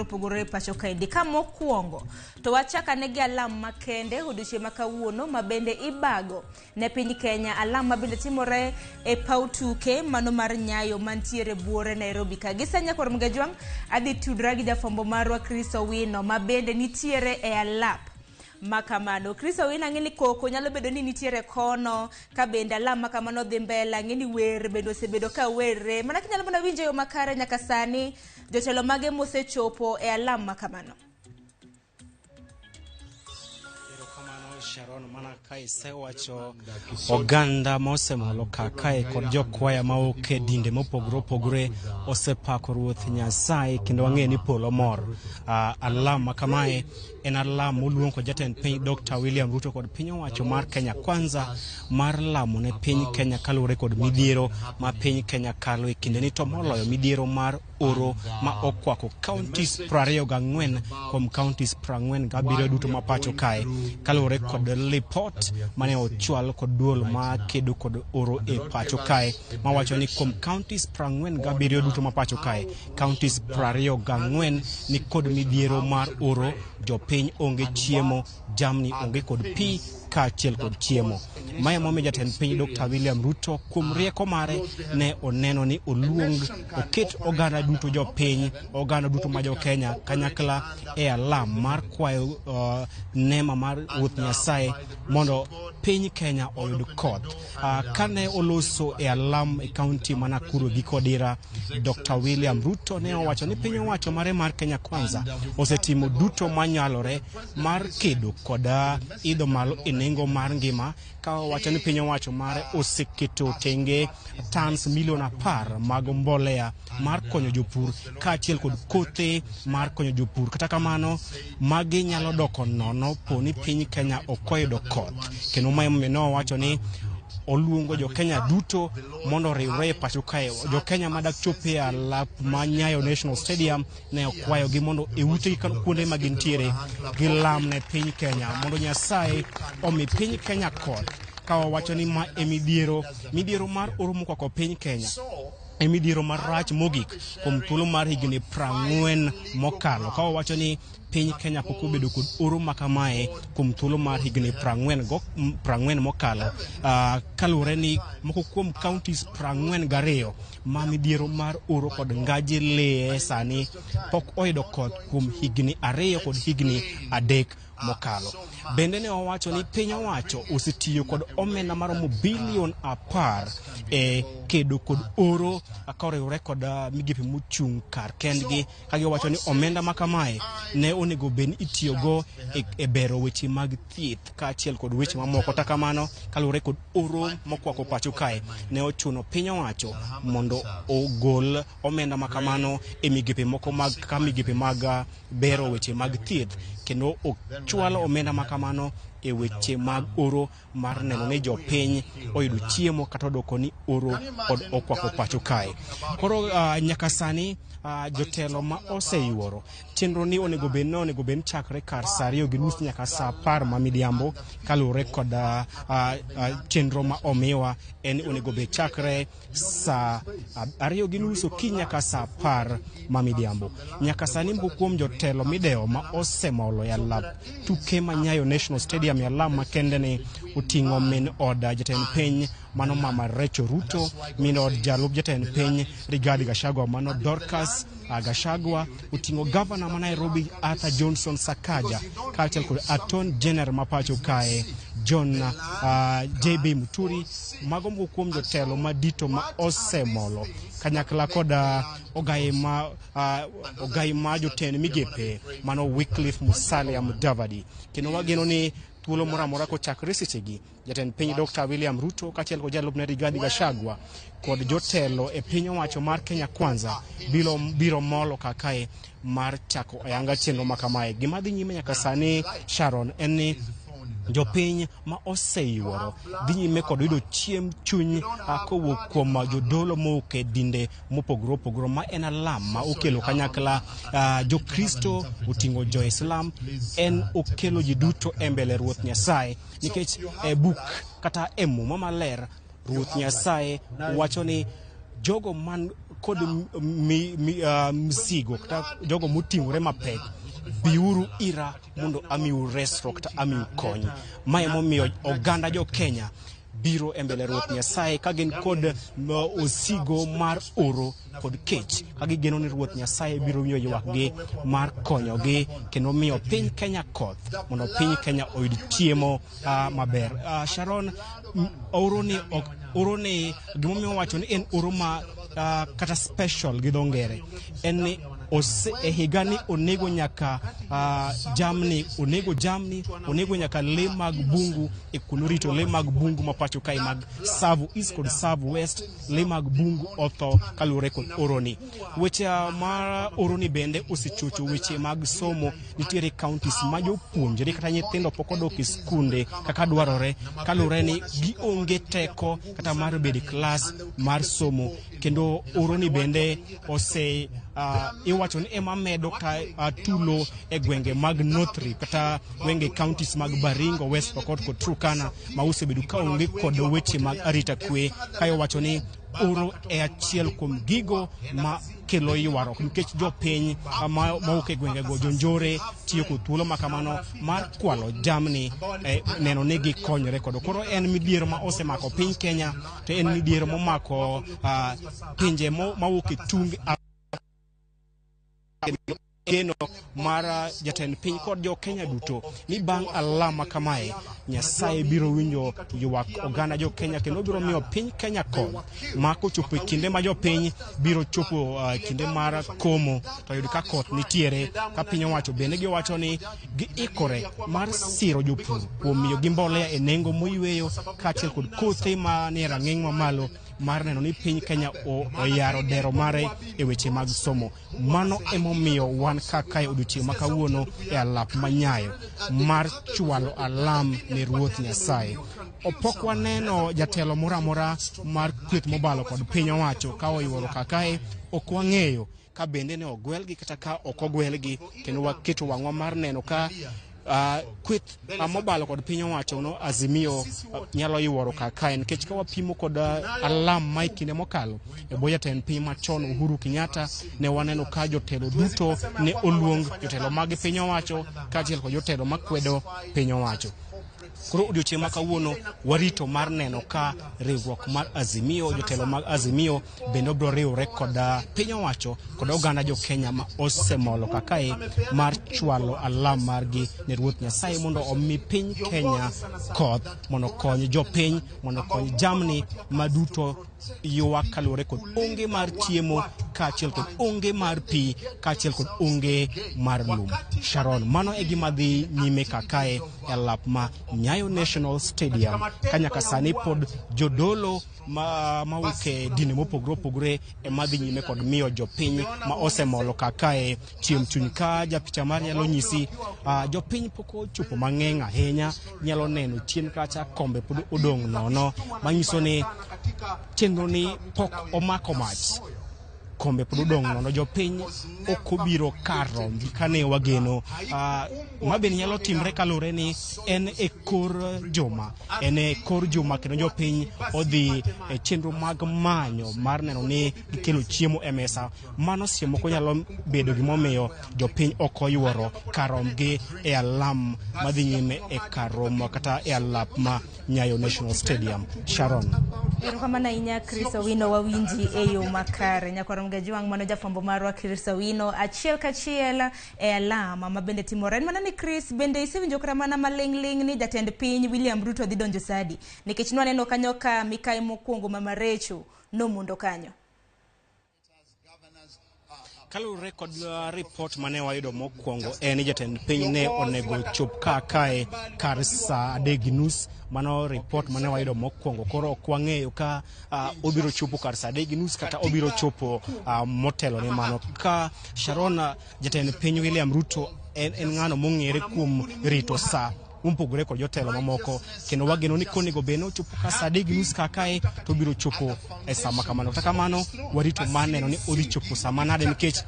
Pogore pacho kae kama okuongo to wachaka negi alam makende odiochieng' makawuono mabende ibago ne piny Kenya, alam mabende timore e paw tuke mano mar Nyayo mantiere buore Nairobi ka. Gisanya kor mgejwang adhi tudra gi jafombo marwa Chris Owino mabende nitiere e alap makamano. Chris Owino ang'eni koko nyalo bedo ni nitiere kono ka bende alam makamano dhi mbele, ang'eni wer bende osebedo ka were mana kinyalo mana winjo yo makare nyaka sani jotelo mage mosechopo e alam makamano. Sharon mana kai sewacho oganda mosemolo kakae kod jokwaya maoke dinde mopogore osepako Ruoth Nyasaye kendo wang'e ni polo mor. Alam makamae en alam moluong kod jatend piny Dr. William Ruto kod piny owacho mar Kenya Kwanza mar lamo ne piny Kenya kaluwore kod midhiero ma piny Kenya kalo e kinde ni to moloyo midhiero mar oro ma okwako counties 24 kuom counties 47 duto ma pacho kae kaluwore kod report mane ochwal kod duol ma kedo kod oro e pacho kae mawacho ni kuom counties 47 duto ma pacho kae counties 24 ni kod midhiero mar oro, jopiny onge chiemo, jamni onge kod pi kaachiel kod chiemo. Maya momiyo jatend piny Dr. William Ruto kuom rieko mare ne oneno ni oluong oket oganda duto jopiny, oganda duto ma jo Kenya kanyakla e alam mar kwayo nema mar Ruoth Nyasaye mondo piny Kenya oyud koth. Kane oloso e alam e kaunti ma Nakuru gi Kodira, Dr. William Ruto ne owacho ni piny owacho mare mar Kenya Kwanza osetimo duto manyalore mar kedo kod idho malo e nengo mar ngima, ka owacho ni piny owacho mare oseketo tenge tons milion 10 mag mbolea mar konyo jopur kaachiel kod kothe mar konyo jopur. Kata kamano magi nyalo doko nono poni piny Kenya okoyudo koth. Kendo mayo wacho ni oluongo jo Kenya duto mondo riwre pacho kae. Jo Kenya madak chope alap ma Nyayo National Stadium ne okwayo gi mondo e ute kuonde ma gintiere gilam ne piny Kenya mondo Nyasaye omi piny Kenya koth, ka wacho ni ma e midhiero mar oro mokwako piny Kenya e midhiero marach mogik kuom thuolo mar higni 40 mokalo, ka wacho ni piny Kenya pok obedo kod oro makamae kuom thuolo mar higni 40 mokalo, kaluwore ni moko kuom counties 42 ma midhiero mar oro kod ngaji lee sani pok oyudo koth kuom higni 2 kod higni 3 mokalo. Bende ne owacho ni piny owacho osetiyo kod omenda maromo bilion 10 e kedo kod oro akoriwre kod migepe mochung' kar kendgi, ka giwacho ni omenda makamae ne onego bed itiyogo e bero weche mag thieth kaachiel kod weche mamoko. Ta kamano kaluwore kod oro mokwako pacho kae ne ochuno piny owacho mondo ogol omenda makamano e migepe moko migepe mag bero weche mag thieth, kendo ochwalo omenda makamano e weche mag oro mar neno ni jopiny oyudo chiemo kata doko ni oro kod okwako pacho kae. Koro nyaka sani jotelo ma oseyuoro chenro ni onego bed chakre kar saa 2:30 nyaka saa 10 ma midhiambo, kaluwore kod chenro ma omiwa en onego bed chakre saa 2:30 ki nyaka saa 10 ma midhiambo. Nyaka sani moko kuom jotelo midewo ma osemolo ya lap tuke ma Nyayo National Stadium ya lam makende ni uting'o min od jatend piny mano Mama Rachel Ruto, min od jalup jatend piny Rigathi Gachagua mano Dorcas Gachagua, uting'o governor ma Nairobi Arthur Johnson Sakaja, kaachiel kod Attorney General ma pacho kae John JB Muturi. Mago moko kuom jotelo madito ma osemolo kanyakla kod ogai ma jotend migepe mano Wycliffe Musalia Mudavadi. Kendo wageno ni thuolo moro amora kochakore sechegi jatend piny Dr. William Ruto kaachiel kod jalupne Rigathi Gachagua kod jotelo e piny owacho mar Kenya Kwanza biro molo kakae mar chako ayanga chenro makamae. Gima dhi nyime nyaka sani, Sharon, en ni jopiny ma oseyuoro dhi nyime kod yudo chiem chuny kowuok kuom jodolo moke dinde mopogore ma en alam ma okelo kanyakla jokristo oting'o jo-Islam, en okelo ji duto e mbele Ruoth Nyasaye, nikech e buk kata e muma maler Ruoth Nyasaye wacho ni jogo man kod msigo kata jogo moting'ore mapek, biuru ira mondo amiu resruok kata amiu kony. Mae momiyo oganda jo Kenya biro e mbele Ruoth Nyasaye ka gin kod osigo mar oro kod kech, ka gigeno ni Ruoth Nyasaye biro miyo ywakgi mar konyogi kendo miyo piny Kenya koth mondo piny Kenya oyud chiemo maber. Sharon, oro ni gimomiyo wacho ni en oro ma kata special gi dho ngere en ni e higa ni onego nyaka jamni, onego nyaka le mag bungu e kuno rito le mag bungu mapacho kai mag Savu East kod Savu West, le mag bungu otho kalure kod oroni. Weche mar oroni bende osechocho weche mag somo. Nitiere counties ma jopuonjre kata nyithindo pok odok e skunde kaka dwarore kalure ni gionge teko kata mar bedo klas mar somo, kendo oroni bende iwacho ni ema medo ka tulo e gwenge mag North Rift kata gwenge counties mag Baringo, West Pokot kod Turkana ma osebedo ka onge kod weche mag arita kwe, kayo wacho ni oro e achiel kuom gigo ma kelo ywaruok nikech jopiny mauke gwenge go jonjore tiyo kod thuolo makamano mar kwalo jamni neno ni gikonyre kod. Koro en midhiero ma osemako piny Kenya, to en midhiero momako pinje mauke tung geno mar jatend piny kod jo Kenya duto ni bang' alama kamae Nyasaye biro winjo ywak oganda jo Kenya kendo biro miyo piny Kenya kod mako chopo e kinde ma jo piny biro chopo kinde mar komo, to yud ka koth nitiere, ka piny owacho bende giwacho ni giikore mar siro jopur kuom miyo gi mbolea e nengo moyweyo kaachiel kod kothe ma ni rang'iny mamalo mar neno ni piny Kenya oyaro dero mare e weche mag somo. Mano emomiyo wan kaka e odiochieng' ma kawuono e alap manyayo mar chwalo alam ne Ruoth Nyasaye. Opok waneno jatelo moramora mar kweth mobalo kod piny owacho ka oyuoro kakae, ok wang'eyo ka bende ne ogwelgi kata ka ok ogwelgi, kendo waketo wang'wa mar neno ka kweth mobalo kod piny owacho no Azimio nyalo yuoro kakae, nikech ka wapimo kod alam ma kinde mokalo e bwo jatend piny machon Uhuru Kenyatta ne waneno ka jotelo duto ne oluong, jotelo mag piny owacho kaachiel kod jotelo makwedo piny owacho. Koro odiochieng' ma kawuono warito mar neno ka riwruok mar Azimio, jotelo mag Azimio bende biro riwore kod piny owacho kod oganda jo Kenya ma osemolo kakae mar chwalo alam margi ne Ruoth Nyasaye mondo omi piny Kenya koth, mondo kony jopiny, mondo kony jamni maduto ywak kalure kod onge mar chiemo kaachiel kod onge mar pi kaachiel kod onge mar lum. Sharon, mano e gima dhi nyime kakae e alap ma Nyayo National Stadium, ka nyaka sani pod jodolo mauke dine mopogore opogore e madhi nyime kod miyo jopiny ma osemolo kakae chiem chuny. Ka japicha mar nyalo nyisi, jopiny pok ochopo mang'eny ahinya, nyalo neno chien kacha kombe pod odong' nono, manyiso ni chenro ni pok omako mach, kombe pod odong' nono, jopiny ok obiro karo kane wageno. Mabende nyalo timre kalure ni en e kor juma kendo jopiny odhi e chenro mag manyo mar neno ni gikelo chiemo e mesa. Mano seche moko nyalo bedo gimomiyo jopiny ok oyuoro karomgi e alam madhi nyime e karom kata e alap ma Nyayo National Stadium. Sharon. Erokamano ahinya Chris Owino, wawinji e yo makare. Nyakwaro Mgajwang' mano jafwambo marwa Chris Owino, achiel kachiel e alama ma bende timore. Mana ni Chris, bende isewinjo kara mana maling' ni jatend piny William Ruto dhi donjo sadi, nikech nwaneno kanyo ka mikai mokwongo Mama Recho nomundo kanyo. Kalure kod report mane wayudo mokwongo en jatend piny ne onego chop kakae kar saa 3:30. Mano report mane wayudo mokwongo, koro ok wang'eyo ka obiro chopo kar saa 3:30 kata obiro chopo motelo ne mano. Ka Sharon, jatend piny William Ruto en ng'ano mong'ere kuom rito saa umpogore kod jotelo mamoko, kendo wageno ni konego beno chopo ka saa 3:30 kakae to biro chopo e saa makamano. Kata kamano warito maneno ni odhi chopo saa manade, nikech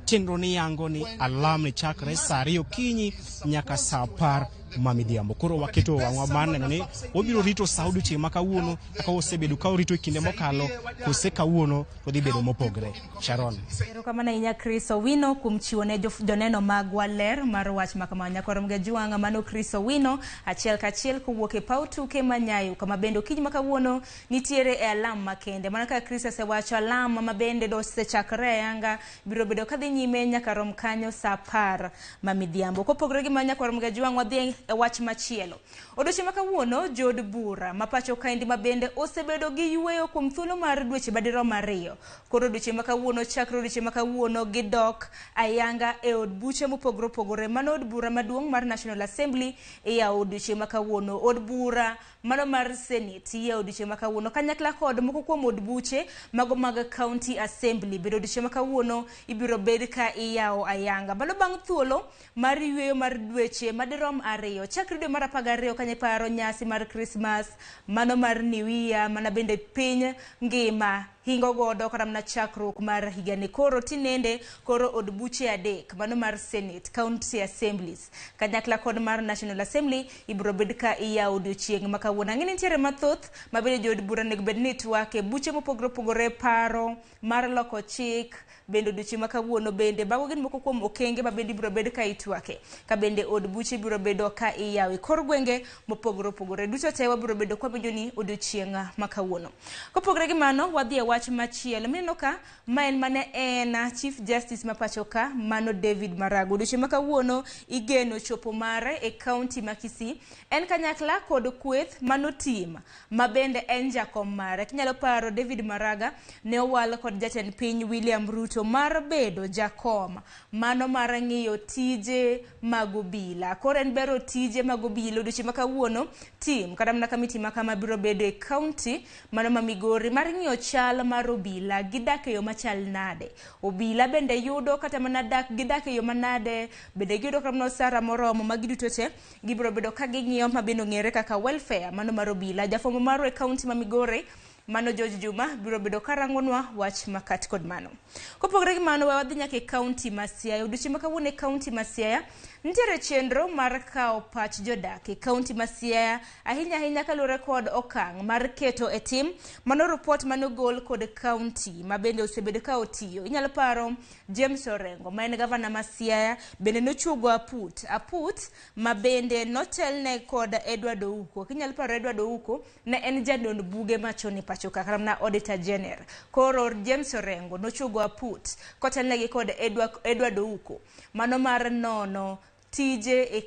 chenro ni yango ni alam ni chakre saa 2 okinyi nyaka saa 10 mamidhiambo. Koro waketo wang'wa mar neno ni obiro rito saudu chieng' ma kawuono kaka osebedo ka orito kinde mokalo kose kawuono to dhi bedo mopogre. Sharon. Erokamano ahinya Chris Owino kuom chiwo ne joneno magwa ler mar wach ma kama Ramogi Tv mano Chris Owino achiel kachiel kowuok e paw tuke ma Nyayo kama bende kiny ma kawuono nitiere e alam makende. Mana ka Chris osewacho alam ma bende dosechakre yanga biro bedo kadhi nyime nyaka rom kanyo sa 10 mamidhiambo. Kopogre gi manya Ramogi Tv wadhi e wach machielo. Odiochieng' ma kawuono jod bura ma pacho kaendi ma bende osebedo gi yweyo kuom thuolo mar dweche madirom 2. Koro odiochieng' ma kawuono chakre odiochieng' ma kawuono gidok ayanga e od buche mopogore opogore. Mano od bura maduong' mar National Assembly e odiochieng' ma kawuono. Od bura mano mar Senate e odiochieng' ma kawuono kanyakla kod moko kuom od buche mago mag County Assembly. Bedo odiochieng' ma kawuono ibiro bed ka iyawo ayanga. Balo bang' thuolo mar yweyo mar dweche madirom 2 chakre dwe mar 12 kanye paro nyasi mar Christmas mano mar New Year mana bende piny ngima hingo godo karamna chakruok mar higani. Koro tinende koro od buche 3 mano mar Senate County Assemblies kanyakla kod mar National Assembly ibiro bed ka iyawo odiochieng' ma kawuono. Ng'eni nitiere mathoth mabende jod bura nego bed ni twake buche mopogore opogore paro mar loko chik bende odiochieng' ma kawuono bende bago gin moko kuom okenge mabende ibiro bed ka itwake ka bende od buche ibiro bedo ka iyawo kor gwenge mopogore opogore. Duto te wabiro bedo kwa bejoni odiochieng' ma kawuono. Kopogre gi mano wadhi e wach machielo. Mineno ka maen mane en Chief Justice ma pacho ka mano David Marago. Odiochieng' ma kawuono igeno chopo mare e county ma Kisii. En kanyakla kod kweth mano team ma bende en jakom mare. Kinyalo paro David Maraga ne owal kod jatend piny William Ruto mar bedo jakom mano mar ng'iyo tije mag obila. Koro en bero tije mag obila. Odiochieng' ma kawuono team kada mana kamiti makama biro bedo e county mano ma Migori mar ng'iyo chal mar obila gidak e yo machal nade. Obila bende yudo kata mana gidak e yo manade bende yudo kamano sara moromo magiduto te gibiro bedo ka ging'iyo mabendo ng'ere kaka welfare mano mar obila. Jafwambo maro e county ma Migori mano George Juma biro bedo karangonwa wach makat kod mano. Kopogre gi mano wadhi nyaka e county ma Siaya. Odiochieng' ma kawuono e county ma Siaya nitiere chenro mar kawo pach jodak e county ma Siaya ahinya kaluwore kod okang' mar keto e tim mano report mano gol kod county ma bende osebedo ka otiyo. Inyalo paro James Orengo ma en gavana ma Siaya bende nochugo aput ma bende notelne kod Edward Ouko. Kinyalo paro Edward Ouko ne en jadon buge machon e pacho ka karamna auditor general. Koro James Orengo nochugo aput kotelnegi kod Edward Ouko mano mar nono tije e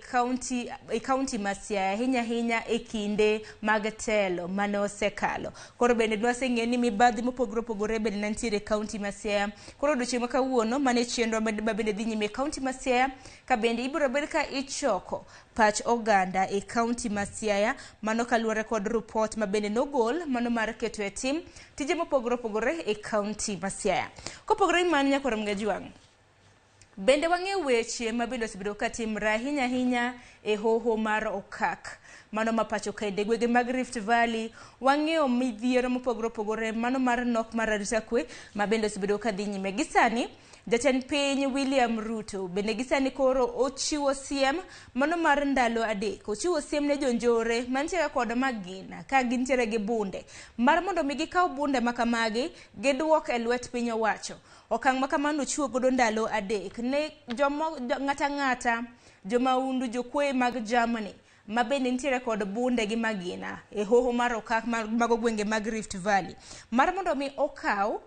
county ma Siaya hinya e kinde mag telo mane osekalo. Koro bende dwaseng'e ni mibadhi mopogore opogore bende nantiere county ma Siaya. Koro odiochieng' ma kawuono mane chenro bende dhi nyime county ma Siaya ka bende ibiro bed ka ichoko pach oganda e county ma Siaya mano kaluwore kod report ma bende nogol mano mar keto e tim tije mopogore opogore e county ma Siaya. Kopogore gi mano nyaka Ramogi Tv bende wang'e weche ma bende osebedo ka timre ahinya e hoho mar okak mano ma pacho kaende gwenge mag Rift Valley. Wang'eyo midhiero mopogore opogore mano mar nok mar arita kwe ma bende osebedo ka dhi nyime. Gisani jatend piny William Ruto bende gisani koro ochiwo siem mano mar ndalo 3. Ochiwo siem ne jonjore mantiere kod magina ka gintiere gi bunde mar mondo mi gikaw bunde makamagi giduok e lwet piny owacho. Okang' makamano chiwo godo ndalo 3 ne ng'ata jomaundu jokwe mag Germany ma bende nitiere kod bunde gi magina e hoho mar okak mago gwenge mag Rift Valley mar mondo mi okaw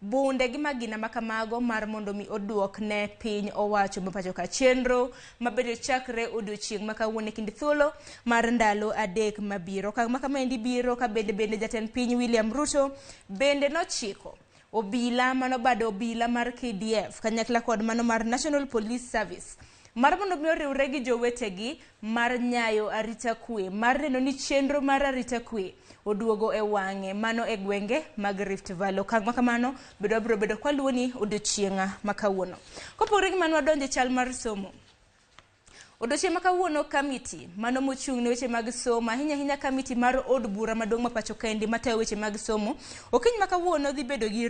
bunde gi magina makamago mar mondo mi oduok ne piny owacho mapacho ka chenro mabende chakre odiochieng' ma kawuono kinde thuolo mar ndalo 3 mabiro. Okang' makamendi biro ka bende jatend piny William Ruto bende nochiko obila mano bado obila mar KDF kanyakla kod mano mar National Police Service mar mondo mi oriwre gi jowetegi mar nyayo arita kwe mar neno ni chenro mar arita kwe oduogo e wang'e mano e gwenge mag Rift Valley. Okang' makamano biro bedo kwa luoni odiochieng' ma kawuono. Kopogre gi mano wadonje chal mar somo. Odiochieng' ma kawuono kamiti mano mochung' ne weche mag somo ahinya kamiti mar od bura maduong' ma pacho kendi matayo weche mag somo okiny ma kawuono dhi bedo gi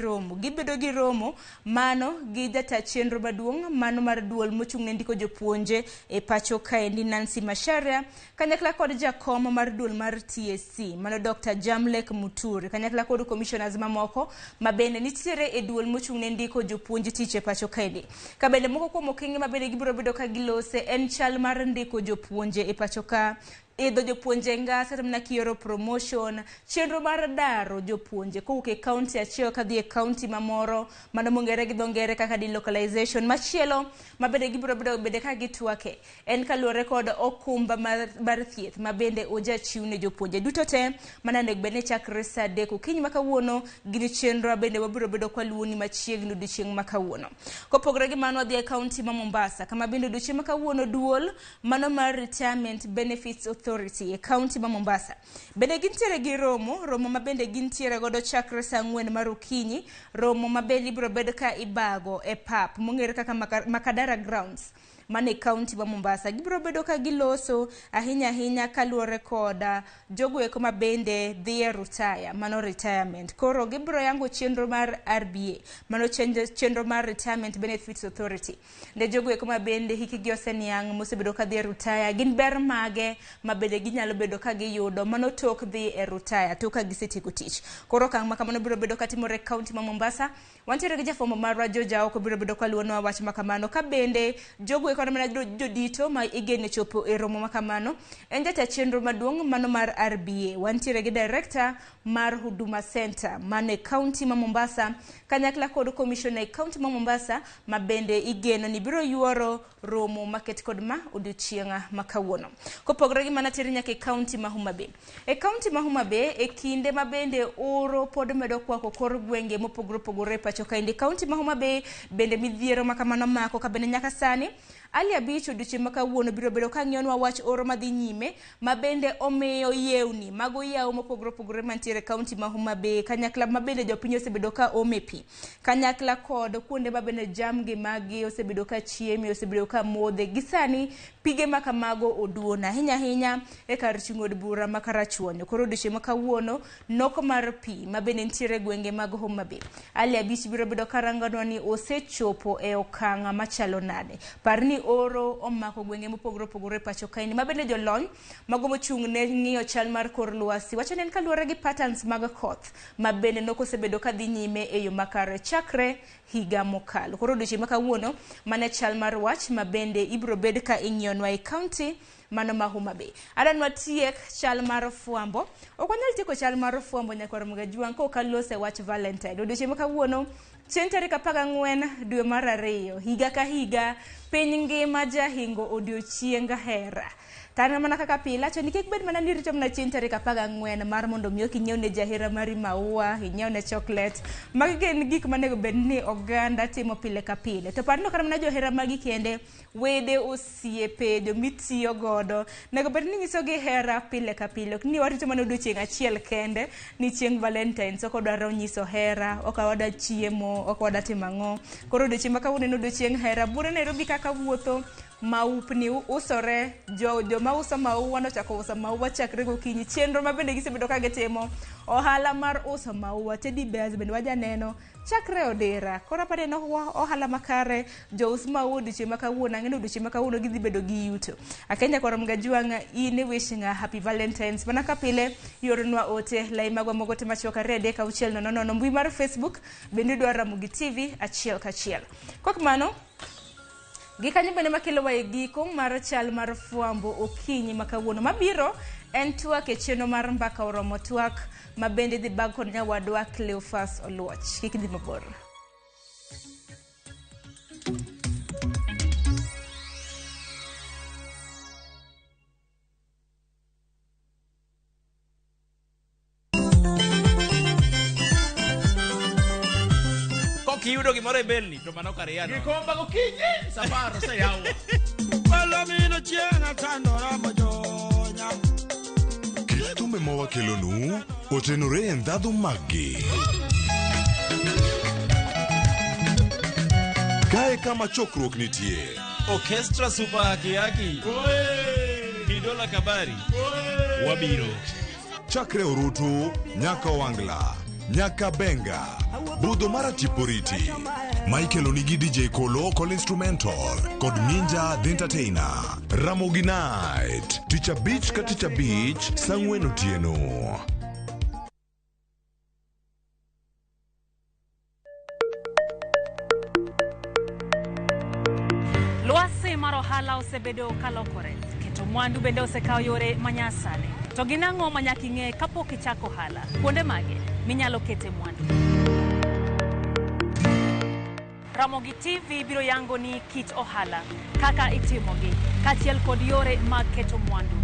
romo mano gi jata chenro maduong' mano mar duol mochung' ne ndiko jopuonje e pacho kendi Nancy Macharia kanyakla kod jakom mar duol mar TSC mano Dr. Jamlek Muturi kanyakla kod commissioners mamoko mabende nitiere e duol mochung' ne ndiko jopuonje tich e pacho kendi kabende moko kuom okenge mabende gibiro bedo ka gilose en chal mar ndiko jopuonje e pacho ka idho jopuonje ngasa tamna kioro promotion chenro mar daro jopuonje kowuok e county achiel kadhi e county mamoro mano mongere gi dongere kaka delocalization machielo mabende gibiro bedo ka gitwake en kaluore kod okumba mar thieth mabende ojachiw ne jopuonje duto te manane bende chakre saa 3 okinyi makawuono gini chenro bende wabiro bedo kwa luoni machiegni odiochieng' makawuono kopogore gi mano dhi e county ma Mombasa kama bende odiochieng' makawuono duol mano mar retirement benefits authority e county ma Mombasa bende gintiere gi romo mabende gintiere godo chakre saa 4 mar okinyi romo mabende ibiro bedo ka ibago e pap mongere kaka Makadara grounds mane county ma Mombasa gibiro bedo ka giloso ahinya kaluore koda jogo eko mabende dhi e retire mano retirement koro gibiro yango chenro mar RBA mano chenro mar retirement benefits authority ne jogo eko mabende hikigi oseniang' mosebedo ka dhi e retire gin ber mage mabende ginyalo bedo ka giyudo mano tok dhi e retire tok ka gisetieko tich koro kang' makamano biro bedo ka timore county ma Mombasa wantiere gi jafombo marwa Joja oko biro bedo ka luonwa wach makamano ka bende jogo eko mana jodito ma igene chopo e romo makamano en jata chenro maduong' mano mar RBA wantiere gi director mar Huduma Center mane county ma Mombasa kanyakla kod commissioner e county ma Mombasa mabende igeno ni biro yuoro romo maket kod ma odiochieng' makawuono kopogore gi mana tiri nyaka e county ma Homa Bay e kinde mabende oro pod medo kwako kor gwenge mopogore pacho kaindi county ma Homa Bay bende midhiero makamano mako ka bende nyaka sani Ali Abich odiochieng' makawuono biro bedo ka ng'ionwa wach oro madhi nyime mabende omiyo yewni mago yawo mopogore mantiere county ma Homa Bay kanyakla mabende jopiny osebedo ka ome pi kanyakla kod kuonde mabende jamgi magi osebedo ka chiemi osebedo ka modhe gisani pige makamago oduona ahinya e kar chung' od bura ma Karachuonyo koro odiochieng' makawuono nok mar pi mabende nitiere gwenge mag Homa Bay Ali Abich biro bedo karanganwa ni osechopo e okang' machalo nade parni oro omako gwenge mopogore pacho kaini mabende jolony mago mochung' ne ng'iyo chal mar kor lwasi wacho nen kaluore gi patterns mag koth mabende nokosebedo ka dhi nyime e yo makare chakre higa mokalo koro odiochieng' makawuono mane chal mar wach mabende ibiro bed ka ing'ionwa e county mano ma Homa Bay adanwa tiek chal mar fuambo okwanyal tieko chal mar fuambo nyakwar Mgajuang ko kalose wach Valentine odiochieng' makawuono chieng' tarik 14 dwe mar 2 higa ka higa piny ngima jahingo odiochieng' hera Tana mana kaka pila choni kik bed mana ni rito mana chieng' tarik 14 mar mondo miyo kinyiew ne jahera mari maua inyiew ne chocolate magi gin gik manego bed ni oganda timo pile ka pile to parno kar mana johera magi kende wede osiepe jomitiyo godo nego bed ni nyiso gi hera pile ka pile ok ni warito mana odiochieng' achiel kende ni chieng' Valentines ok odwaro nyiso hera ok wada chiemo ok wada timo ang'o koro odiochieng' makawuono odiochieng' hera bura Nairobi kaka wuotho maupni usore jo mauso maua nochako uso maua chakre gokinyi chenro mabende gisebedo ka gitimo ohala mar uso maua teddy bears bende wajaneno chakre odira koro pare no ohala makare jo us maua odiochieng' makawuono ang'eno odiochieng' makawuono gidhi bedo gi yuto akenya kwar Mgajuang in wishing a happy Valentines mana ka pile yornwa ote lai magwa mogote machoka rede ka uchiel nono mbui mar Facebook bende dwaro Ramogi TV achiel kachiel kokmano gikanyo bende makelo wa giko mar chal mar fuambo okinyi makawuono mabiro en twak e chenro mar mbaka oromo twak mabende dhi bag kod nyawadwa Cleophas Oluoch kik dhi mabor Kiyudo gimoro e belni to mano kare yano gikomba gokinyi safaro se yawo Palomino chiena tandora mojonya Kit thumbe mawakelonu otenore e ndhadhu maggi kae kama chokruok nitie Orchestra Super Hakiaki. Hidola Kabari. Wabiro. Chakre Urutu, Nyaka Wangla, Nyaka Benga, Budho Mara Tiporiti, Michael Onigi DJ Kolo Call Instrumental, Kod Ninja The Entertainer, Ramogi Night, Teacher Beach ka Teacher Beach, Sangwen Otieno. Luase marohala osebedo kalokore. Keto mwandu bende osekao yore manyasane. To ginang'o manyaki ng'e kapok ichako hala. Kuonde mage minyalo kete mwandu. Ramogi TV biro yango ni kit ohala kaka itimogi kachiel kod yore mag keto mwandu.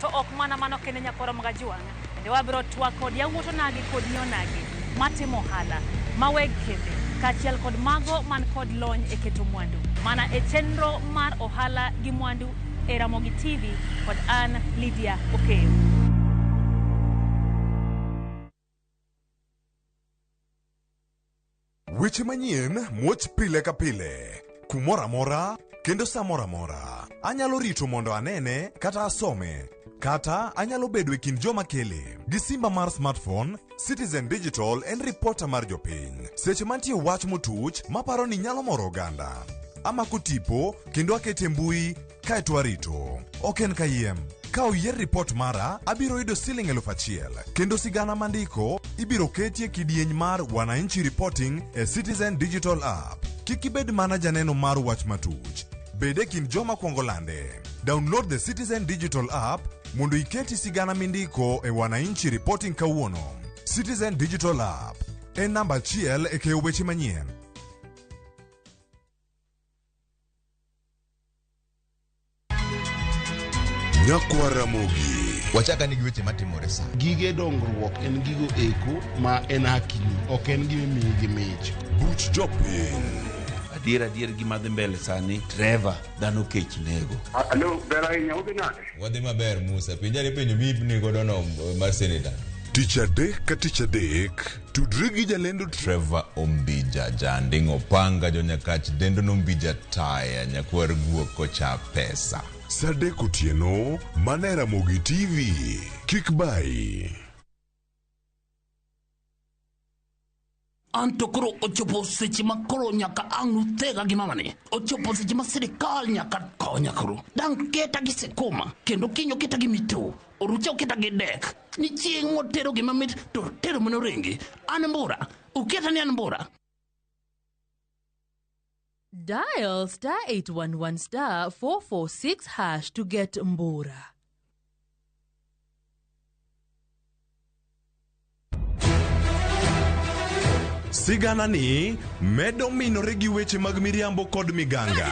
To ok mana mano kende nyakoro mga juang. Bende wabiro twak kod yawuoto nagi kod nyonagi matimo hala maweg kende kachiel kod mago man kod lony e keto mwandu. Mana e chenro mar ohala gi mwandu e Ramogi TV kod an Lydia Okeyo. Weche manyien muoch pile ka pile, kumora mora kendo samora mora. Anyalo rito mondo anene kata asome, kata anyalo bedo e kind joma kele. Gi simba mar smartphone, Citizen Digital en reporter mar jopiny. Seche mantie wach motuch maparo ni nyalo moro oganda. Amako tipo kendo akete mbui kaeto arito. Ok en kayiem. Ka oyier report mara, abiro yudo siling 1,000. Kendo sigana mandiko, ibiro ketie kidieny mar Wananchi Reporting e Citizen Digital App. Kikibed mana janeno mar wach matuch. Bede kin joma kuongo lande. Download the Citizen Digital App mondo iketi sigana mindiko e Wananchi Reporting kawuono. Citizen Digital App. En namba achiel e keyo weche manyien. Nyakwa Ramogi. Wachaka nigi weche matimore sa. Gige dongruok en gigo eko ma en hakini, ok en gima miyo gi mich. Buch jopiny. Adier gima dhi mbele sani, Trevor dhano kech nego. Alo, bera ahinya udhi nade? Wadhi maber Musa. Pinjari penjo mibni godo no mar senator. Tich adek ka tich adek, tudri gi jalendo Trevor Ombija, Jandingo Panga, Jonyakach, Dendo Nombija Taya, Nyakwar Guok kocha pesa. Sadek Otieno, mana Ramogi TV. Kik bai. Anto koro ochopo seche ma koro nyaka ang'u thega gi mamani. Ochopo seche ma sirikal nyaka konya koro. Dang keta gi sekoma, kendo kinyo keta gi mitu. Orucha keta gi dek. Ni chieng' motero gi mamit to tero mono rengi. An mbura, uketa ni an mbura. Dial *811 *446# to get Mbura. Sigana ni medo minore gi weche mag miriambo kod miganga.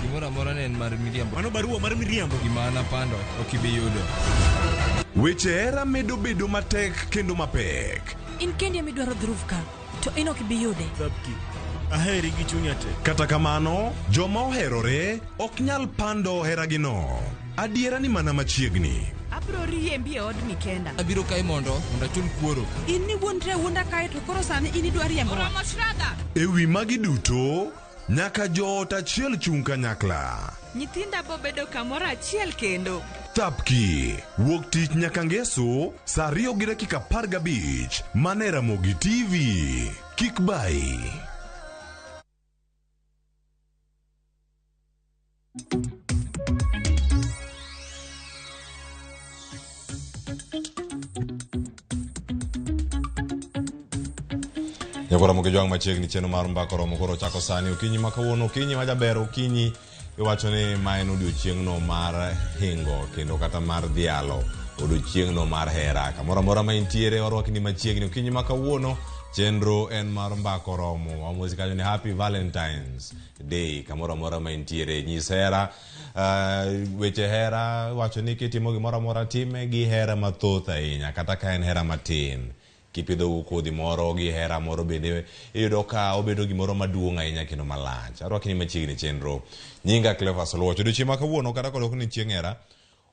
Gimora mora ne en mar miriambo. Mano barua mar miriambo. Gimana pando okibiyudo. Weche era medo bedo matek kendo mapek. In kendi midwaro dhurufka, to in ok biyude. Dhabki. Aheri gi chunya te. Kata kamano, joma oherore ok nyal pando heragino. Adiera ni mana machiegni. Abro riembi e od Mikenda. Abiro kai mondo achul kuoro. In ni wuondre wuonda kae to koro sani in idwa riembo. Ewi magi duto, nyaka joot achiel chung kanyakla. Nyithinda bo bedo kamoro achiel kendo. Tapki, wuok tich nyaka ngeso, saa 2:15 mana Ramogi TV. Kik bai. Nyakora moke joang machiegni cheno mar mbako romo koro chako sani okinyi makawuono okinyi majaber okinyi iwacho ni ma en odiochieng'no mar hingo kendo kata mar dhialo odiochieng'no mar hera kamoro amora ma intiere warwakni machiegni okinyi makawuono chenro en mar mbako romo wamosi kanyo ni Happy Valentine's Day kamoro amora ma intiere nyis hera weche hera wacho ni kitimo gimoro amora time gi hera mathoth ahinya kata ka en hera matin kipidho kodhi moro gi hera moro bende iyudo ka obedo gimoro maduong' ahinya kendo malach arwakni machiegni chenro nyinga Clever Soluoch odiochieng' ma kawuono kata kodok ni chieng' hera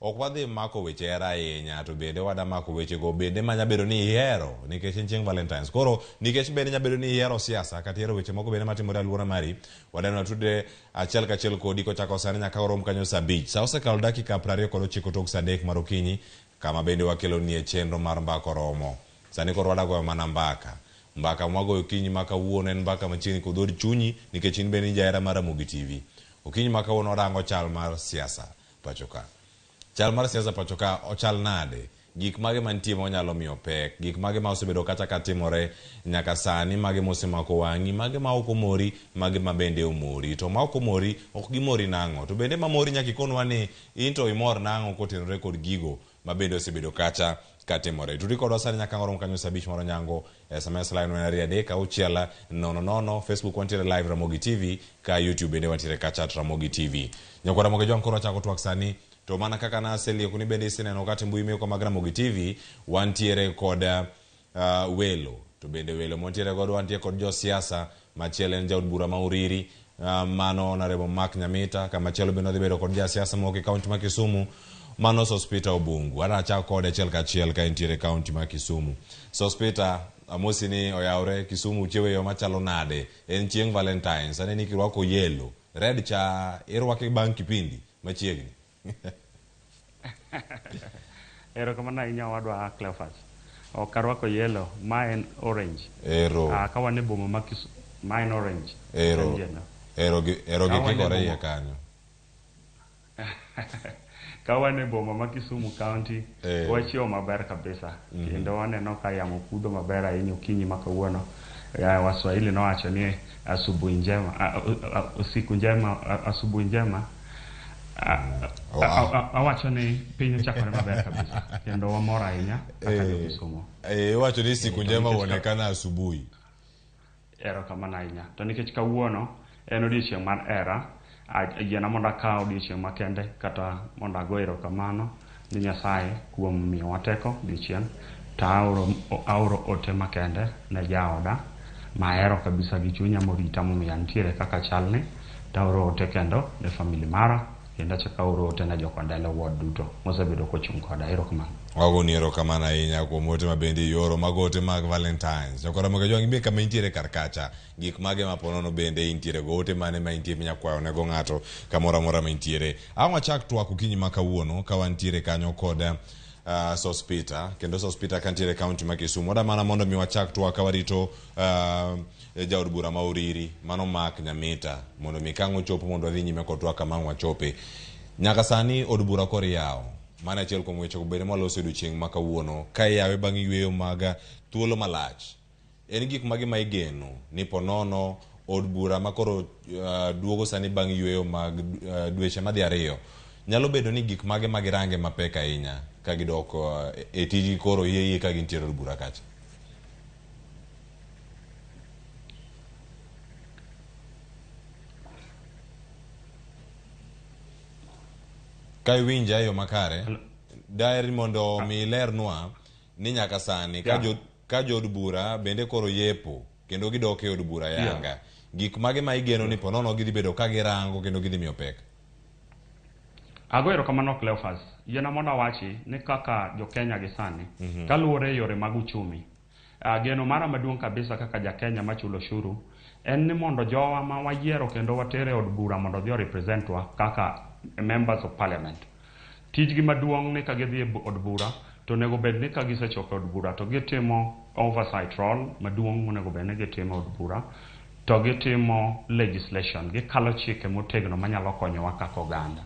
ok wadhi mako weche hera ahinya, to bende wada mako weche go bende manya bedo ni ihero nikech en chieng' Valentines. Koro nikech bende nya bedo ni ihero siasa kata ihero weche moko bende matimore alwora mari, wadano tude achiel kachiel kodi kochako sani nyaka orom kanyo saa 5. Sa osekalo dakika 29 tok saa 3 mar okinyi, kama bende wakelo ni e chenro mar mbaka romo. Sani koro wadagoyo mana mbaka mwagoyo okinyi ma kawuono en mbaka machiegni kodhod chunyi nikech in bende jahera mar Ramogi TV. Okinyi ma kawuono warango chal mar siasa pachoka. Chal mar siasa pachoka ochal nade? Gik mage mantie monyalo miyo pek, gik mage ma osebedo kata katimore nyaka sani, mage mosemako wangi, mage ma ok omori, mage ma bende omori. To ma ok omori, ok gimori nango. To bende mamori nyaka ikonwa ni into imor nango kotenore kod gigo ma bende osebedo kacha katimore. Turi kodwa sani nyaka ngorom kanyo saa 5 moro nyango. SMS line wana riadeka uchiela nono. Facebook wantiere live Ramogi TV, ka YouTube bende wantiere kacha Ramogi TV. Nyako Ramogi Jwan koro chako twak sani. To mana kaka na aseli kuni bende isineno kati mbui miyo kwa Ramogi TV, wantiere kod welo. To bende welo montiere godo wantiere kod jo siasa, machielo en jaod bura mauriri, mano narebo Mark Nyamita, kama machielo bende odhi bedo kod ja siasa moke kaunti ma Kisumu, mano Sospita Obungu. Ana achako kod achiel kachiel ka entiere kaunti ma Kisumu. Sospita, amosi ni oyaure Kisumu chewe yo machalo nade, en chieng' Valentines, ane ni kirwako yelo, red cha irwake bang' kipindi machiegni. Ero kamana inya wadwa Cleophas. O karwako yellow, ma en orange. Ero. Kawane bomo makis, ma en orange. Ero gikore iye kanyo. Kawane bomo ma Kisumu County, wachio maber kabisa. Kendo waneno ka yamo kudho maber ahinya okinyi ma kawuono. Waswahili nowacho ni asubuhi njema, usiku njema, asubuhi njema. Awacho ni piny ochakore maber kabisa kendo wamor ahinya kaka Kisumu. Wacho ni siku njema huonekana asubuhi. Erokamano ahinya. To nikech kawuono en odiochieng' mar hera, yiena mondo akaw odiochieng' makende kata mondo ago erokamano ni Nyasaye kuom miyowa teko odiochieng', to aoro ote makende ne jaoda mahero kabisa gi chunya morita momiyo ntiere kaka chalni, to aoro ote kendo ne family mara, kendo achaka oro ote na jokondele ward duto mosebedo kochung' koda. Erokamano. Wago ni erokamano ahinya kuom ote ma bende yoro magote mag Valentines. Nyako Ramogi Jwan be kama intiere karkacha, gik mage maponono bende intiere go, ote mane ma intiere minyakwayo nego ng'ato kamoro amora ma intiere. Ang'wa chak twak okinyi ma kawuono ka wantiere kanyo kod Sospita, kendo Sospita kantiere kaunti ma Kisumu. Wada mana mondo mi wachak twak ka warito jaod bura mauriri, mano Mark Nyamita, mondo mi kango chopo mondo adhi nyime kod twak kama wachope. Nyaka sani od bura kor yawo. Mana achiel kuom weche go bende mwaloso odiochieng' ma kawuono, ka yawe bang' yweyo mag thuolo malach. En gik mage ma igeno ni ponono od bura makoro duogo sani bang' yweyo mag dweche madhi 2. Nyalo bedo ni gik mage magirange mapek ahinya ka gidok e tiji koro yeye ka gintiere od bura kacha. Kai winja yo makare, daer mondo mi lernwa ni nyaka sani ka jod bura bende koro yepo kendo gidok e od bura yanga. Gik mage ma igeno ni ponono gidhi bedo ka girango kendo gidhi miyo pek. Ago erokamano Cleophas. Yiena mondo awachi ni kaka jo Kenya gi sani, kaluwore yore mag uchumi, geno mara maduong' kabisa kaka ja Kenya machulo ushuru en ni mondo jowa ma wayiero kendo watere od bura mondo dhi representwa kaka members of parliament. Tijgi maduong' ni ka gidhi od bura to nego bed ni ka gisechopo od bura to gitimo oversight role maduong' monego bed ni gitimo od bura, to gitimo legislation, gikalo chike motegno manyalo konyowa kaka oganda.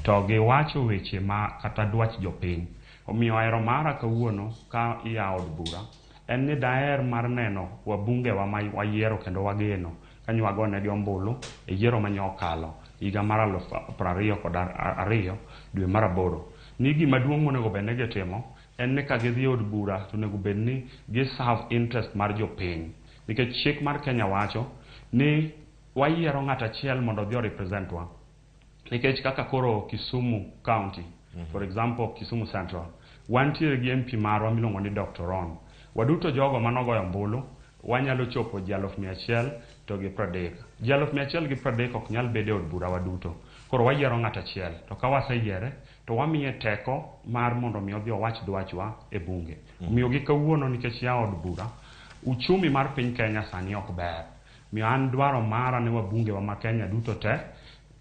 To giwacho weche ma kata dwach jopiny. Omiyo ahero mara kawuono ka iya od bura en ni daer mar neno wabunge wa wayiero kendo wageno kanywago ne ombulu e yiero manyokalo higa mar 2022 dwe mar 8. Ni gima duong' monego bed ni gitimo en ni ka gidhi od bura to nego bed ni giserve interest mar jopiny. Nikech chik mar Kenya wacho ni wayiero ng'at achiel mondo dhi representwa. Nikech kaka koro Kisumu County, for example Kisumu Central, wantiere gi MP marwa miluongo ni Dr. Ron. Waduto jogo manogoyo ombulu wanyalo chopo ji 100,000 to gi 30. Ji 100,000 gi 30 ok nyal bedo od bura waduto. Koro wayiero ng'at achiel, to ka waseyiere to wamiye teko mar mondo mi odhi owach dwachwa e bunge. Miyo gi kawuono nikech ya od bura, uchumi mar piny Kenya sani ok ber. Miyo an dwaro mara ne wabunge wa ma Kenya duto te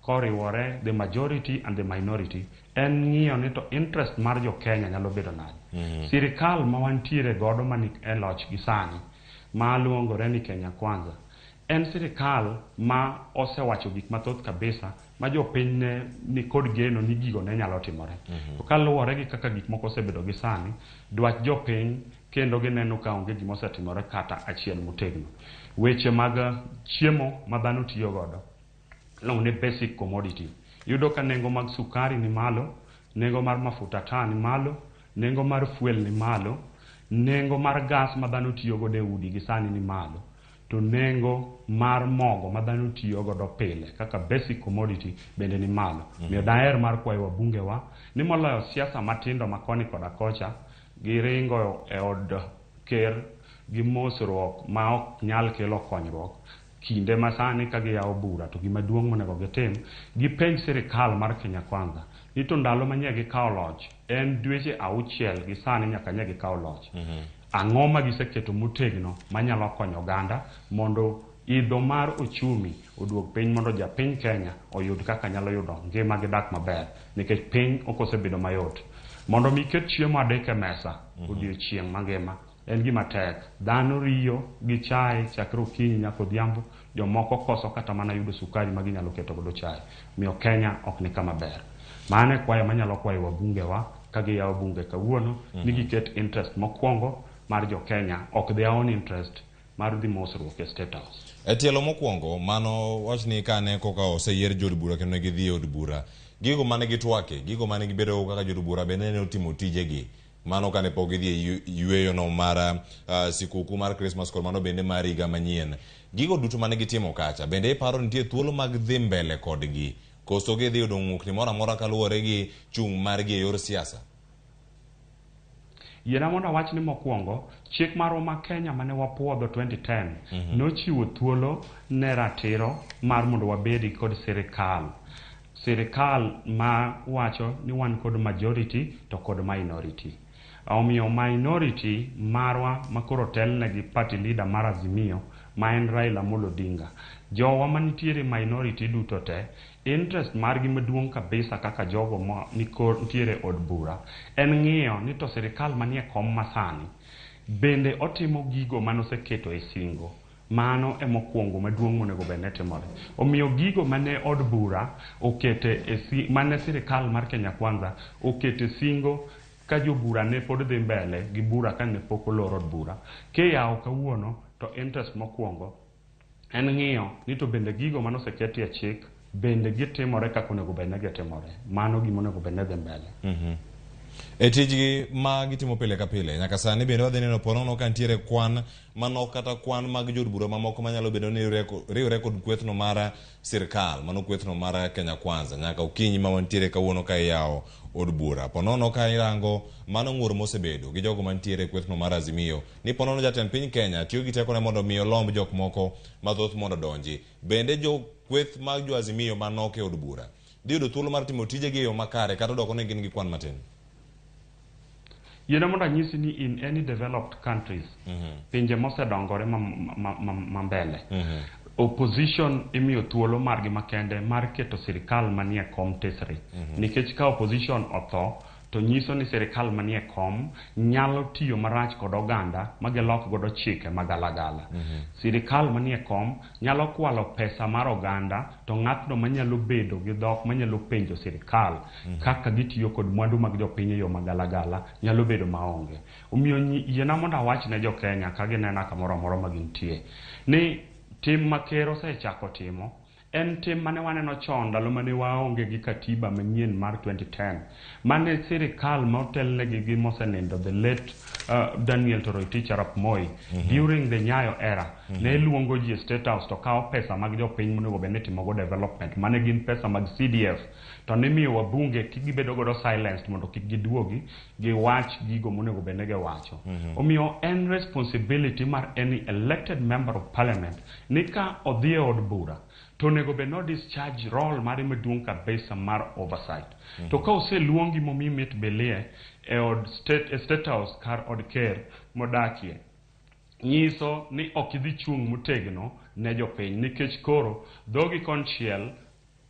koriwore the majority and the minority en ng'iyo ni to interest mar jo Kenya nyalo bedo nade. Sirikal ma wantiere godo mani e loch gi sani ma luongore ni Kenya Kwanza en sirikal ma osewacho gik mathoth kabisa ma jo piny ne ni kod geno ni gigo ne nyalo timore. To kaluwore gi kaka gik moko osebedo gi sani, dwach jo piny kendo gineno ka onge gima osetimore kata achiel motegno. Weche mag chiemo ma dhano tiyo godo long ne basic commodity. Yudo ka nengo mag sukari ni malo, nengo mar mafuta taa ni malo, nengo mar fuel ni malo, nengo mar gas ma dhano tiyo godo e udi gi sani ni malo, to nengo mar mogo ma dhano tiyo godo pile kaka basic commodity bende ni malo. Miyo daher mar kwayo wabunge wa ni moloyo siasa matindo makoni koda kocha giringo e od ker gi mosruok ma ok nyal kelo konyruok kinde masani ka giyawo bura, to gima duong' monego gitim gipenj sirikal mar Kenya Kwanza ni to ndalo manyie gikawo loch en dweche 6 gi sani nyaka nye gikawo loch. Ang'o ma giseketo motegno manyalo konyo oganda mondo idho mar uchumi oduog piny, mondo japiny Kenya oyud kaka nyalo yudo ngima gi dak maber, nikech piny ok osebedo mayot. Mondo mi ket chiemo adek e mesa odiochieng' mangima en gima tek. Dhano riyo gi chai chakre okinyi nyaka odhiambo, jomoko koso kata mana yudo sukari ma ginyalo keto godo chai. Miyo Kenya ok ni kama ber. Mane kwayo manyalo kwayo wabunge wa ka giyawo bunge kawuono ni giket interest mokwongo mar jo Kenya, ok their own interest mar dhi mosruok e State House. E tielo mokwongo mano wachni kane koka oseyier jod bura kendo gidhi e od bura, gigo mane gitwake, gigo mane gibedo kaka jod bura bende ne otimo tijegi, mano kane pok gidhi e yweyo no mar sikuku mar Christmas kod mano bende mar higa manyien, gigo duto mane gitimo kacha bende iparo nitie thuolo mag dhi mbele kodgi, koso gidhi yudo ng'ukni moro amora kaluwore gi chung' margi e yor siasa? Yiena mondo awach ni mokwongo, chik marwa ma Kenya mane wapuodho 2010 nochiwo thuolo ne ratiro mar mondo wabedi kod sirikal ma wacho ni wan kod majority to kod minority. Omiyo minority marwa makoro telne gi party leader mar Azimio ma en Raila Amolo Odinga, jowa manitiere minority duto te, interest margi maduong' kabisa kaka jogo ma nitiere od bura en ng'iyo ni to sirikal manie kom masani bende otimo gigo manoseketo e singo. Mano e mokwongo maduong' monego bed ne timore. Omiyo gigo mane od bura okete mane sirikal mar Kenya Kwanza okete singo ka jo bura ne pod dhi mbele gi bura ka ne pok olor od bura, kiyawo kawuono to interest mokwongo en ng'iyo ni to bende gigo manoseketi e chik bende gitimore kaka onego bed ne gitimore. Mano gima onego bed ne dhi mbele. E tijgi ma gitimo pile ka pile nyaka sani bende wadhi neno ponono ka nitiere kwan manok kata kwan mag jod bura mamoko manyalo bedo ni riwre kod kwethno mar sirikal, mano kwethno mar Kenya Kwanza nyaka okinyi ma wantiere kawuono ka iyawo od bura. Ponono ka irango mano ng'ur mosebedo gi jogo mantiere kwethno mar Azimio ni ponono jatend piny Kenya tiyo gi tekone mondo mi olomb jok moko mathoth mondo donji. Bende jo kweth mag jo Azimio manok e od bura dhi yudo thuolo mar timo tijegi e yo makare kata doko ne gin gi kwan matin? Yiena mondo anyisi ni in any developed countries, pinje mosedongore ma mbele, opposition imiyo thuolo margi makende mar keto sirikal manie kom tesre. Nikech ka opposition otho to nyiso ni sirikal manie kom nyalo tiyo marach kod oganda magilok godo chike magalagala. Sirikal manie kom nyalo kwalo pesa mar oganda, to ng'atno manyalo bedo gi dhok manyalo penjo sirikal kaka gitiyo kod mwandu mag jopiny e yo magalagala nyalo bedo maonge. Omiyo yiena mondo awach ne jo Kenya ka ginena kamoro amora ma gintie ni tim ma ker osechako timo en tim mane waneno chon ndalo mane waonge gi katiba manyien mar 2010 mane sirikal motelnegi gi mosenindo the late Daniel Toroitich Arap Moi during the Nyayo era ne luongo ji State House to kawo pesa mag jopiny monego bed ni timogo development mane gin pesa mag CDF to ne miyo wabunge kik gibedo godo silenced mondo kik giduogi giwach gigo monego bed ni giwacho. Omiyo en responsibility mar any elected member of parliament ni ka odhi e od bura to onego bed no discharge role mare maduong' kabisa mar oversight. To ka oseluongi momi mit belie e od state house kar od ker modakie nyiso ni ok idhi chung' motegno ne jopiny nikech koro dhogi konchiel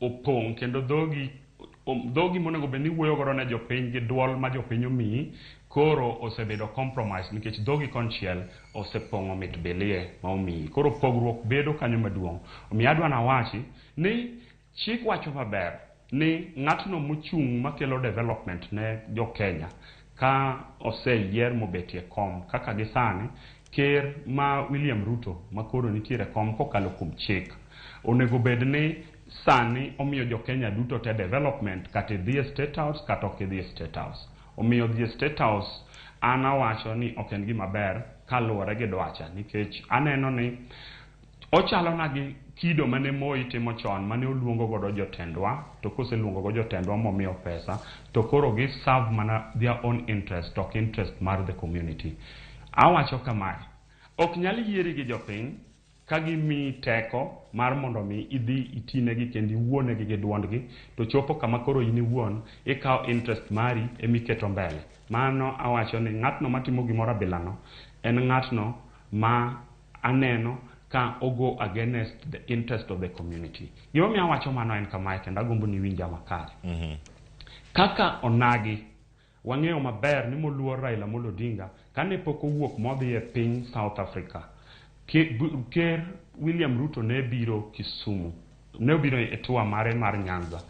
opong' kendo dhogi monego bed ni wuoyo godo ne jopiny gi duol ma jopiny omiyi koro osebedo compromise nikech dhogi konchiel osepong'o mit belie ma omiyi. Koro pogruok bedo kanyo maduong'. Omiyo adwa nawachi ni chik wacho maber ni ng'atno mochung' makelo development ne jo Kenya ka oseyier mobetie kom kaka gisani ker ma William Ruto makoro nitiere kom kokalo kuom chik onego bed ni sani omiyo jo Kenya duto te development kata dhie State House kata ok dhie State House. Omiyo dhie State House an awacho ni ok en gima ber kaluwore gi dwacha nikech aneno ni ochalo na gi kido mane Moi timo chon mane oluongo godo jotendwa to koseluongo godo jotendwa momiyo pesa to koro gi serve mana their own interest ok interest mar the community. Awacho kamae ok nyal yieri gi jopiny ka gimi teko mar mondo mi idhi itinegi kendo iwuonegi gi duondgi to chopo kama koro in iwuon ikawo interest mari emiketo mbele. Mano awacho ni ng'atno matimo gimoro abilano en ng'atno ma aneno ka ogo against the interest of the community. Gimomiyo awacho mano en kamae kendo agombo ni winja makare. Kaka onagi wang'eyo maber ni moluor Raila Amolo Odinga kane pok owuok modhi e piny South Africa ker William Ruto ne biro Kisumu, ne obiro e tour mare mar Nyanza.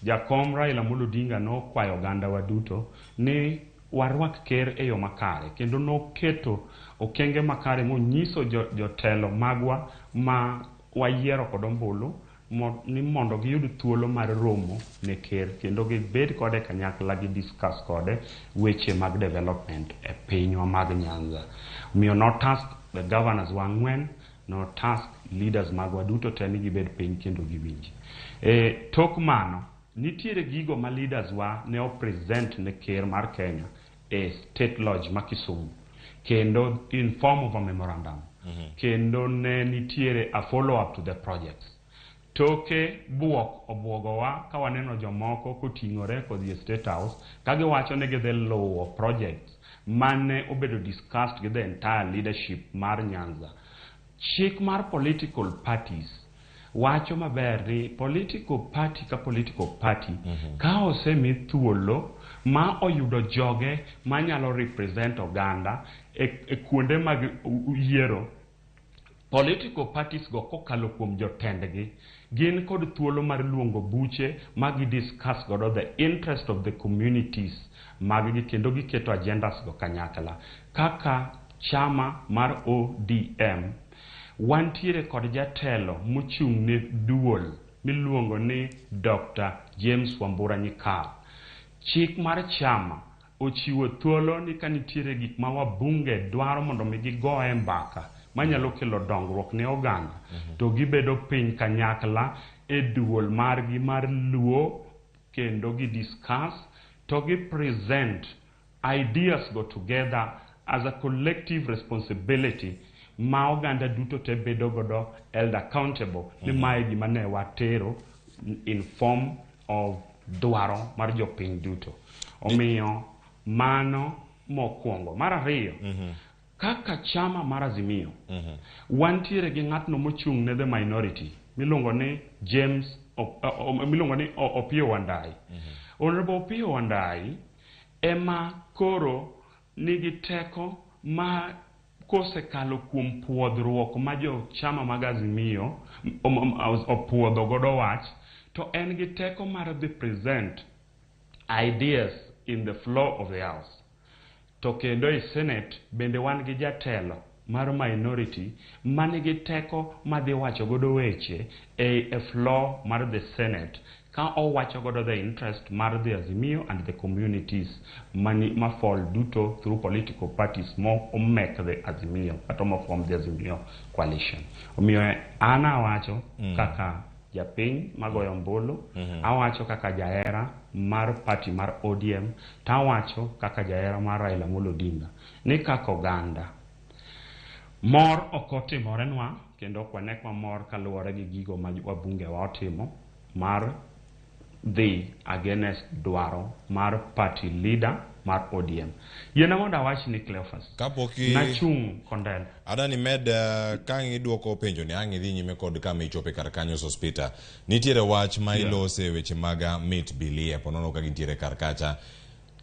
Jakom Raila Amolo Odinga nokwayo oganda waduto ni warwak ker e yo makare kendo noketo okenge makare monyiso jotelo magwa ma wayiero kod ombulu ni mondo giyud thuolo mar romo ne ker kendo gibed kode kanyakla gi discuss kode weche mag development e pinywa mag Nyanza. Omiyo notask the governors wang'wen notask leaders magwa duto te ni gibed piny kendo giwinji. Tok mano nitiere gigo ma leaders wa ne present ne ker mar Kenya e State Lodge ma Kisumu kendo in form of a memorandum kendo ne nitiere a follow up to the projects. Toke buok obwogowa ka waneno jomoko koting'ore kodhi e State House ka giwacho ni gidhi luwo projects mane obedo discussed with the entire leadership mar Nyanza. Chik mar political parties wacho maber ni political party ka political party ka osemi thuolo ma oyudo joge manyalo represent oganda e kuonde mag yiero, political parties go kokalo kuom jotendgi gin kod thuolo mar luongo buche magi discuss godo the interest of the communities maggi kendo giketo agendas go kanyakla. Kaka chama mar ODM wantiere kod jatelo mochung' ne duol miluongo ni Dr. James Wambura Nyikal. Chik mar chama ochiwo thuolo ni kanitiere gik ma wabunge dwaro mondo mi gigoe mbaka manyalo kelo dongruok ne oganda to gibedo piny kanyakla e duol margi mar luo kendo gi discuss to gi present ideas go together as a collective responsibility ma oganda duto te bedo godo held accountable ni mae gima ne watero in form of dwaro mar jopiny duto. Omiyo mano mokwongo. Mar ariyo kaka chama mar Azimio wantiere gi ng'atno mochung' ne the minority milongo ni milongo ni Opiyo Wandayi. Honorable Opiyo Wandayi ema koro nigi teko ma kosekalo kuom puodhruok ma jo chama mag Azimio opuodho godo wach to en gi teko mar the present ideas in the floor of the house. To kendo e Senate bende wan gi jatelo mar minority manigi teko madhi wacho godo weche a floor mar the Senate ka owacho godo the interest mar the Azimio and the communities ma fall duto through political parties mo make the Azimio kata mo form the Azimio coalition. Omiyo ana awacho kaka japiny magoyo mbulu, awacho kaka jaera mar party mar ODM, tawacho kaka jaera mar Raila Amolo Odinga ni kaka oganda mor okotimorenwa kendo kwanekwa mor kaluwore gi gigo ma wabunge wa otimo mar dhi against dwaro mar party leader mar ODM. Yena mondo awach ni Cleophas kapoki nachung' kondel adani med kangi duoko penjo ni angi dhi nyime kod kama ichope kar kanyo sospita nitiere wach ma ilose weche maga mit bilie ponono ka gintiere kar kacha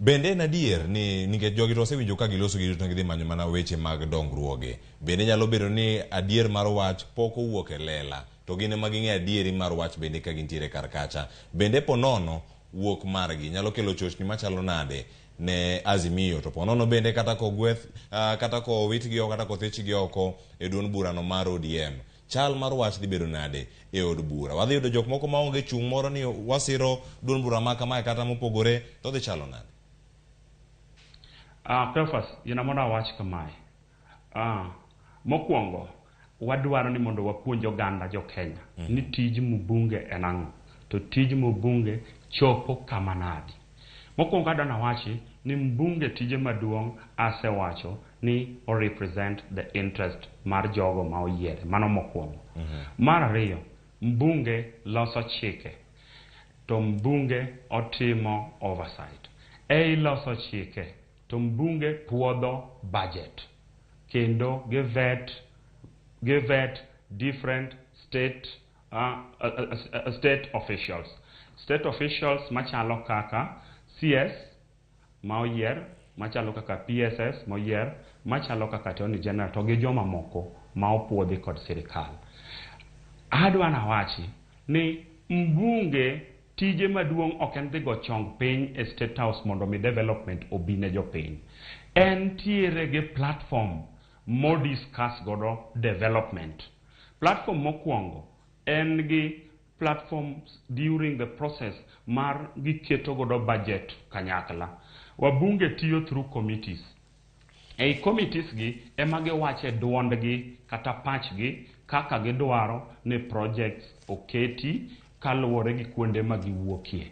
bende na dier ni nikech jogi to sewinjo ka giloso gi to gidhi manyo mana weche mag dongruoge bende nyalo bedo ni adier mar wach pok owuok e lela to gine maging'e adieri mar wach bende ka gintiere kar kacha bende ponono wuok margi nyalo kelo chochni machalo nade ne Azimio to ponono bende kata ko gweth kata ko witgi oko kata ko thechgi oko e duon burano mar ODM chal mar wach dhi bedo nade e od bura wadhi yudo jok moko maonge chung' moro ni wasiro duon bura ma kamae kata mopogore to dhi chalo nade. Cleophas yena mondo awach kamae mokwongo wadwaro ni mondo wapuonj oganda jo Kenya ni tij mbunge en ang'o to tij mbunge chopo kama nadi. Mokwongo adana wachi ni mbunge tije maduong' asewacho ni o represent the interest mar jogo ma oyiere mano mokwongo. Mar ariyo mbunge loso chike to mbunge otimo oversight. Loso chike to mbunge puodho budget kendo givet different state officials machalo kaka CS ma oyier, machalo kaka PSS ma oyier, machalo kaka Attorney General to gi joma moko ma opuodhi kod sirikal. Adwa na wachi ni mbunge tije maduong' ok en dhi go chong piny e State House mondo mi development obine jo piny. En tiere gi platform mo discuss godo development. Platform mokwongo en gi platforms during the process mar giketo godo budget kanyakla. Wabunge tiyo through committees. Ei committees gi ema giwache duondgi kata pachgi kaka gidwaro ni projects oketi kaluwore gi kuonde ma giwuokie.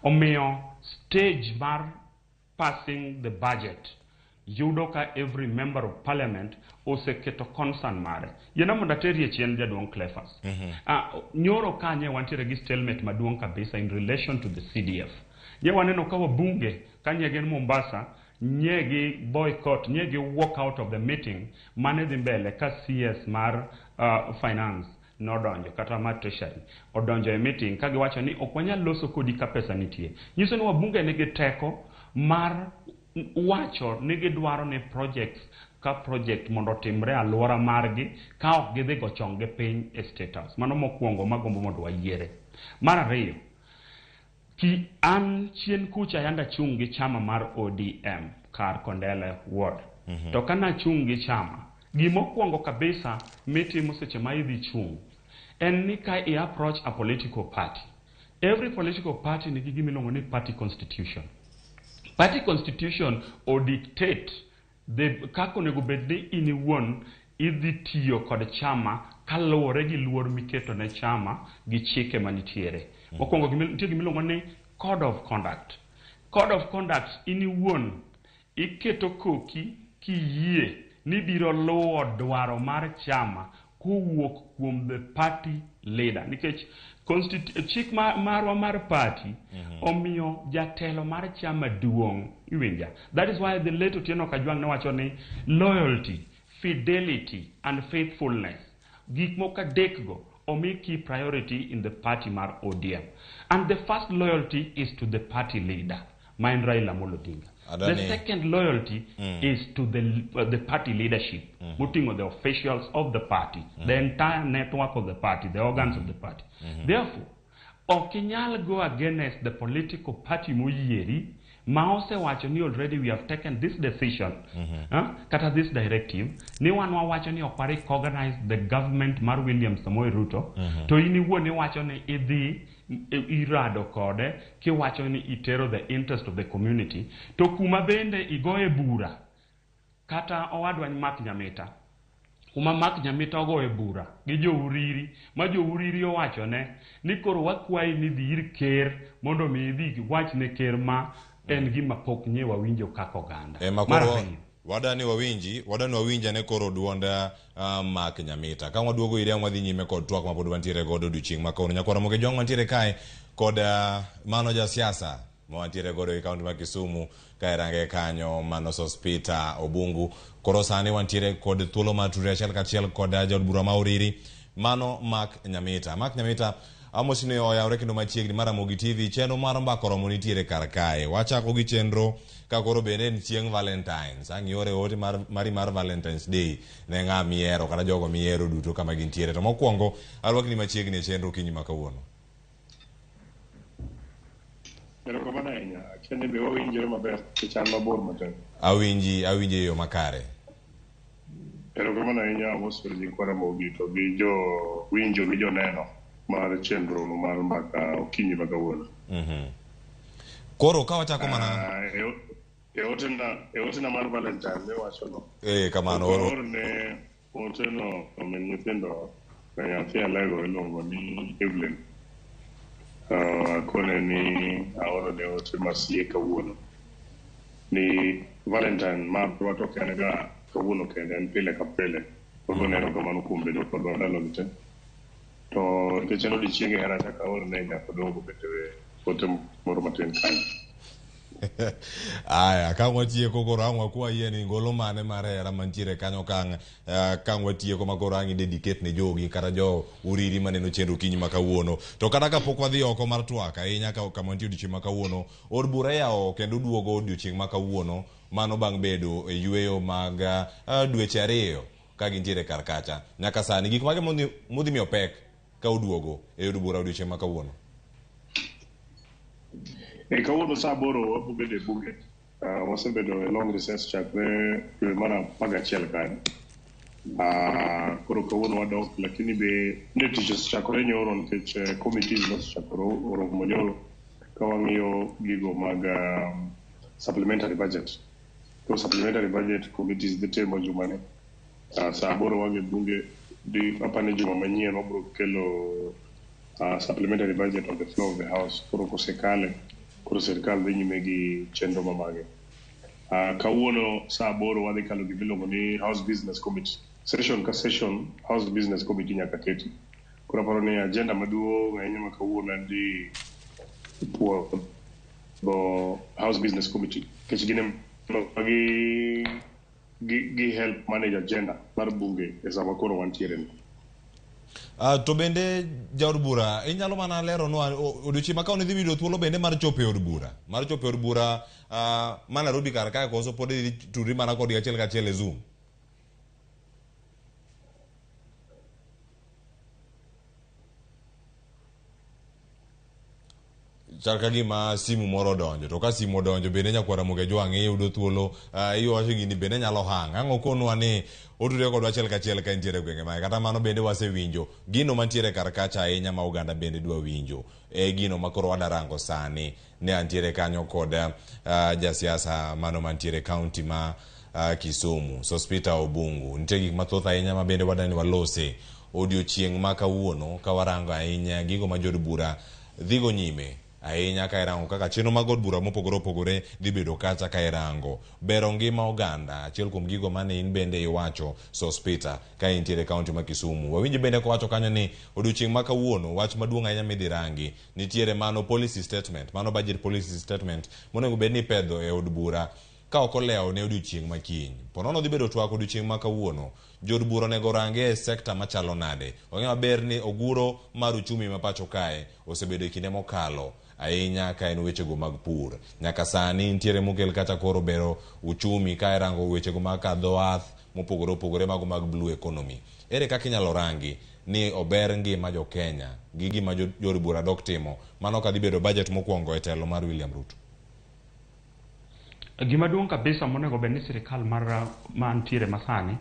Omiyo stage mar passing the budget yudo ka every member of parliament oseketo concern mare. Yena mondo aterie chien jaduong' Cleophas. Nyoro kanye wantiere gi stalemate maduong' kabisa in relation to the CDF. Ye waneno ka wabunge kanye gen Mombasa nyegi boycott, nyegi walk out of the meeting mane dhi mbele ka CS mar finance nodonjo kata mar treasury odonjo e meeting ka giwacho ni ok wanyal loso kodi ka pesa nitie. Nyiso ni wabunge nigi teko mar wacho ni gidwaro ni project mondo timre alwora margi ka ok gidhi go chong gi piny e State House. Mano mokwongo magombo mondo wayiere. Mar ariyo ki an chien kucha yanda chung gi chama mar ODM kar Kondele Ward. To kana chung gi chama gimokwongo kabisa mitimo seche ma idhi chung en ni ka I approach a political party. Every political party nigi gimiluongo ni party constitution. Party constitution o dictate kako onego bedni in iwuon idhi tiyo kod chama kaluwore gi luor miketo ne chama gi chike manitiere. Mokwongo nitie gimiluongo ni code of conduct. Code of conduct in iwuon iketo koki kiyie ni biro luwo dwaro mar chama kowuok kuom the party leader. Nikech chik marwa mar party omiyo jatelo mar chama duong' iwinja. That is why the late Otieno Kajwang' newacho ni loyalty, fidelity and faithfulness gik moko adek go omi key priority in the party mar ODM. And the first loyalty is to the party leader, Main Raila Amolo Odinga. The second loyalty is to the party leadership, putting on the officials of the party, the entire network of the party, the organs of the party. Therefore, okinyal go against the political party moyieri ma osewacho ni already we have taken this decision kata this directive ni wan wawacho ni ok wa recognize the government mar William Samoei Ruto to in iwuon iwacho ni idhi irado kode kiwacho ni itero the interest of the community to kuma bende igoye bura kata owadwa ni Mark Nyamita kuma Mark Nyamita ogoye bura gi jouriri ma jouriri owacho ne ni koro wakwayi ni dhi ir ker mondo mi idhi wach ne ker ma en gima pok nye wawinjo kaka oganda. Wadani wawinja ne koro duonda Mark Nyamita. Ka waduogo ire wadhi nyime kod twak ma pod wantiere godo odiochieng' ma kono. Nyakwara Ramogi jong mantiere kae kod mano ja siasa ma wantiere godo e kaunti ma Kisumu ka irange kanyo mano Sospita Obungu. Koro sani wantiere kod thuolo ma tudre achiel kachiel kod jaod bura ma Oriri mano Mark Nyamita. Mark Nyamita amosine oyawre kendo machiegni mar Ramogi TV chenro mar mbako romo nitiere kar kae. Wachako gi chenro ka koro bende en chieng' Valentines. Ang'iore ote mar Valentines Day ne ng'a miero kata jogo miero duto kama gintiere. To mokwongo alwakni machiegni e chenro kinyi ma kawuono. Erokamano ahinya. Kende be wawinjore maber chan mabor matin. Awinji e yo makare. Erokamano ahinya mosore ji kwa Ramogi to gi jo winjo gi jo neno mar chenro mar mbaka okinyi ma kawuono. Koro ka wachako mana Eotena mar Valentine ne wacho no. Kamano oro ne oteno omen nyithindo na nyathi alego iluongo ni Evelyn. Kone ni aoro ne ote masie kawuono. Ni Valentine ma wato kenega kawuono kende en pile ka pile. Koro neno kamano kuom bedo kod ndalo gite. To kecheno di chienge hera chaka oro ne nyako dongo bende ote moro matin kanyo. Aya, ka watieko koro ang' wakwa yie ni ngolo mane mar hera mantiere kanyo ka watieko ma koro ang' dedicate ne jogi kata jo Oriri maneno chenro kinyi ma kawuono. To kata ka pok wadhi oko mar twak ahinya kama nitie odiochieng' ma kawuono, od bura yawo kendo duogo odiochieng' ma kawuono mano bang' bedo e yueyo mag dweche 2 ka gintiere kar kacha. Nyaka sani gik mage modhi miyo pek ka uduogo e od bura odiochieng' ma kawuono. Kawuono saa 8 wabedo e bunge. Wasebedo e long recess chakre dwe mar 11 kanyo. Koro kawuono wadok lakini be ne tich osechakore nyoro nikech committees nosechakore oromo nyoro ka wang'iyo gigo mag supplementary budget. Koro supplementary budget committees dhi timo jumane. Saa 8 wange bunge di apane juma manyien wabro kelo supplementary budget on the floor of the house. Koro kosekale koro serikal dhi nyime gi chenro mamage. Kawuono saa 8 wadhi kalo gi miluongo ni House Business Committee. Session ka session House Business Committee nyaka keti. Koro paro ni agenda maduong' ahinya ma kawuono en di House Business Committee. Kech gine gi help manage agenda mar bunge e sama koro wantiere ni. To bende jaod bura inyalo mana lero no odiochieng' ma kawuono dhi yudo thuolo bende mar chopo e od bura ma Nairobi kar kae koso pod tudri mana kod achiel kachiel e Zoom. Chal ka gima simu moro donjo, to ka simu donjo bende Nyakwara Ramogi jwang' iyudo thuolo iwacho gini bende nyalo hang'. Ang'o konwa ni otudore kodwa achiel kachiel ka ntiere gwenge mae kata mano bende wasewinjo gino mantiere kar kacha ahinya ma oganda bende dwa winjo gino ma koro wadarango sani ne antiere kanyo kod jasiasa mano mantiere kaunti ma Kisumu Sospita Obungu. Nitie gik mathoth ahinya ma bende wadani walose odiochieng' ma kawuono ka warango ahinya gigo ma jod bura dhigo nyime ahinya ka irango kaka chenro mag od bura mopogore opogore dhi bedo kacha ka irango bero ngima oganda. Achiel kuom gigo mane in bende iwacho Sospita ka intiere kaunti ma Kisumu. Wawinji bende kowacho kanyo ni odiochieng' ma kawuono wach maduong' ahinya midhi rangi nitiere mano policy statement, mano budget policy statement monego bed ni pedho e od bura ka ok olewo ne odiochieng' ma kiny. Ponono dhi bedo twak odiochieng' ma kawuono. Jod bura nego range e sekta machalo nade. Ong'e maber ni oguro mar uchumi ma pacho kae osebedo e kinde mokalo ahinya ka en wechego mag pur. Nyaka sani nitiere mokel kacha koro bero uchumi ka irango wechego mag kadho ath mopogore opogore mago mag blue economy. Ere kaka inyalo rangi ni ober ngima jo Kenya gi gima jod bura dok timo mano ka dhi bedo budget mokwongo e telo mar William Ruto? Erokamano ahinya. Gima duong' kabisa monego bed ni sirikal mantiere masani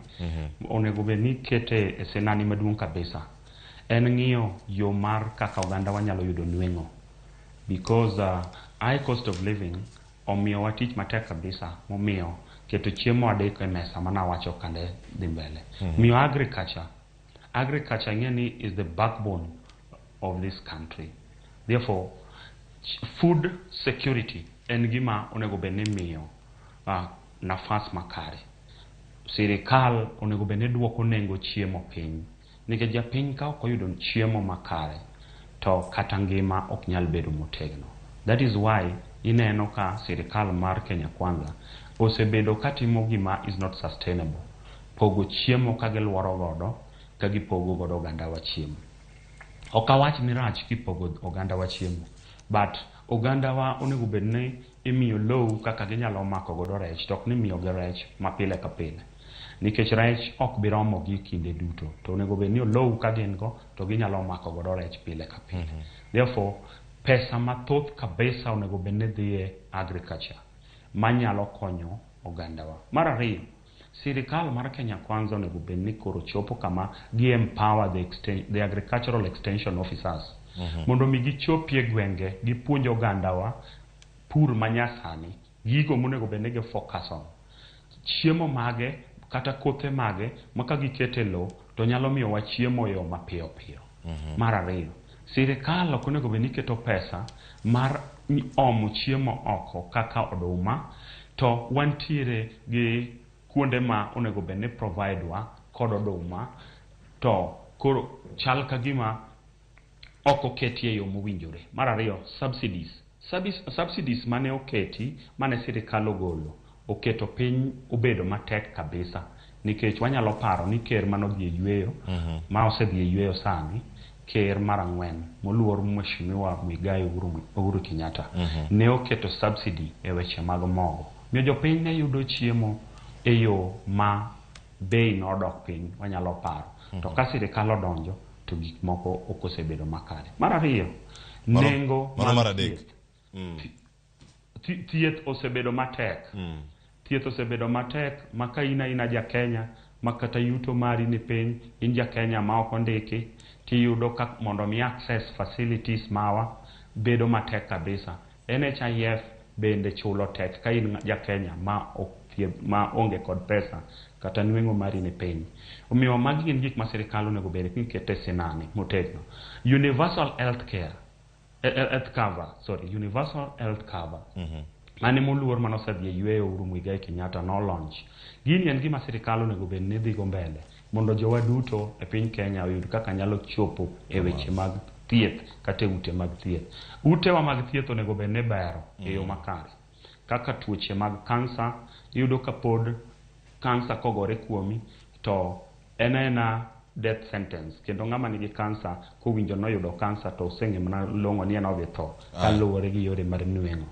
onego bed ni kete e senani maduong' kabisa en ng'iyo yo mar kaka oganda wanyalo yudo nweng'o, because high cost of living omiyo wa tich matek kabisa, momiyo keto chiemo adek e mesa mana wacho kande dhi mbele. Miyo agriculture ngeni is the backbone of this country. Therefore, food security en gima onego bed ni miyo nafas makare. Sirikal onego bed ni duoko nengo chiemo piny, nikech japiny ka ok oyudo chiemo makare to kata ngima ok nyal bedo motegno. That is why ineno ka sirikal mar Kenya Kwanza osebedo katimo gima is not sustainable, pogo chiemo ka giluoro godo ka gipogo godo oganda wa chiemo. Ok awach ni rach kipogo oganda wa chiemo, but oganda wa onego bed ni imiyo low kaka ginyalo mako godo rech, to ok ni miyo gi rech mapile ka pile, nikech rech ok biromo gi kinde duto, to onego bed ni low ka gin go to ginyalo mako godo rech pile ka pile. Therefore, pesa mathoth kabisa onego bed ni dhiye agriculture manyalo konyo oganda wa. Mar ariyo, sirikal mar Kenya Kwanza onego bed ni koro chopo kama gi empower the agricultural extension officers mondo mi gichopie gwenge, gipuonj oganda wa pur manyasani, gigo monego bed ni focus on, chiemo mage kata kothe mage maka gikete lo to nyalo miyo wa chiemo yo mapiyo piyo. Mar ariyo, sirikal ok onego bed ni keto pesa mar omo chiemo oko kaka oduma, to wantiere gi kuonde ma onego bed ni provide wa kod oduma, to koro chal ka gima ok oketie yo mowinjore. Mar ariyo, subsidies mane oketi, mane sirikal ogolo, oketo piny obedo matek kabisa, nikech wanyalo paro ni ker manodhi e yweyo ma osedhi e yweyo sani, ker mar 4 moluor Mheshimiwa Muigai Uhuru Kenyatta ne oketo subsidy e weche mag mogo, miyo jopiny ne yudo chiemo e yo ma bei nodok piny, wanyalo paro. To ka sirikal odonjo to gik moko ok osebedo makare. Mar ariyo, nengo mar adek, thieth osebedo matek. Thieth osebedo matek maka ina ja Kenya, makata yuto mari ni piny, in ja Kenya ma ok ondiki, tiyudo ka mondo mi access facilities mawa bedo matek kabisa. NHIF bende chulo tek ka in ja Kenya ma onge kod pesa kata nweng'o mari ni piny. Omiyo magi gin gik ma sirikal onego bed ni kete sinani motegno. Universal health cover mane moluor manosedhi e yweyo Uhuru Muigai Kenyatta no launch. Gini en gima sirikal onego bed ni dhigo mbele mondo jowa duto e piny Kenya oyud kaka nyalo chopo e weche mag thieth kata ute mag thieth. Utewa mag thieth onego bed ni bero e yo makare, kaka tuoche mag kansa. Iyudo ka pod kansa kogore kuomi to enena death sentence, kendo ng'ama nigi kansa kowinjo noyudo kansa to oseng'e mana long'o ni en odhi tho kaluwore gi yore mar nweng'o.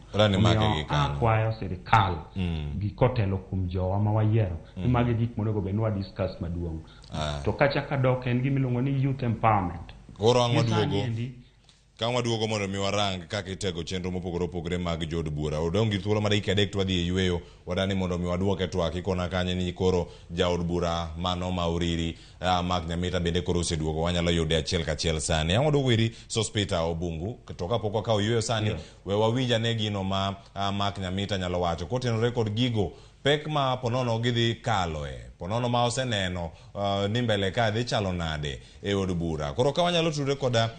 Akwayo sirikal gi kotelo kuom jowa ma wayiero ni magi gik monego bed ni wa discuss maduong'. To kachaka dok en gimiluongo ni youth empowerment. Koro ka waduogo mondo mi warang kaka itego chenro mopogore opogore mag jod bura. Odong gi thuolo mar dakika adek to wadhi e yweyo, wadani mondo mi waduoke twak ikona kanyo ni koro jaod bura mano ma Uriri Mark Nyamita bende koro oseduogo, wanyalo yude achiel kachiel sani. Waduogo iri Sospita Obungu, to kapok wakawo yweyo sani we wawinja ne gino ma Mark Nyamita nyalo wacho kotenore kod gigo pek ma ponono gidhi kaloe, ponono ma oseneno ni mbele ka dhi chalo nade e od bura. Koro ka wanyalo tudre koda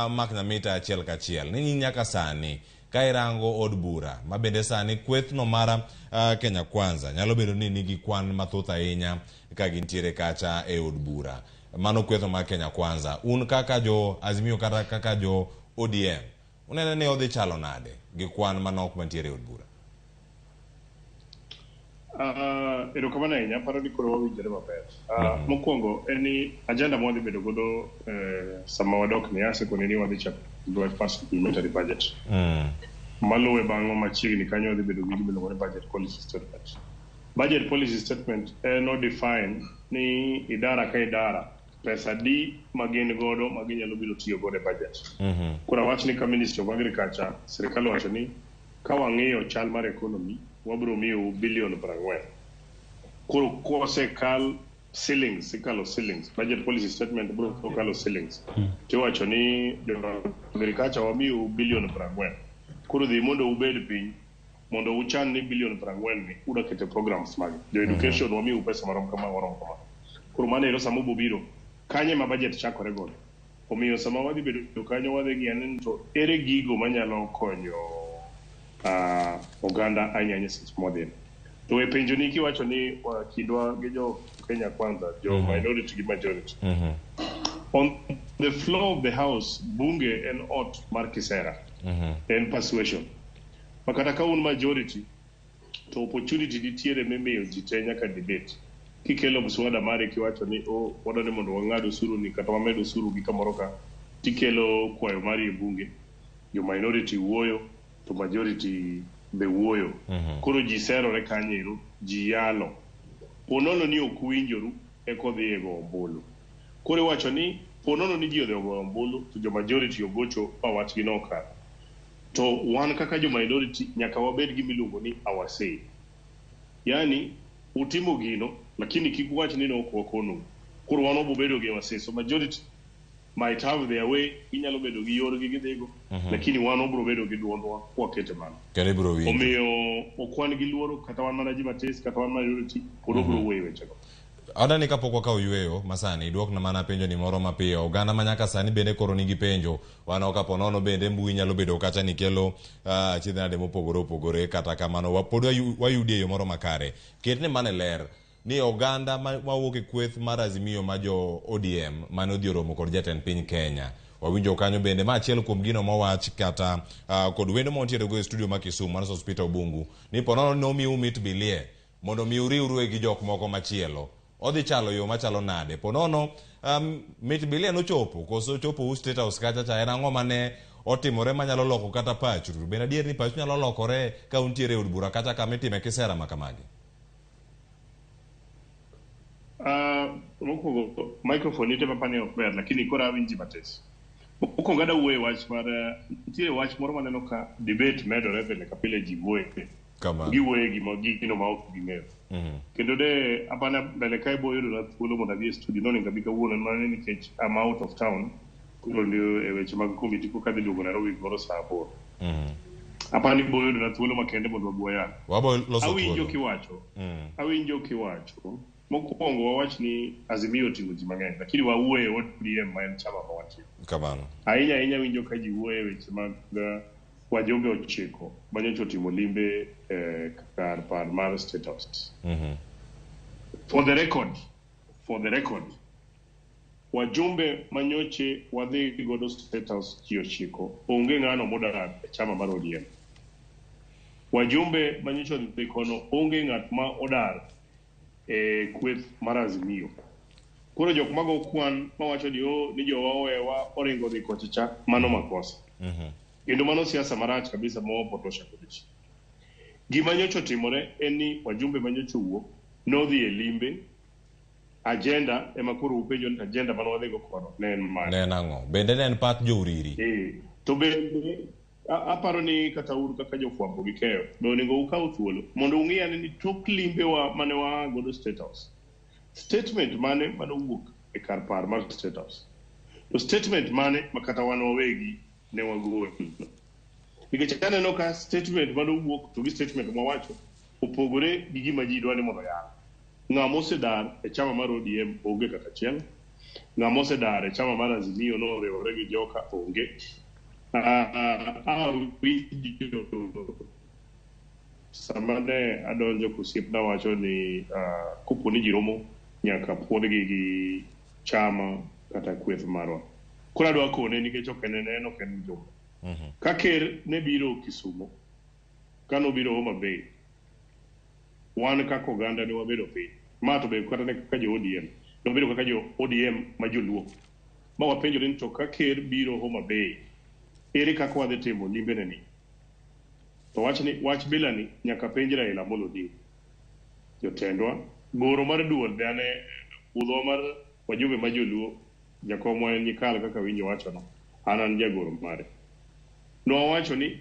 Mark Nyamita achiel kachiel ni nyaka sani ka irango od bura ma bende sani kwethno mara Kenya Kwanza nyalo bedo ni nigi kwan mathoth ahinya ka gintiere kacha e od bura. Mano kwethno mar Kenya Kwanza, un kaka jo Azimio kata kaka jo ODM unene ni odhi chalo nade gi kwan manok mantiere e od bura? Erokamano ahinya, paro ni koro wawinjore maber. Mokwongo en ni agenda ma wadhi bedo godo sama wadok ni ase koni ni wadhi chako first supplementary budget. Maluwe bang'o machiegni kanyo wadhi bedo gi gimiluongo ni budget policy statement. Budget policy statement no define ni idara ka idara pesa di magin godo maginyalo biro tiyo godo e budget. Koro wach ni ka Ministry of Agriculture, sirikal wacho ni ka wang'iyo chal mar economy wabro miyo bilion 40. Koro kose kal ceilings, ikalo ceilings, budget policy statement bro kalo ceilings. Tiwacho ni agriculture wamiyo bilion 40. Koro dhi mondo ubed piny mondo uchan ni bilion 40 ni uda kete programs mag jo education wamiyo pesa marom kama. Koro mano ero sama bobiro kanye ma budget chakore godo. Omiyo sama wadhi bedo kanyo wadhi ng'iyani to ere gigo manyalo konyo oganda anyanya seche modhi. To e penjo ni kiwacho ni kidwa gi jo Kenya Kwanza, jo minority gi majority. On the floor of the house, bunge en ot mar kisera, en persuasion. Makata ka un majority, to opportunity nitiere mimiyo ji te nyaka debate. Kikelo mswada mare kiwacho ni wadwani mondo wang'ad osuru ni kata wamed osuru gi kamoro ka, tikelo kwayo mari e bunge, jo minority wuoyo, to majority be wuoyo. Koro ji serore kanyo, ji yalo. Ponono ni ok winjoru kodhi ego ombulu. Koro wacho ni ponono ni ji odhi ogo ombulu to jo majority ogocho pa wachgi noka. To wan kaka jo minority nyaka wabed gi miluongo ni our say. Yani utimo gino lakini kik wach ni ok wakono. Koro wan obo bedo gi our say. So majority might have their way, inyalo bedo gi yorgi gidhigo, lakini wan obro bedo gi duondwa kwakete mana. Kare bro winjo. Omiyo okwan gi luoro kata wan mana ji matis kata wan majority pod obro wuoyo wechego. Adani kapok wakawo yueyo masani idwokna mana penjo ni moro mapiyo. Oganda manyaka sani bende koro nigi penjo. Wan kapo nono bende mbui nyalo bedo kata nikelo chidhnade mopogore opogore kata kamano pod wayudi e yo moro makare. Ketne mane ler ni oganda mawuok e kweth mar Azimio ma jo ODM mane odhi oromo kod jatend piny Kenya. Wawinjo kanyo bende ma achiel kuom gino mowach kata kod wendo montiere go e studio ma Kisumu mar Hospital Bungu ni ponono nomiu mit bilie mondo mi uriwru gi jok moko machielo. Odhi chalo yo machalo nade. Ponono mit bilie nochopo koso chopo State House kacha cha en ang'o mane otimore manyalo loko kata pachu. Bende adier ni pachu nyalo lokore ka untiere od bura kata kama itime kisera makamagi. Mokuongo microphone ite papane ok ber lakini kora awinji matis. Mokuongo ada wuoye wach mar nitiere wach moro maneno ka debate medore pile ka pile ji wuoye. Giwuoye gino ma ok ging'eyo. Kendo de apana mbele kae boyo na thuolo mondo adhi e studio no ninga bika wuono mana nikech I'm out of town. Koro ndio e weche mag committee ko kadhi duogo Nairobi moro saa 4. Apani boyo na thuolo makende mondo wabuoya. Wabo loso Awinjo kiwacho. Mokuongo wawach ni Azimio oting'o ji mang'eny lakini wawuoye ODM ma en chama ma watiyo. Kamano. Ahinya winjo ka ji wuoye weche mag wajumbe 9 manyocha otimo limbe kar par mar State House. For the record, wajumbe manyoche wadhi godo State House ji 9 onge ng'ano modar e chama mar ODM. Wajumbe manyocha odhi kono onge ng'at ma odar kweth mar Azimio. Koro jok mago kwan mawacho ni jowa owewa oringo dhi kocha mano makosa. Kendo mano siasa marach kabisa ma opotosha kodich. Gima nyocho timore en ni wajumbe manyocho wuok nodhi e limbe agenda ema koro upenjo ni agenda mano wadhigo kono ne en mane. Ne nang'o? Bende ne en pat jouriri. To bende aparo ni kata uru kaka jofwambo gi keyo be onego ukaw thuolo mondo ung'iyane ni tok limbe mane wa godo State House. Statement mane wuok e kar par mar State House. To statement mane makata wan wawegi ne wagolo. Nikech aneno ka statement mane wuok to gi statement mawacho opogore gi gima ji dwani mondo yal. Ng'ama osedar e chama mar ODM onge kata achiel. Ng'ama osedar e chama mar Azimio no oriwore gi joka onge. Samane adonjo kusiepna wacho ni kopo ni ji romo nyaka puonjgi gi chama kata kweth marwa. Koro adwa kone nikech ok en joma. Ka ker ne biro Kisumu, ka nobiro Homa Bay, wan kaka oganda ne wabedo piny. Ma to be kata ne kaka jo ODM. Nobedo kaka jo ODM ma joluo. Ma wapenjore ni to ka ker biro Homa Bay, ere kaka wadhi timo limbene ni. To wach bila ni nyaka penj Raila Amolo Odinga. Jotendwa, goro mar duol be ane udho mar wajumbe ma joluo, jakomwa en Nyikal kaka winjo wacho no. An jagoro mare. No wacho ni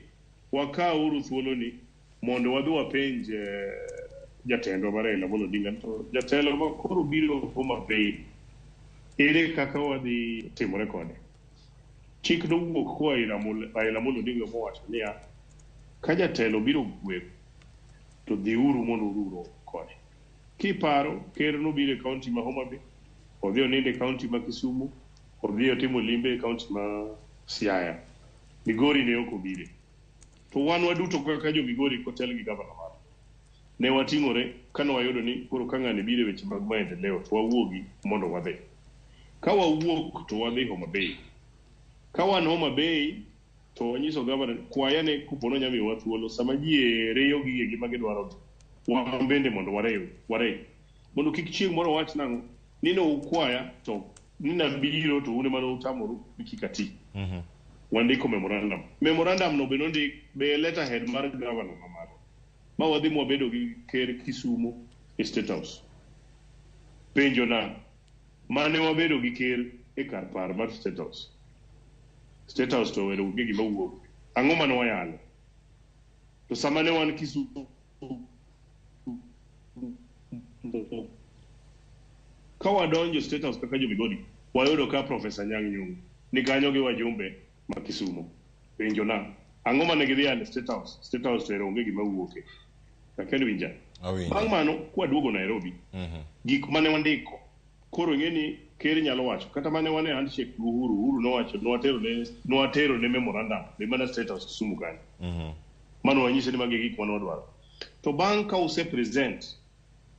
wakauru thuolo ni mondo wadhi wapenj jatendo mar Raila Amolo Odinga to jatelo ma koro biro Homa Bay ere kaka wadhi timore kode. Chik nowuok koa Raila Amolo Odinga mowacho niya ka jatelo biro gweth to dhiuru mondo ururo kode. Kiparo ker nobiro e kaunti ma Homa Bay, odhi oninde kaunti ma Kisumu, odhi otimo limbe e kaunti ma Siaya. Migori ne ok obire. To wan waduto kaka jo Migori kotel gi gavana mar ne wating'ore kano wayudo ni koro ka ng'ane bire weche mag maendeleo to wawuogi mondo wadhi. Ka wawuok to wadhi Homa Bay. Ka wan Homa Bay to wanyiso gavana kwaya ne kupono nyamiyo wa thuolo sama ji reyo gige ma gidwaro wan bende mondo ware mondo kik chieng' moro wach nang'o ni no ukwaya to ni nabiro to une mano utamoru kikati. Wandiko memorandum no be letterhead mar governor mamalo ma wadhi mwabedo gi ker Kisumu e State House. Penjo na mane wabedo gi ker e kar par mar State House. State House to wedo gi gima wuok ang'o mane wayalo to sama ne wan Kisumu ka wadonjo State House kaka jo Migori wayudo ka Professor Nyang' Nyong'o ni kanyo gi wajumbe ma Kisumu. Penjo na ang'o mane gidhi yalo State House to onge gima wuoke kakendo winja. Bang' mano kwaduogo Nairobi gik mane wandiko koro ng'eni ker nyalo wacho kata mane wane handshake Uhuru nowacho nwatero ne memorandum ne mana State House Kisumu kanyo. Mano wanyise ni magi gik mane wadwaro. To bang' ka use present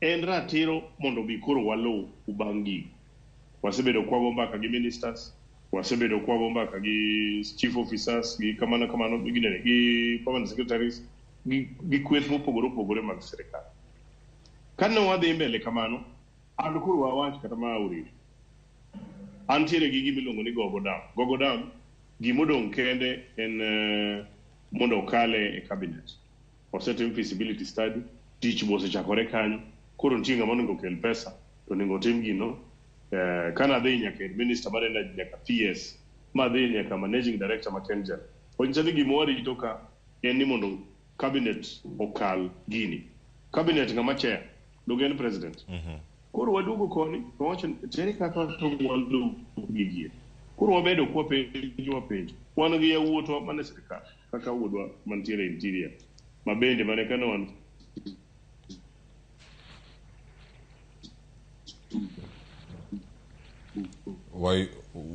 en ratiro mondo bi koro walo ubang' gigo. Wasebedo kwago mbaka gi ministers, wasebedo kwago mbaka gi chief officers, gi kamano gi permanent secretaries, gi kweth mopogore mag sirikal. Kano wadhi mbele kamano, an koro wawach kata ma uri. Antiere gi gimiluongo ni Gogo Dam, gimodong' kende en mondo okale e cabinet. Osetim feasibility study, tich bosechakore kanyo, koro nitie ng'ama onego okel pesa, to onego otim gino. Kana dhi nyaka minister mar energy nyaka PS, ma dhi nyaka managing director ma Kenja. Onyisa ni gima warito ka en ni mondo cabinet okal gini. Cabinet ng'ama chair, dogen president. Koro waduogo koni, to wacho tere kaka to walu gigie. Koro wabedo kwa penjo. Wan gi yawuoto mane sirikal, kaka wuodwa mantiere interior. Mabende mane kano wan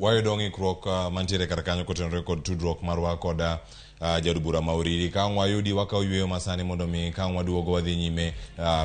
wayudo ng'ikruok mantiere kar kanyo kotenore kod tudruok marwa kod jad bura Mauriri. Ka wayudi wakaw yweyo masani mondo mi ka waduogo wadhi nyime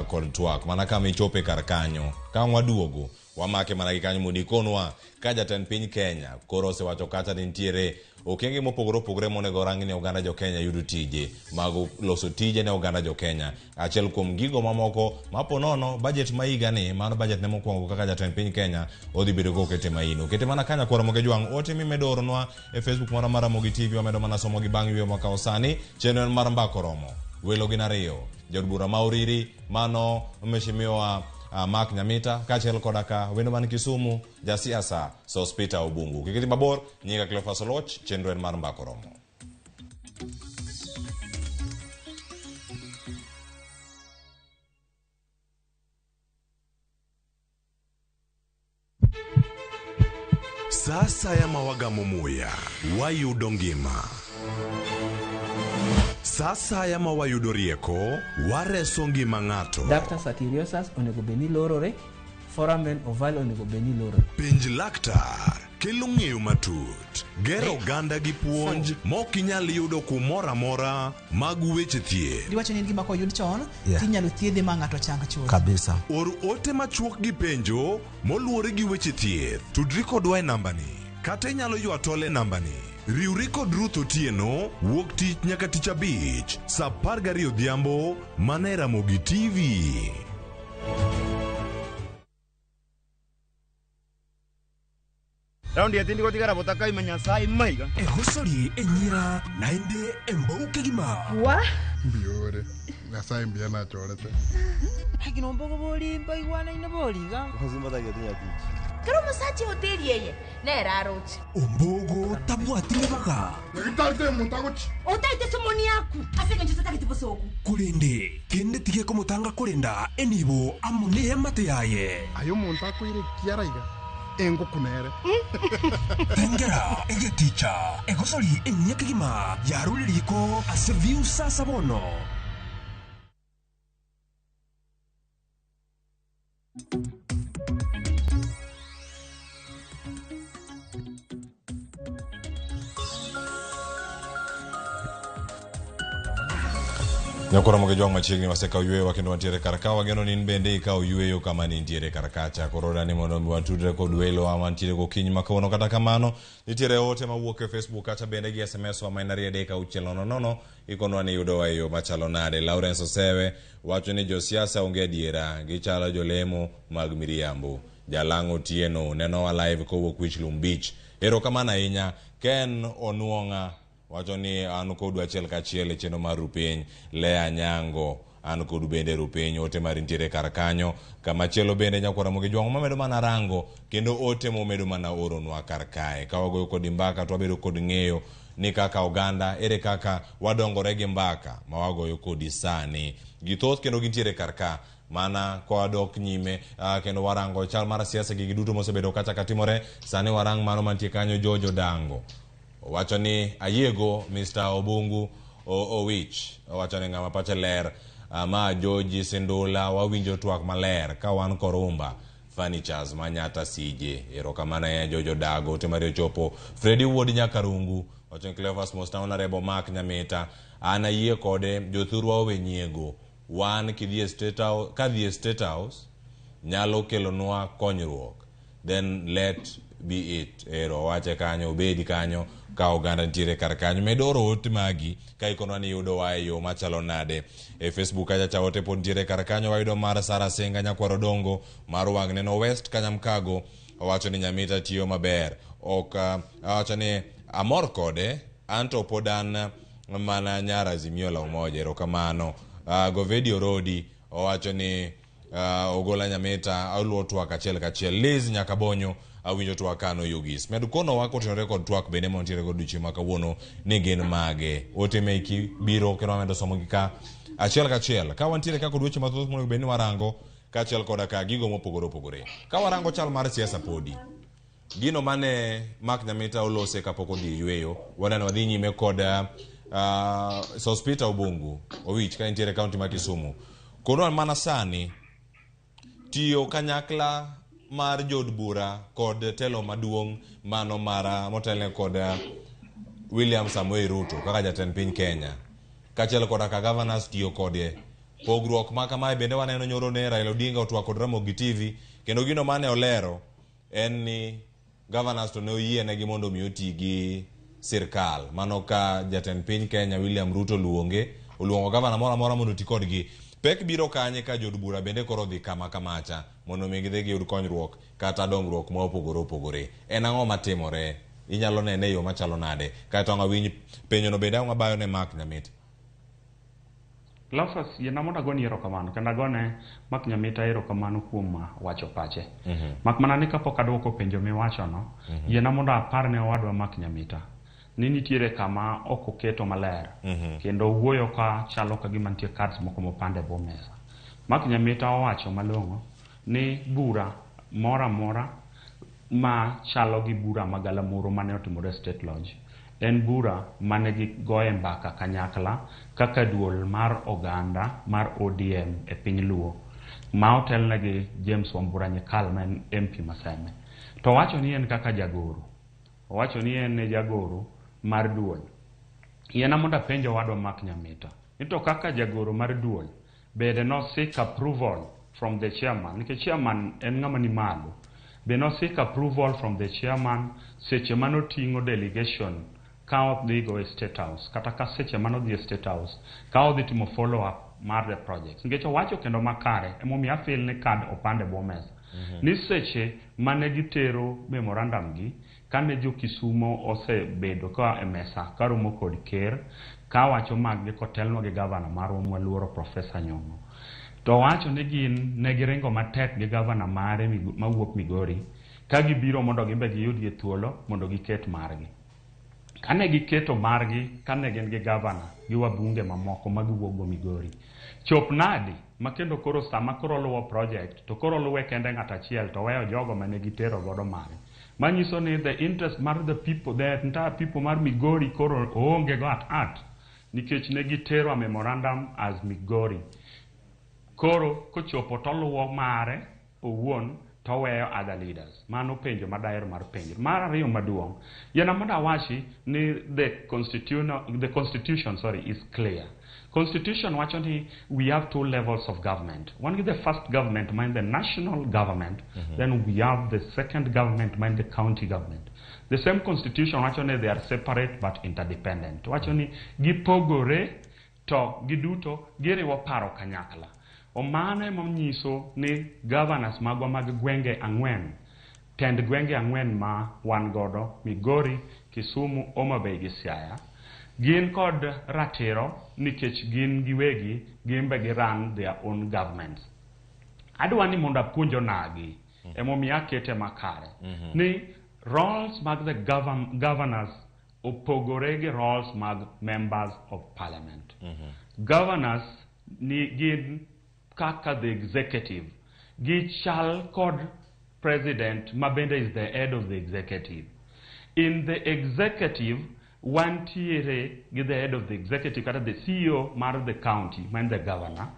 kod twak mana kama ichope kar kanyo. Ka waduogo wamake mana gi kanyo mondo ikonwa ka jatend piny Kenya koro osewacho kacha ni nitiere okenge mopogore monego rangi ne oganda jo Kenya yudo tije mag loso tije ne oganda jo Kenya. Achiel kuom gigo mamoko maponono budget ma higa ni mano budget ne mokwongo kaka jatend piny Kenya odhi bedo go kete maino kete mana kanya kwa Ramogi Jwang ote mi medoronwa e Facebook mara Ramogi TV wamedo mana somo gi bang' ywe mwaka osani chenro mar mbako romo welo gin ariyo jod bura Mauriri mano mheshimiwa Mark Nyamita kachiel kodaka wendo man Kisumu jasiasa Sospita Obungu. Kikiti mabor nyinga Cleophas Oloch chenro en mar mbako romo. Sasa ya mawagamo muya wayudo ngima. Sasa ya mawayudo rieko wareso ngima ng'ato. Ductus arteriosus onego beni lorore, foramen oval onego beni lorore. Penj laktar kelo ng'eyo matut. Gero oganda gi puonj mok inyal yudo kumoro amora mag weche thieth. Iwacho ni gima koyud chon, tinyalo thiedhe ma ng'ato chang chuth. Kabisa. Or ote machuok gi penjo moluwore gi weche thieth. Tudri kodwa e nambani. Kata inyalo ywa tole nambani. Riwri kod Ruth Otieno wuok tich nyaka tich abich saa 12 odhiambo mana e Ramogi TV. Raundi ya tindi kotika rabotaka imenyasai maiga. Hosori enyira naende embauke gima. Wa? Biore. Nasai mbiana chorete. Haki nombogo boli mbai wana ina boli ga. Hozima da gadinya tich. Kero masachi hotel yeye. Ne raroch. Ombogo tabwatire baka. Ngitalite muntagochi. Otaite somoni yaku. Aseke njutata kitibosoku. Kulende kende tige kumutanga kulenda enibo amune mate yaye. Ayo muntako ire kiaraiga. Engo kunere. Tengera ege teacher. Ego soli enyeke gima. Yarule liko aseviu sasa bono. Nyakora moge jong machiegni waseka yweyo wakendo wantiere karaka wageno nin bende ikaw yweyo kama nintiere karakacha koroda ni mondo watudre kod welo amantiere gokinyi makawuono kata kamano nitiere ote mawuok e Facebook kata bende gi SMS wa maina riede ka uchelono ikonwa ni yudo wa yo machalo nade. Lawrence Osewe wacho ni josiasa onge adiera gichalo jolemo mag miriambo. Jalango Tieno neno wa live kowuok Wichlum Beach. Erokamano ahinya. Ken Onuonga wacho ni an kodu achiel kachiel e cheno mar Rupeny. Lea Nyango an kodu bende Rupeny ote mar ntiere kar kanyo. Kama chielo bende Nyakwara Mogi Jwang mamedo mana rango kendo ote momedo mana oronwa kar kae. Ka wagoyo kod mbaka to wabedo kod ng'eyo ni kaka oganda ere kaka wadongore gi mbaka ma wagoyo kodi sani. Githoth kendo gintiere kar ka mana kwa dok nyime kendo warango chal mar siasa gi giduto mosebedo kacha katimore sani warang mano mantie kanyo Jojo Dango. Wacho ni ayiego Mr. Obungu Owich wacho ni ng'ama pache ler ma Joji Sindula wawinjo twak maler ka wan Korumba Furnitures manyata sije. Erokamano ya Jojo Dago te mario chopo Freddy Wuod Nyakarungu wacho ni Cleophas Mostana Rebo Mark Nyamita ana yie kode jothurwa owenyiego wan kidhie State House nyalo kelonwa konyruok then let be it. Ero wache kanyo obedi kanyo ka oganda ntiere kar kanyo medoro ote magi ka ikonwa ni yudo wa yo machalo nade. E Facebook aja chawote pod ntiere kar kanyo wayudo mar Sara Senga Nyakwaro Dongo mar wang neno West Kanyamkago wacho ni Nyamita tiyo maber wacho ni amor kode anto podan mana nyara Azimio la Umoja. Erokamano. Govedio Rodi wacho ni ogola Nyamita aluo twak achiel kachiel. Liz Nyakabonyo awinjo twakano Yugis. Medukono wako tinore kod twak bende montiere kod duchi makawuono ni gin mage. Ote meki biro kendo wamedo somo gi ka achiel kachiel. Ka wantiere ka kod weche mathoth monego bende warango kachiel koda ka gigo mopogore opogore. Ka warango chal mar siasa podi. Gino mane Mark Nyamita olose kapok odhi yweyo wadano wadhi nyime kod Sospita Obungu Owich ka intiere kaunti ma Kisumu. Kono mana sani tiyo kanyakla mar jod bura kod telo maduong' mano mara motelne kod William Samoei Ruto kaka jatend piny Kenya kachiel koda ka governors tiyo kode. Pogruok ma kamae bende waneno nyoro ne Raila Odinga otwa kod Ramogi TV kendo gino mane olero en ni governors to ne oyienegi mondo mi oti gi sirkal. Mano ka jatend piny Kenya William Ruto oluongo gavana mora mora mondo ti kodgi. Pek biro kanye ka jod bura bende koro dhi kama kamacha mondo mi gidhi giyud konyruok kata dongruok ma opogore opogore. En ang'o matimore? Inyalo nene yo machalo nade? Kata ng'awinj penyono bende ang'o mabayo ne Mark Nyamita? Cleophas yena mondo agoni erokamano kendo agone Mark Nyamita erokamano kuom wacho pache. Mak mana ni kapok aduoko penjo miwachono yena mondo apar ne owadwa Mark Nyamita ni nitiere kama ok oketo maler kendo wuoyo ka chalo ka gima nitie cards moko mopande bo mesa. Mark Nyamita owacho malong'o ni bura mora mora ma chalo gi bura magalamoro mane otimore State Lodge en bura mane gi goye mbaka kanyakla kaka duol mar oganda mar ODM e piny Luo ma otelne gi James Wambura Nyikal ma en MP Maseme. To wacho ni en kaka jagoro. Wacho ni en jagoro mar duol. Yena mondo penjo wadwa Mark Nyamita. Nito kaka jagoro mar duol bede no seek approval from the chairman. Nikech chairman en ng'ama ni malo. Be no seek approval from the chairman seche mano tingo delegation ka odhi go e State House kata ka seche mano dhi e State House ka odhi timo follow up mar the projects. Nikech owacho kendo makare emomiyo afil ni kad opande bo mesa. Ni seche mane gitero memorandum gi kane jo Kisumo osebedo ka e mesa karomo kod ker ka wacho mag kotelno gi gavana marwa mwaluoro Professor Nyong'o. To wacho ni gin ne giringo matek gi gavana mare mawuok Migori ka gibiro mondo gimbe giyudie thuolo mondo giket margi. Kane giketo margi, kane gin gi gavana gi wabunge mamoko magiwuogo Migori, chop nadi makendo koro sama koro luwo project to koro luwe kende ng'at achiel to weyo jogo mane gitero godo margi. Manyiso ni the interest mar the people, the entire people mar Migori koro oonge go at nikech ne gitero a memorandum as Migori. Koro kochopo to luwo mare owuon to weyo other leaders. Mano penjo madaero mar penjo. Mar ariyo maduong', yana moda wachi ni the constitution is clear. Constitution wacho ni we have two levels of government. One is the first government, mind the national government. Then we have the second government, mind the county government. The same constitution wacho ni they are separate but interdependent. Wacho ni gipogore to giduto giriwo paro kanyakla. Omane monyiso ni governors magwa mag gwenge ang'wen, tend gwenge ang'wen ma wan godo, Migori, Kisumu, Homa Bay gi Siaya, gin kod ratiro nikech gin giwegi gimbe gi run their own governments. Adwa ni mondo apuonjo nagi, emomiyo akete makare, ni roles mag the governors opogore gi roles mag members of parliament. Governors ni gin kaka the executive, gichal kod president mabende is the head of the executive. In the executive, one tiere gi the head of the executive, kata the CEO mar the county, man the governor.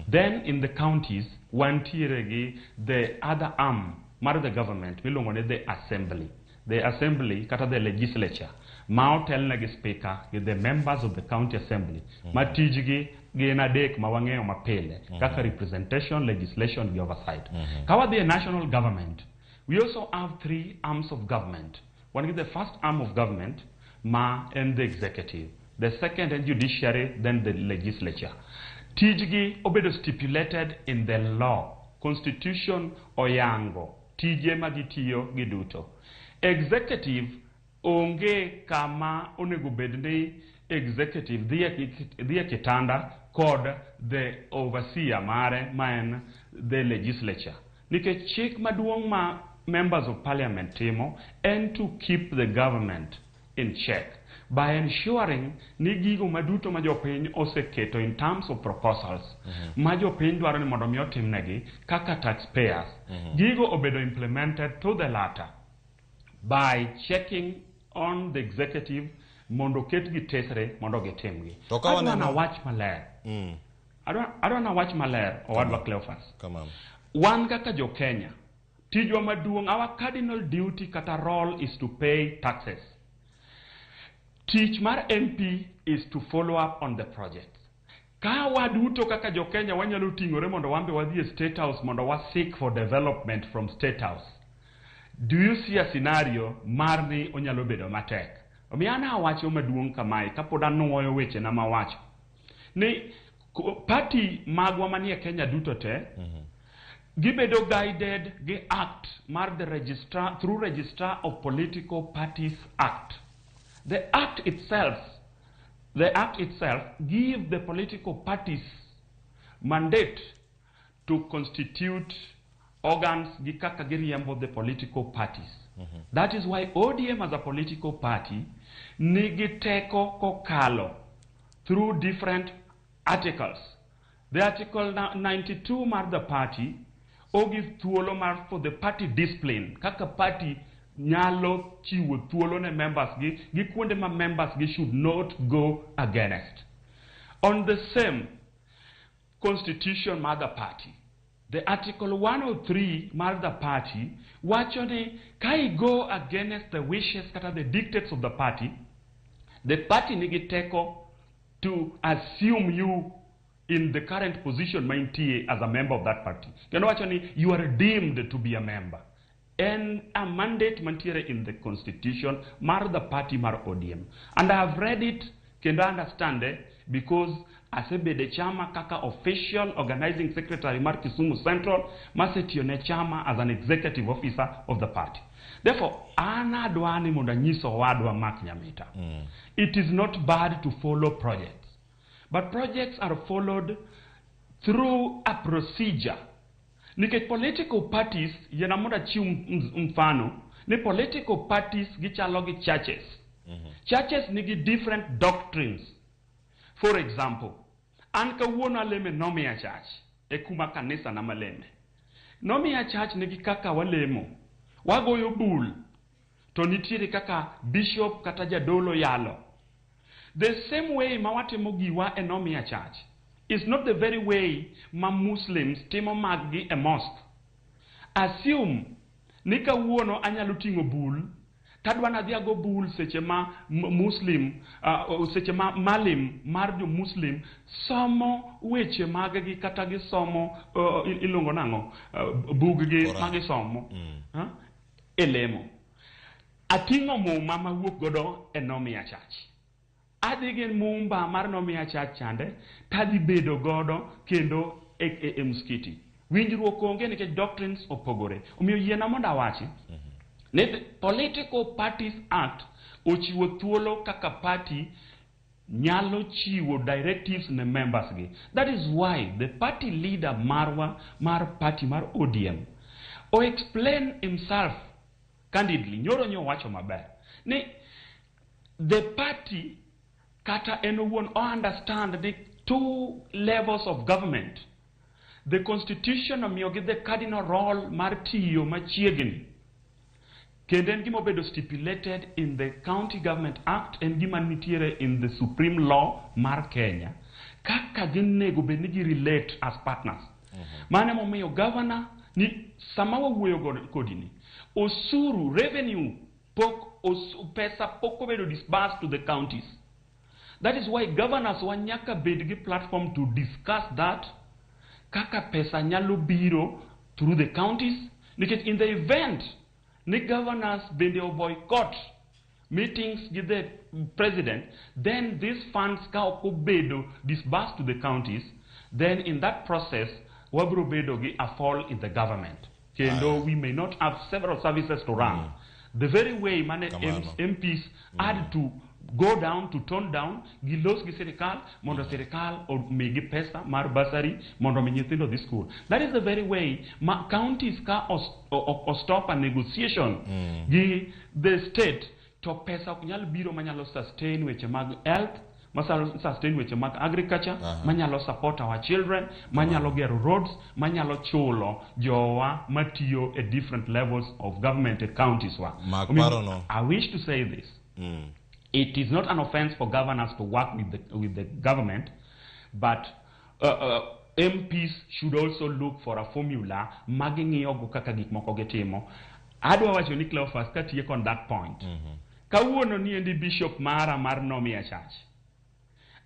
Then in the counties, one tiere gi the other arm mar the government, milongo ni the assembly. The assembly, kata the legislature, ma otelne gi speaker, gi the members of the county assembly, ma tijgi gin adek ma wang'eyo mapile, kaka representation, legislation, gi oversight. Kawa the national government, we also have three arms of government. One is the first arm of government, ma and the executive. The second and judiciary, then the legislature. Tijgi obedo stipulated in the law. Constitution oyango. Tije magitiyo giduto. Executive onge kama onego bedni executive dhie kitanda kod the overseer mare maen the legislature. Nikech chik maduong' ma members of parliament timo and to keep the government in check by ensuring ni gigo maduto ma jopiny oseketo in terms of proposals ma jopiny dwaro ni mondo mi otimnegi kaka taxpayers, gigo obedo implemented to the latter by checking on the executive mondo ket gi tesre mondo gitimgi. Adwa na wach maler. Adwa na wach maler owadwa Cleophas. Wan kaka jo Kenya, tijwa maduong', our cardinal duty kata role is to pay taxes. Tich mar MP is to follow up on the project. Ka waduto kaka jo Kenya wanyalo ting'ore mondo wambe wadhi e State House mondo wa seek for development from State House. Do you see a scenario mar ni onyalo bedo matek? Omiyo an awacho maduong' kamae kapod anuoyo weche na mawacho ni party magwa manie Kenya duto te gibedo guided gi act mar the registrar, through Registrar of Political Parties Act. The act itself gives the political parties mandate to constitute organs gi kaka giriembo the political parties. That is why ODM as a political party nigi teko kokalo through different articles. The article 92 mar the party ogive thuolo mar for the party discipline, kaka party nyalo chiwo thuolo ne members gi kuonde ma members gi should not go against. On the same constitution mar the party, the article 103 mar the party wacho ni kai go against the wishes kata the dictates of the party nigi teko to assume you in the current position maintie as a member of that party. Kendo wacho ni you are deemed to be a member. And a mandate mantiere in the constitution mar the party mar ODM. And I have read it, kendo understand it, because asebede chama kaka official organizing secretary mar Kisumu Central, masetiyo ne chama as an executive officer of the party. Therefore, ana dwani mondo nyiso wadwa Mark Nyamita. It is not bad to follow projects, but projects are followed through a procedure. Nikech political parties, yana moda chiu mfano, ni political parties gichalo gi churches. Churches nigi different doctrines. For example, an kawuono aleme Nomia Church, e kuma kanisa na maleme. Nomia Church nigi kaka walemo, wagoyo bul, to nitiere kaka bishop kata jadolo yalo. The same way ma watimo giwa e Nomia Church is not the very way ma Muslims timo maggi e mosque. Assume ni kawuono anyalo tingo bul, tadwana dhiago bul seche ma Muslim, seche ma malim mar jo Muslim somo weche maggi kata gi somo ilongo nango buggi magi somo elemo. Atingo muma mawuok godo e Nomia Church. Adigen mumba mar Nomia Church chande, tadhi bedo godo kendo e mskiti. Winjruok onge nikech doctrines opogore. Omiyo yiena mondo awachi, ne Political Parties Act ochiwo thuolo kaka party nyalo chiwo directives ne members gi. That is why the party leader mar party mar ODM explain himself candidly, nyoro nyo wacho maber, ni the party kata anyone understand the two levels of government. The constitution omiyogi the cardinal role mar tiyo machiegni. Kendo en gima obedo stipulated in the County Government Act, en gima nitiere in the Supreme Law mar Kenya. Kaka ginego bedni gi relate as partners. Mane momiyo governor ni sama wawuoyo kodini. Osuru, revenue, pesa pok obedo disbursed to the counties. That is why governors wanyaka bedgi platform to discuss that. Kaka pesa nyalo biro through the counties. Because in the event, the governors bende boycott meetings with the president, then these funds ka bedo disbursed to the counties, then in that process, wabro bedo gi a fall in the government. Kendo we may not have several services to run. The very way MPs had to go down to tone down gilos gi serikal mondo serikal migi pesa mar basari mondo mi nyithindo dhi school. That is the very way counties ka stop a negotiation gi the state to pesa ok nyal biro manyalo sustain weche mag health, masalo sustain weche mag agriculture, manyalo support our children, manyalo gero roads, manyalo chulo jowa matiyo at different levels of government at counties wa. I wish to say this. It is not an offense for governors to work with the government, but MPs should also look for a formula maging'iyo go kaka gik moko gitimo. Adwa wacho ni Cleophas katieko on that point. Kawuono ni endi bishop mar Nomia Church.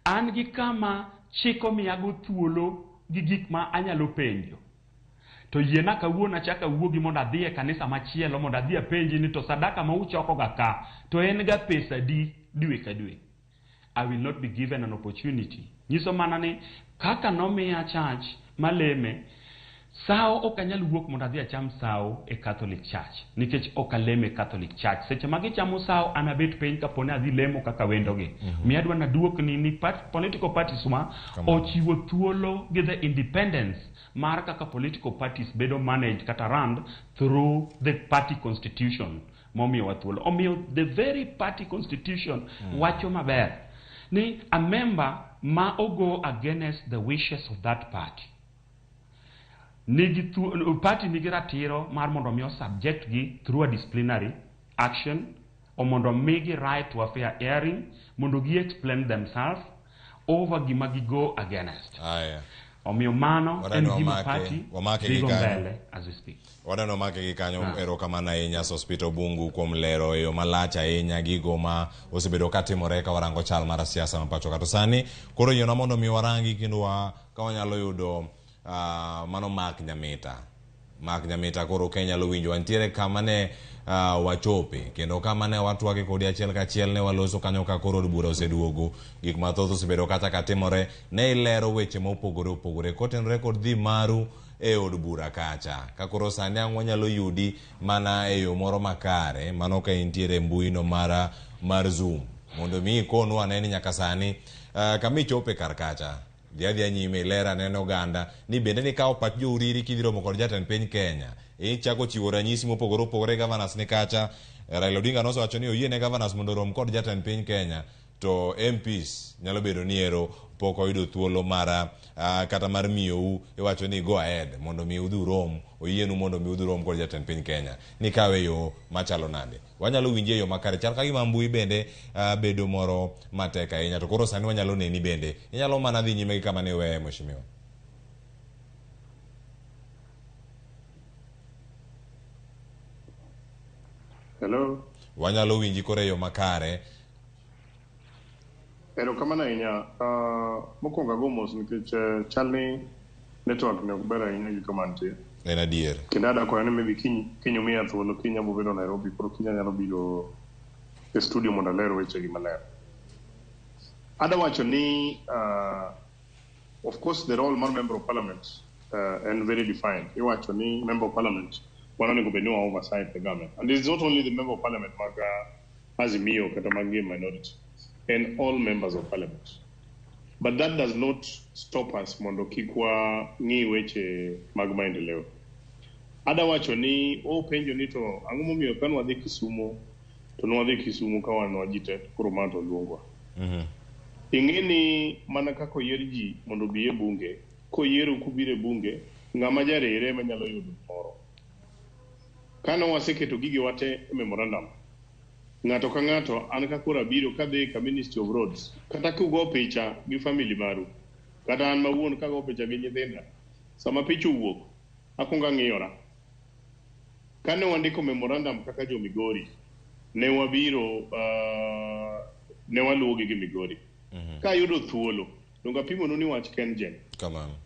An gi kama chiko miyago thuolo gi gik ma anyalo penjo. To yiena kawuono achaka wuogi mondo adhi e kanisa machielo mondo adhi apenji ni to sadaka ma uchoko ga ka to en ga pesa dwe ka dwe. I will not be given an opportunity. Nyiso mana ni kaka Nomia Church maleme sao okanyal wuok mondo adhi acham sao e Catholic Church nikech okaleme Catholic Church. Seche magi chamo sao anabet piny kapone adhi lemo kaka wendogi. Miadwa na duok ni political parties ma ochiwo thuolo gi the independence mar kaka political parties bedo managed kata run through the party constitution. Momiyo wathuolo. Omiyo the very party constitution wacho maber ni a member ma go against the wishes of that party. Party nigi ratiro mar mondo mi subject gi through a disciplinary action or mondo migi right to a fair hearing mondo gi explain themselves over gima gi go against. Omiyo mano en gima party dhigo mbele as we speak. Wadano make gi kanyo erokamano ahinya Sospito Bungu kuom lero e yo malach ahinya gigo ma osebedo katimore ka warango chal mar siasa mapacho kato sani. Koro yiena mondo mi warangi kendo ka wanyalo yudo mano Mark Nyamita koro Kenya lo winjo antiere kama ne wachope kendo kama ne watwage kodi achiel kachiel ne waloso kanyo ka koro bura oseduogo gik mathoth osebedo kata katimore ne ilero weche mopogore kotenore kod dhi maru e od bura kacha ka koro sani wanyalo yudi mana e yo moro makare mano ka intiere mbuino mar Zoom mondo mi ikonu aneni nyaka sani kama ichope kar kacha Dhiadhi nyime lera neno oganda ni bende ni kao pach jouriri kidhiromo kod jatend piny Kenya. Chako chiwo ranyisi mopogore opogore governors ni kacha. Raila Odinga nosewacho ni oyiene governors mondo orom kod jatend piny Kenya, to MPs nyalo bedo ni ero pok oyudo thuolo mar kata mar miyou iwacho ni go ahead mondo mi udhi urom, oyienu mondo mi udhi urom kod jatend piny Kenya. Ni kawe yo machalo nade. Wanyalo winje yo makare chal ka gima mbui bende bedo moro matek ahinya, to koro sani wanyalo neni bende inyalo mana dhi nyime kama ne weye mheshimiwa. Hello. Wanyalo winji kore yo makare. Erokamano ahinya. Mokwongo ago mos nikech chal ni network ne ok ber ahinya gi kama nitie. En adier. Kendo adakwayo ni maybe kiny umiya thuolo, kiny abo bedo Nairobi, koro kiny anyalo biro e studio mondo aler wechegi maler. Adawacho ni of course the role mar member of parliament and very defined. Iwacho ni member of parliament wananego bed ni wa oversight the government. And it's not only the member of parliament mag Azimio kata mag minority, and all members of parliament. But that does not stop us mondo kikwa ng'i weche mag maendeleo. Adawacho ni penjo ni to ang'o momiyo ka nwadhi Kisumu to nwadhi Kisumu ka wan wajite koro ma to luongwa. Ing'e ni mana kaka oyier ji mondo bi e bunge, koyiero kubire bunge, ng'ama jarere manyalo yudo moro. Kano waseketo gige wate memorandum, ng'ato ka ng'ato an ka kora biro kadhi ka Ministry of Roads, kata kugo picha gi family maru, kata an mawuon kago picha gi nyithinda, sama picha wuok, akunga ng'iyora. Kane wandiko memorandum kaka jo Migori, ne wabiro, ne waluwogi gi Migori. Ka yudo thuolo, donga pimo nuni wach KenGen.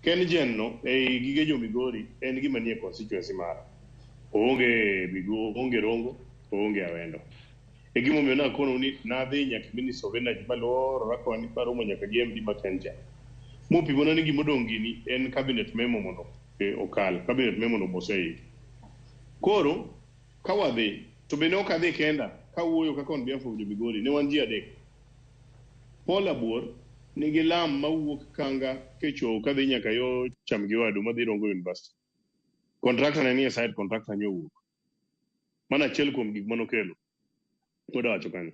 KenGen no, gige jo Migori, en gima nie constituency mara. Oonge Migo, oonge Rongo, oonge Awendo. Gima omiyo nakono ni nadhi nyaka Ministry of Energy maloro rako ni paro nyaka GMD ma KenGen. Mopimo ni gimodong' gini en cabinet memo mondo okal, cabinet memo no mosei. Koro ka wadhi to bende ok adhi kenda ka wuoyo kaka on behalf of jo Migori, ne wan ji adek. Paul Abuor nigi lam mawuok Kanga kecho kadhi nyaka yo Chamgiwadu madhi Rongo University. Contractor ne ni side contractor nyowuok. Mana achiel kuom gik manokelo. Odawacho kanyo.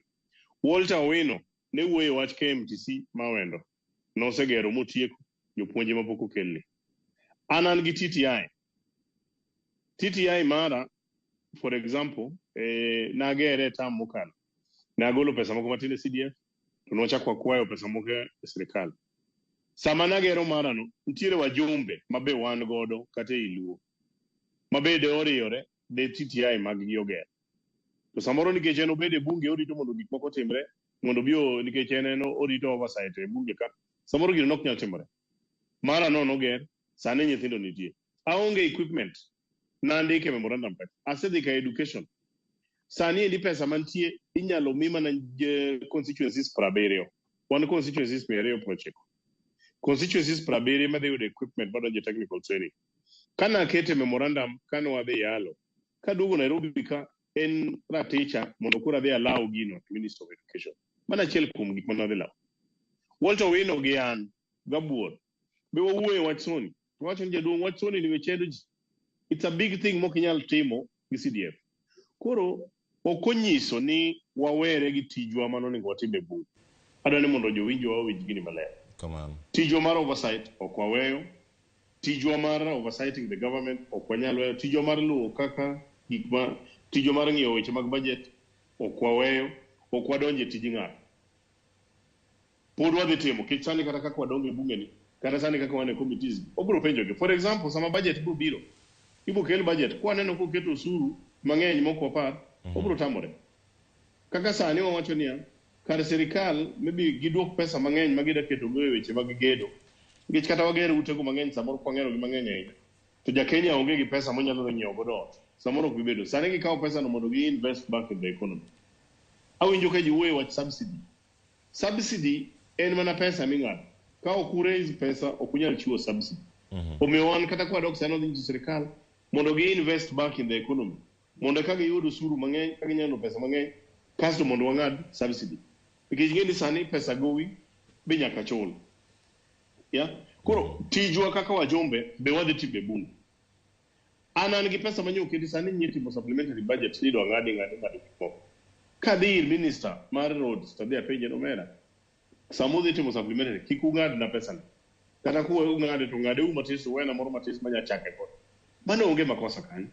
Walter Owino ne wuoyo wach KMTC mawendo. Nosegero motieko jopuonje mapok okelni. An gi TTI. TTI mara, for example, nagere tam mokalo. Nagolo pesa moko matin e CDF, to nochako akwayo pesa moko e sirikal. Sama nagero mara no, ntiere wajumbe mabe wan godo kata iluo. Mabe de oriore de TTI mag gioger. To samoro nikech en obede bunge orito mondo gik moko timre, mondo bio nikech en orito oversight e bunge ka. Samoro gino nok nyal timre. Mara no noger, sane nyithindo nitie. Aonge equipment. Nandike memorandum pet. Asedhi ka education. Sani endi pesa mantie inyalo mima na constituencies praberio. One constituencies praberio project. Constituencies praberio madhi yudo equipment bado je technical training. Kana kete memorandum kana wadhi yalo. Kadugo Nairobi ka en raticha mondo kura dhi allow gino Minister of Education. Mana achiel kuom gik manadhi law. Walter Owino gi an gabuor. Be wawuoyo wach soni. Wacho ni jaduong' wach soni ni wechedo ji. It's a big thing mokinyal timo gi CDF. Koro okonyiso ni wawere gi tijwa manonego watim e bunge. Adwani mondo jowinjwa owinj gini maler. Tijwa mar oversight ok waweyo. Tijwa mar oversighting the government ok wanyal weyo. Tijwa mar luwo kaka tijwa mar ng'iyo weche mag budget ok waweyo. Ok wadonje tij ng'ato. Pod wadhi timo kich sani kata kaka wadonjo e bunge ni, kata sani kaka wane committees. Obiro penjogi. For example, sama budget biro biro, ibo kel budget kwa neno koketo osuru mang'eny moko apar, obiro tamore. Kaka sani wawacho niya, kar sirikal maybe giduok pesa mang'eny ma gida keto go e weche mag gedo. Nikech kata wagero utego mang'eny samoro kwang'ero gi mang'eny ahinya. To ja Kenya onge gi pesa monyalo nyiewo godo ot. Samoro ok gibedo. Sani gikawo pesa no mondo gi invest back in the economy. Awinjo ka ji wuoyo wach subsidy. Subsidy en mana pesa ming'ado. Ka ok raise pesa ok unyal chiwo subsidy. Omiyo wan kata kwa dok sano dhi sirikal mondo gi invest back in the economy. Mondo ka giyudo osuru mang'eny, ka ginyalo pesa mang'eny, kasto mondo wang'ad subsidy. Nikech ng'eni sani pesa gowi be nyaka chul. ya koro tijwa kaka wajombe be wadhi tibe bunge anan gi pesa manyo kiti sani nyitimo supplementary budget nido ngadi ko kadhi ir minister mar roads to dia penje nomera samudhi timo supplementary kikungad na pesa kata kuwe ungade to ngade matis wena moro matis manya chake ko mano onge makosa kan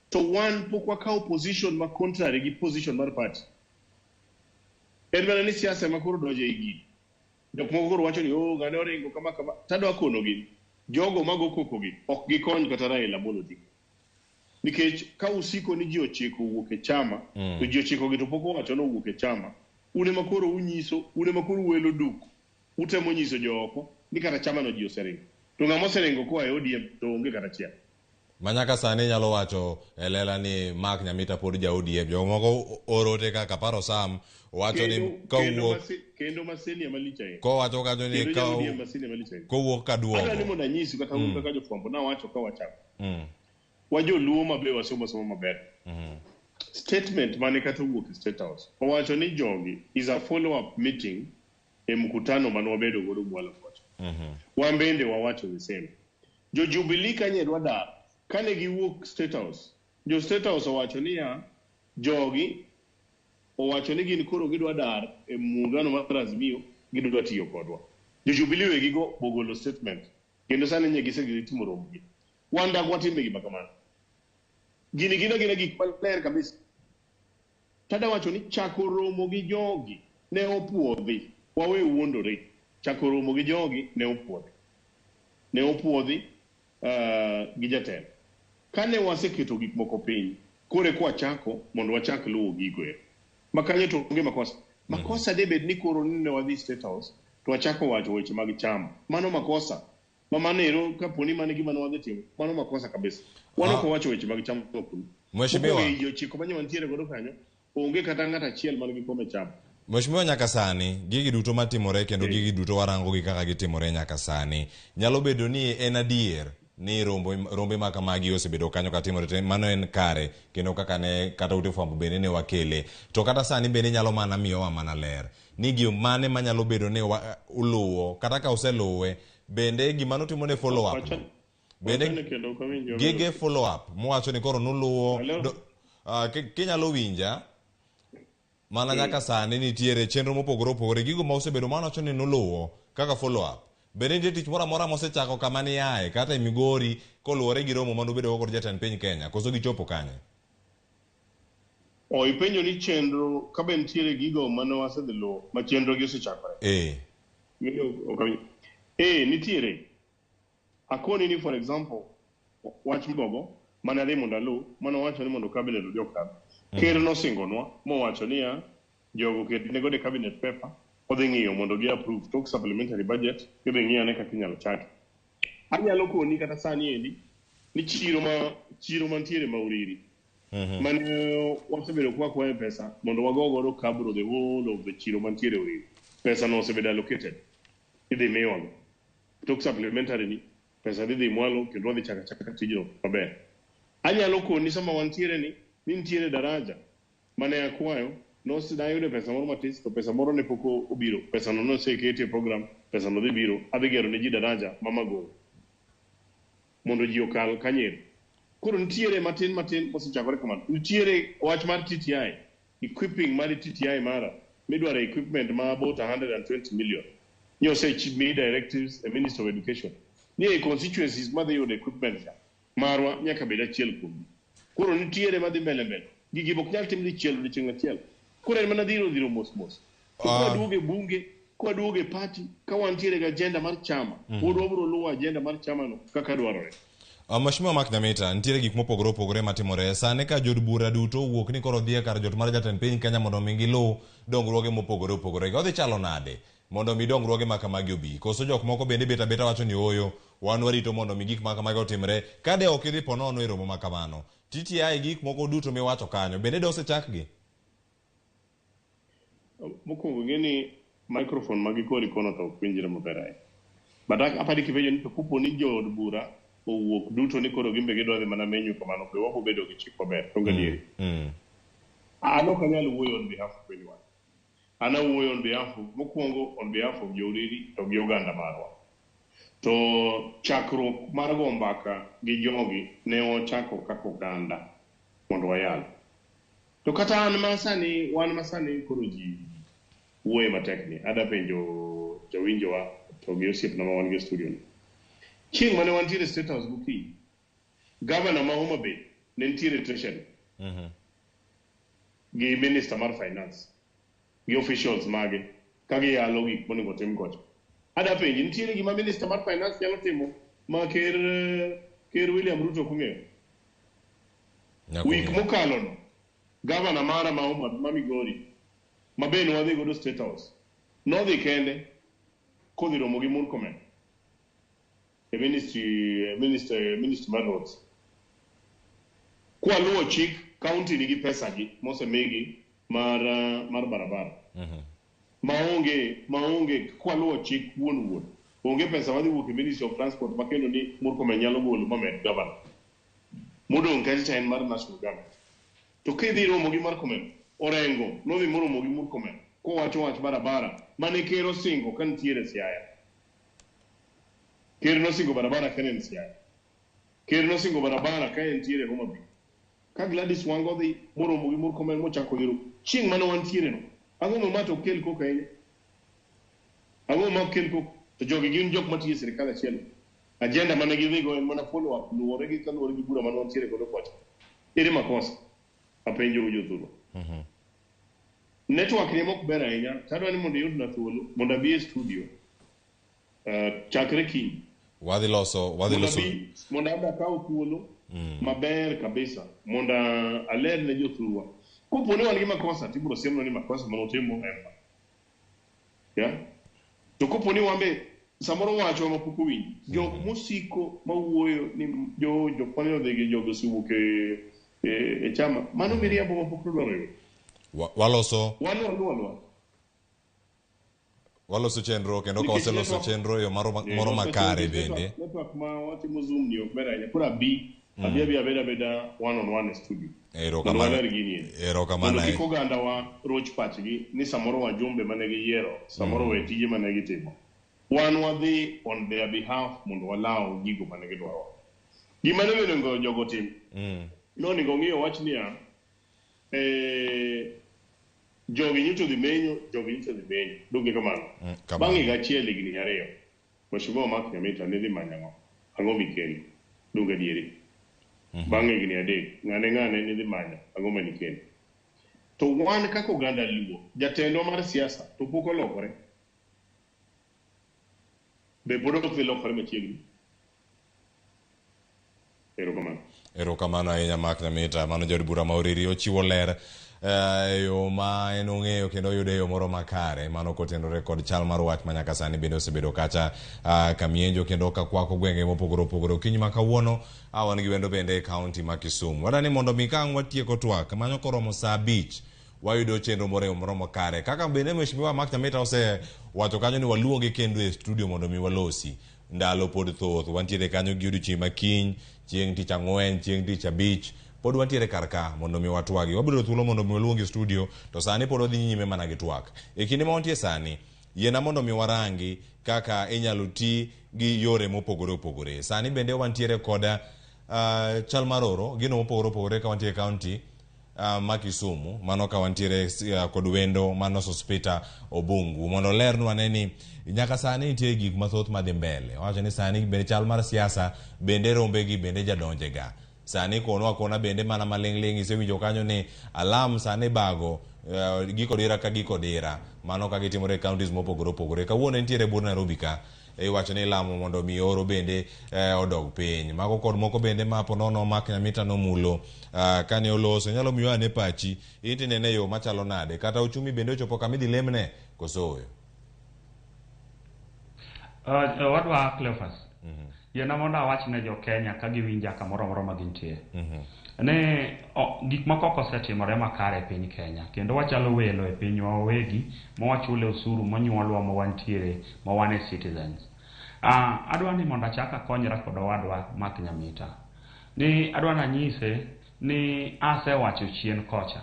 to one pokwa ka opposition ma contrary gi position mar party ni siasa makuru doje igi jok moko koro wacho ni ngade oringo kama tadwa kono gi jogo mago koko gi ok gikony kata Raila Amolo Odinga nikech ka usiko ni ji ochiko wuok e chama to ji ochiko gi to pok wacho no wuok e chama une makoro unyiso une makoro welo duk utemo nyiso joko ni kata chama no ji oseringo to ng'ama oseringo kwa ODM to onge kata chiel manyaka sani nyalo wacho elela ni Mark Nyamita pod ja ODM jo moko orote kaka paro Sam wacho ni kendo maseni malicha ko wacho ka ni ko wuok ka duogo ana ni mondo nyisi kata un kaka jofwambo na wacho ka wachako wajo luo mabe wasomo maber statement mane kata wuok State House owacho ni jogi is a follow up meeting e mkutano mane wabedo godo Mwala kocha wambende wawacho the same jo Jubilee kanye dwada kane giwuok State House jo State House owacho ni ya jogi owacho ni gin koro gidwa dar e muungano mar Azimio gidwa tiyo kodwa jo Jubilee wegigo bogolo statement kendo sani nye gisegitimo romgi wanda gwatime gi makamano gini gik maler kabisa tada wacho ni chako romo gi jogi ne opuodhi wawe wuondore chako romo gi jogi ne opuodhi gi jatelo kane waseketo gik moko piny kore kwa chako mondo wachak luwo gigo makanye to onge makosa debed ni koro ne wadhi State House to wachako wacho weche mag chama mano makosa mamanero kaponi mane gima no wadhi timo mano makosa kabisa wano ko wacho weche mag chama kuno mheshimiwa yo chiko manyo mantiere godo kanyo onge kata ngata chiel man gi kome chama mheshimiwa nyaka sani gigi duto matimore kendo gigi duto warango gi kaka gitimore nyaka sani nyalo bedo ni en adier ni rombe maka magi osebedo kanyo katimore mano en kare kendo kaka ne kata ute fwambo bende ne wakele to kata sani bende nyalo mana miyowa mana ler ni gio mane manyalo bedo ni uluwo kata ka useluwe bende gima notimo ne follow up bende gige follow up mwacho ni koro nuluwo kinyalo winja mana nyaka sani nitiere chenro mopogore opogore gigo ma osebedo mana wacho ni nuluwo kaka follow up bende nitie tich moro amora mosechako kama ni yae kata e Migori koluwore gi romo mano bedo kod jatend piny Kenya koso gichopo kanye ipenjo ni chenro ka ben tiere gigo mano wasedhi luwo ma chenro gi osechakore nitiere akoni ni for example wach mbogo mana dhi mondo alu mano wacho ni mondo cabinet odhi okabi ker nosingonwa mowacho niya jogo ketne godo cabinet paper odhi ng'iyo mondo gi approve tok supplementary budget kidhi ng'iyo ane kaka inyalo chaki anyalo koni kata sani endi ni chiro mantiere Mauriri mane wasebedo kwaye pesa mondo wago godo kabro the whole of the chiro mantiere Uriri pesa no osebedo allocated idhi miyogo tok supplementary ni pesa dhi mwalo kendo wadhi chaka tijno maber anyalo koni sama wantiere ni nitiere daraja mane akwayo nosidayude pesa moro matis to pesa moro ne poko obiro pesa no nosekete program pesa no dhi biro adhi gero ne ji daraja mamago mondo ji okal kanyero koro nitiere matin mosechakore kamano nitiere wach mar TTI equipping mar TTI mara midwaro equipment ma about 120 million nyo me directives the Minister of Education nie constituencies ma yudo equipment marwa nyaka bed achiel kuom koro nitiere madhi mbele gigi bok nyal tim dichiel chieng' achiel koro en mana dhiro mos kwa duoge bunge kwa duoge party ka wantiere ga agenda mar chama wabro luwo agenda mar chama no kaka dwarore mheshimiwa Mark Nyamita nitiere gik mopogore opogore matimore sane ka jod bura duto wuok ni koro dhie kar jot mar jatend piny Kenya mondo mi gilu dongruoge mopogore opogore odhi chalo nade mondo mi dongruoge maka magi obi koso jok moko bende beta wacho ni oyo wan warito mondo mi gik maka magi otimre kade ok idhi ponono e romo makamano TTI gik moko duto miwacho kanyo bende de osechakgi mokwongo ng'eni microphone magi kori kono to pinjire maber but apani kipenjo ni to kupo ni jo od bura owuok duto ni koro gimbe gidwa dhi mana menyu kamano pe wako bedo gi chik maber to ngadieri ano kanyalo wuoyo on behalf of anyone ana wuoyo on behalf of mokwongo on behalf of Joriri to gi oganda marwa. To chakruok mar go mbaka gi jogi ne ochako kaka oganda mondo wayal. To kata an masani wan masani koro ji wuoye matek ni ada penjo jawinjowa to gi osiepna ma wan gi studio ni. Chieng' mane wantiere State House gokinyi, gavana ma Homa Bay ne nitiere treasury gi minister mar finance gi officials mage ka giyalo gik monego tim gocho. Ada penji nitiere gima minister mar finance nyalo timo ma ker William Ruto kong'eyo. Wik mokalo no gavana mara ma Migori ma bende wadhi godo State House nodhi kende kodhi romo gi Murkomen e minister mar roads kwa luwo chik county nigi pesa gi mosemigi mar barabara maonge kwa luwo chik wuon onge pesa wadhi wuok e Ministry of Transport makendo ni Murkomen nyalo golo mamed governor modong kacha en mar national government. To kidhi romo gi Murkomen orengo nodhi moromo gi Murkomen kowacho wach barabara mane ker osingo ka nitiere Siaya. Ker nosingo barabara ka en Siaya. Ker nosingo barabara ka nitiere Homa Bay. Ka Gladys Wanga dhi moromo gi Murkomen mochako yiro chieng' mane wantiere no ang'o ma mato kel ko kenya ang'o ma kel ko to jogi gin jok matiyo e sirkal achiel. Agenda mane gidhigo en mana follow up luwore gi bura mane wantiere godo kocha. Ere makosa apenjo jodhuro. Network ne mok ber ahinya tadwa ni mondo yudna thuolo mondo abi e studio chakre kiny wadhi loso mondo aba kaw thuolo maber kabisa mondo aler ne jothurwa koponi wan gi makosa tibiro siemno ni makosa manotimo emba to koponi wambe samoro wacho mapok owinji jok mosiko mawuoyo ni jok mane odhi gi jogo siwuok e chama mano miriambo mapok nodwaro waloso chenro kendo ka waseloso chenro yo moro makare bende network ma watimo zoom ni ok ber ahinya koro abi abeda one on one studio erokamano kik oganda wa roch pachgi ni samoro wajumbe mane giyiero samoro we tije mane gitimo wan wadhi on their behalf mondo walaw gigo mane gidwaro. Gima ne onego jogo tim nonego ng'iyo wach niya jogi nyicho dhi menyo duge kamano bang'e gachiel higni 2 Mheshimiwa Mark Nyamita ne dhi manyo ang'o mikelo duge dieri bang'e higni 3 ng'ane ne dhi manyo ang'o manikelo. To wan kaka oganda Luo jatendwa mar siasa to pok olokore be pod ok dhi lokore machiegni. Erokamano ahinya Mark Nyamita, mano jaod bura ma Oriri ochiwo ler yo ma en ong'eyo kendo oyudo yo moro makare mano kotenore kod chal mar wach manyaka sani bende osebedo kacha kamienjo kendo kakwako gwenge mopogore opogore. Okinyi ma kawuono wan gi wendo bende e kaunti ma Kisumu. Wadani mondo mi kang' watieko twak manyo koromo saa 5 wayudo chenro moro makare kaka bende Mheshimiwa Mark Nyamita wacho kanyo ni waluonge kendo e studio mondo mi walosi ndalo pod thoth. Wantiere kanyo gi odiochieng' ma kiny, chieng' tich ang'wen, chieng' tich abich pod wantiere karka mondo mi watwagi. Wabiro thuolo mondo mi waluonge studio to sani pod wadhi nyime mana gi twak. E kinde ma wantie sani yiena mondo mi warangi kaka inyalo ti gi yore mopogore opogore. Sani bende wantiere koda chal maroro gino mopogore opogore ka wantiere kaunti ma Kisumu mano ka wantiere kod wendo mano Sospita Obungu mondo lernwa ni nyaka sani nitie gik mathoth madhi mbele. Wacho ni sani bende chal mar siasa bende rombe gi bende jadonje ga. Sani kono akona bende mana maling'ling isewinjo kanyo ni alam sani bago giko dira ka giko dira mano ka gitimore counties mopogore opogore. Kawuono nitiere bur Nairobi ka iwacho ni lamo mondo mi oro bende odog piny. Mago kod moko bende mapo nono Mark Nyamita nomulo kane oloso nyalo miyo ane pachi itinene yo machalo nade kata uchumi bende ochopo kama idhi lemne kosoyo. Wadwa Cleophas yiena mondo awach ne jo Kenya ka giwinja kamoro ma gintie ne gik moko osetimore makare e piny Kenya kendo wachalo welo e pinywa wawegi ma wachule osuru monyuolwa ma wantiere ma wane citizens. Adwa ni mondo achak akonyra kod owadwa Mark Nyamita ni adwa nanyise ni asewacho chien kocha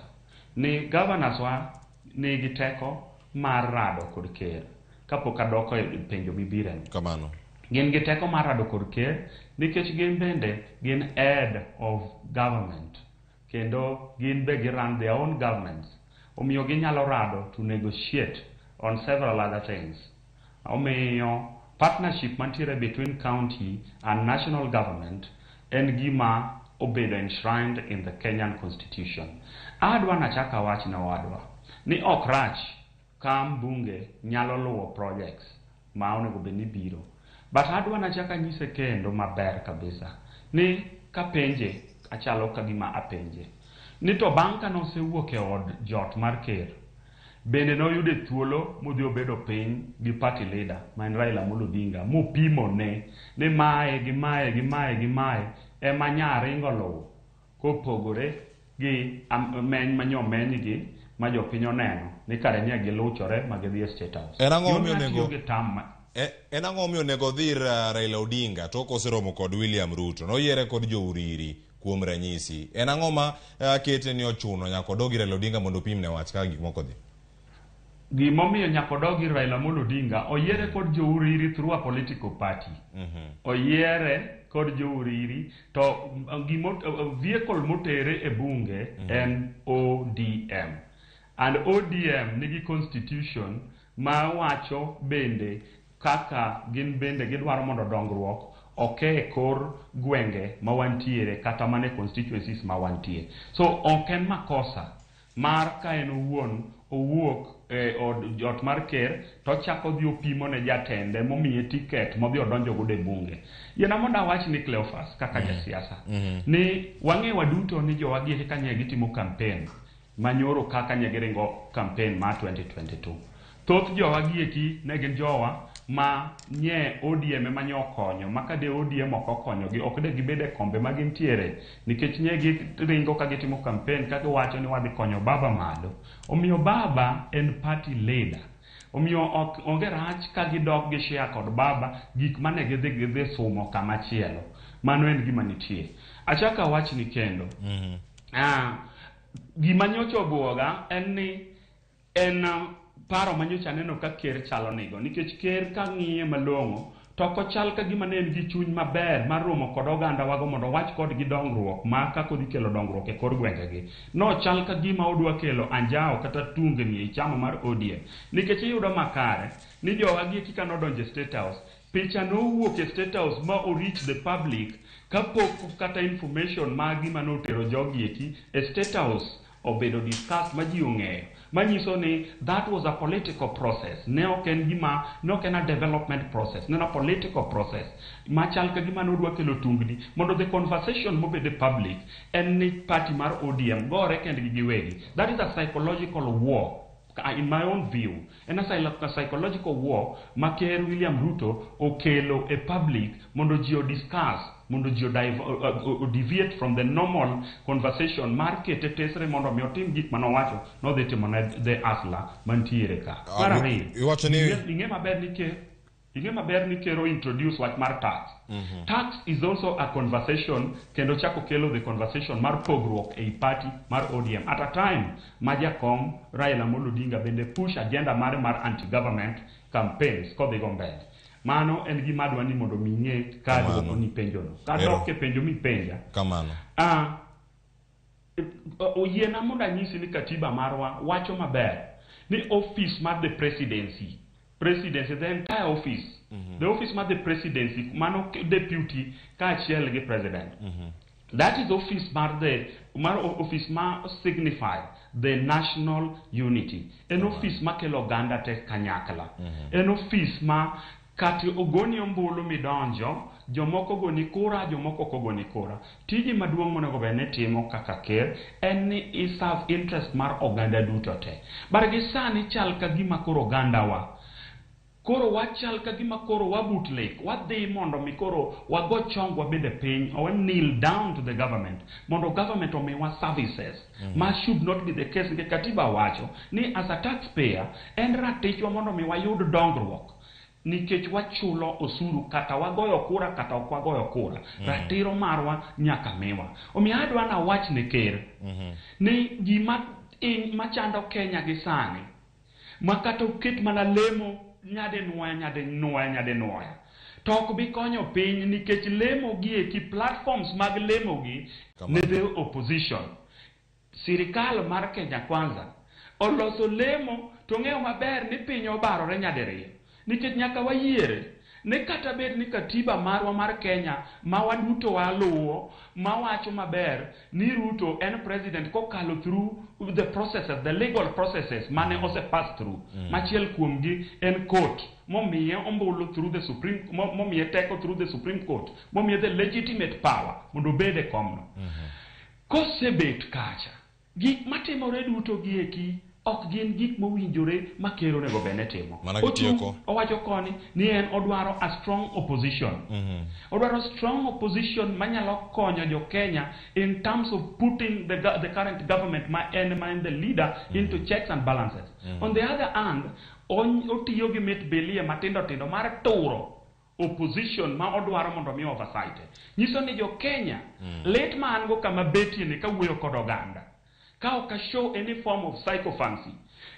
ni governors wa nigi teko mar rado kod ker kapok adoko e penjo mibireni. Kamano. Gin gi teko mar rado kod ker nikech gin bende gin head of government kendo gin be gi run their own governments. Omiyo ginyalo rado to negotiate on several other things. Omiyo partnership mantiere between county and national government en gima obedo enshrined in the Kenyan constitution. Adwa nachaka wach na wadwa ni ok rach ka mbunge nyalo luwo projects ma onego bed ni biro. But adwa nachaka nyise kendo maber kabisa ni kapenje achalo ka gima apenje ni to bang' ka nosewuok e od jot mar ker bende noyude thuolo modhi obedo piny gi party leader ma en Raila Amolo Odinga mopimo ne ni mae gi mae gi mae gi mae ema nyaringo luwo kopogore gi meny manyomenygi ma jopiny oneno ni kare nye giluchore ma gidhi e State House. En ang'o omiyo onego dhir Raila Odinga tok oseromo kod William Ruto noyiere kod jouriri kuom ranyisi? En ang'o ma kete ni ochuno nyaka odogi Raila Odinga mondo opimne wach ka gik moko dhi? Gimomiyo nyaka odogi Raila Amolo Odinga oyiere kod jouriri through a political party. Oyiere kod jouriri to vehicle motere e bunge en ODM. And ODM nigi constitution ma wacho bende kaka gin bende gidwaro mondo dongruok oke kor gwenge ma wantiere kata mane constituencies ma wantiere. So ok en makosa mar ka en owuok od jot mar ker to chako dhi opimo ne jatende momiye tiket modhi odonjo godo e bunge. Yena mondo awach ni Cleophas kaka jasiasa ni wang'e waduto ni jowagi ka nye gitimo campaign manyoro kaka nye giringo campaign ma 2022. Thoth jowagi eki ne gin jowa ma nye ODM ma nyokonyo maka de ODM okonyo gi ok de gibede kombe ma gintiere nikech nye giringo ka gitimo campaign ka giwacho ni wadhi konyo baba malo. Omiyo baba en party leader. Omiyo onge rach ka gidok gi share kod baba gik mane gidhi sumo kama chielo. Mano en gima nitie. Achaka wach ni kendo. Gima nyocha obuoga en ni en paro manyocha neno ka ker chalo nigo nikech ker ka ng'iye malong'o to kochal ka gima ne en gi chuny maber mar romo kod oganda wago mondo wach kod gi dongruok ma kako dhi kelo dongruok e kor gwengegi. No chal ka gima odwa kelo anjao kata tungni e chama mar ODM nikech iyudo makare ni jowagi kika nodonje State House picha nowuok e State House ma reach the public kapok kata information ma gima notero jogi eki e State House obedo discussed ma ji ong'eyo manyiso ni that was a political process. Ne ok en gima no ken a development process, ne a political process machal ka gima nodwa kelo tungni mondo the conversation mobede public en ni party mar ODM gore kendgi giwegi. That is a psychological war. In my own view, and as a psychological war, Maker William Ruto okelo a public mondo gio discuss, mondo gio deviate from the normal conversation. Market tesre mondo miotim gik manowacho no the timone the asla mantiere ka. Inge maber ni kero introduce what mar tax. Tax is also a conversation kendo chako kelo the conversation mar pogruok e party mar ODM at a time majakom Raila Amolo Odinga bende push agenda mar anti-government campaigns kodhi go mbele. Mano en gima adwa ni mondo ming'e kado ni penjo no. Kado ke penjo mi penja. Kamano. Oyiena mondo anyisi ni katiba marwa wacho maber ni office mar the presidency, the entire office, the office of the presidency, mano deputy kaachiel gi president. That is office office ma signify the national unity. En office ma kelo ganda te kanyakla. En office ma kati ogoni ombulu midonjo, jomoko goni kura, jomoko kogoni kura. Tiji maduong' monego bene timo kaka ker en ni iserve interest mar oganda duto te. Bargi sani chal ka gima koro oganda wa. Koro wachal ka gima koro wabut lake, wadhi mondo mi koro wago chong wabede piny, or kneel down to the government, mondo government omiwa services. Ma should not be the case. Nke katiba wacho ni as a taxpayer, en ratichwa mondo mi wayud dongruok. Nikech wachulo osuru kata wagoyo kura kata ok wagoyo kura. Ratiro marwa nyaka miwa. Omiyo adwa na wach ne ker ni gima machando Kenya gi sani ma kata oket mana lemo nyade nuoya to ok bi konyo piny nikech lemo gi eki platforms mag lemo gi ne the opposition. Sirikal mar Kenya Kwanza oloso lemo to ng'eyo maber ni piny obarore nyadiriyo nikech nyaka wayiere ne kata bed ni katiba marwa mar Kenya ma waduto waluwo ma wacho maber ni Ruto en president kokalo through the processes, the legal processes mane ose pass through. Machiel kuomgi en court momiye ombulu through the Supreme, momiye teko through the Supreme Court, momiye the legitimate power mondo bede komno. Kosebet kacha gik matimore duto gi eki ok gin gik mowinjore ma ker onego bene timo. Owacho koni ni en odwaro a strong opposition. Odwaro strong opposition manyalo konyo jo Kenya in terms of putting the current government ma en the leader into checks and balances. On the other hand, otiyo gi mit belie matindo tindo mar turo opposition ma odwaro mondo mi oversight. Nyiso ni jo Kenya let ma an go kama betie ne kawuoyo kod oganda ka ok show any form of psychophancy.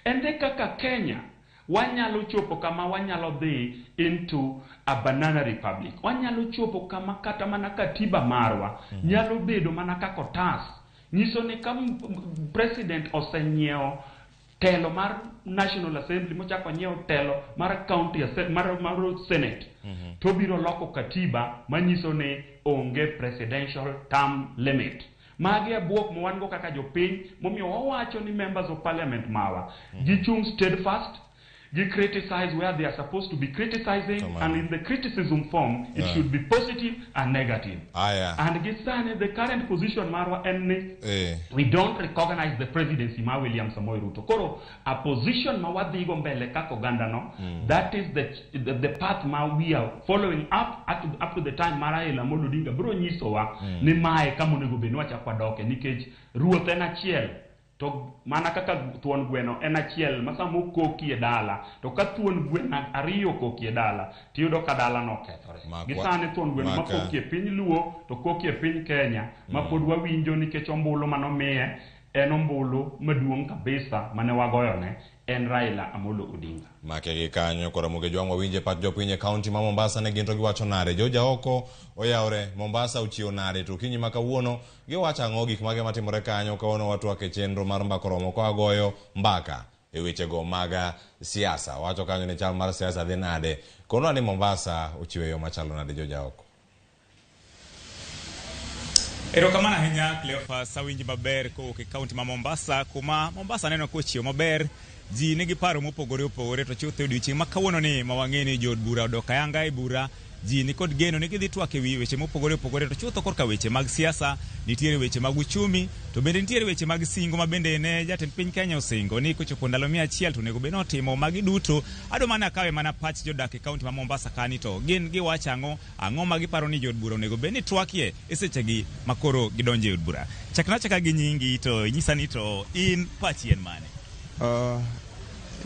Ende kaka Kenya wanyalo chopo kama wanyalo dhi into a banana republic. Wanyalo chopo kama kata mana katiba marwa nyalo bedo mana kaka otas. Nyiso ni kama president osenyeo telo mar National Assembly mochako nyeo telo mar county mar Senate to biro loko katiba manyiso ni onge presidential term limit. Magi abwok mwango kaka jopiny momiyo wawacho ni members of parliament mawa gichung steadfast, gi criticize where they are supposed to be criticizing, and in the criticism form it should be positive and negative. And gisane the current position marwa enni we don't recognize the presidency ma William Samoei Ruto. Koro a position ma wadhigo mbele kako Uganda no, that is the path ma we are following up to the time mara Raila Amolo Odinga bro nyisowa ni mae kama onego bed wacha kwadoke nikech ruoth en achiel. To mana kaka thuon gweno en achiel masamo koki e dala, to ka thuon gweno ariyo koki e dala tiyudo ka dala no kethore. Gisane thuon gweno ma koki e piny Luo to koki e piny Kenya ma pod wawinjo nikech ombulu manomiye en ombulu maduong' kabisa mane wagoyone en Raila Amolo Odinga. Make gi kanyo koro muge jwang'o winje pat jopiny e kaunti ma Mombasa ne ginto giwacho nade. Joja oko oyawre Mombasa uchio nade to kinyi ma kawuono giwacho ang'o gik mage matimore kanyo kawuono watwak e chenro mar mbako romo kwa goyo mbaka e weche go maga siasa. Wacho kanyo ne chal mar siasa dhi nade. Kono ni Mombasa uchiwe yo machalo nade joja oko. Erokamano ahinya Cleophas awinji maber kowuok e kaunti ma Mombasa kuma Mombasa neno kochiewo maber. Ji nigi paro mopogore opogore to chutho odiochieng' ma kawuono ni ma wang'e ni jood bura odok ayanga e bura. Ji ni kod geno ni gidhi twak ewi weche mopogore opogore to chutho korka weche mag siasa, nitiere weche mag uchumi, to bende nitiere weche mag singo ma bende ne jatend piny Kenya osingo ni kochopo ndalo 100 to nego beno timo magi duto. Ado mana kawe mana pach jodak e kaunti ma Mombasa kani to gin giwacho ang'o ma giparo ni jood bura onego beni twakie e sechegi makoro gidonje od bura. Chaka gi nyingi to inyisa ni to in pachi en mane?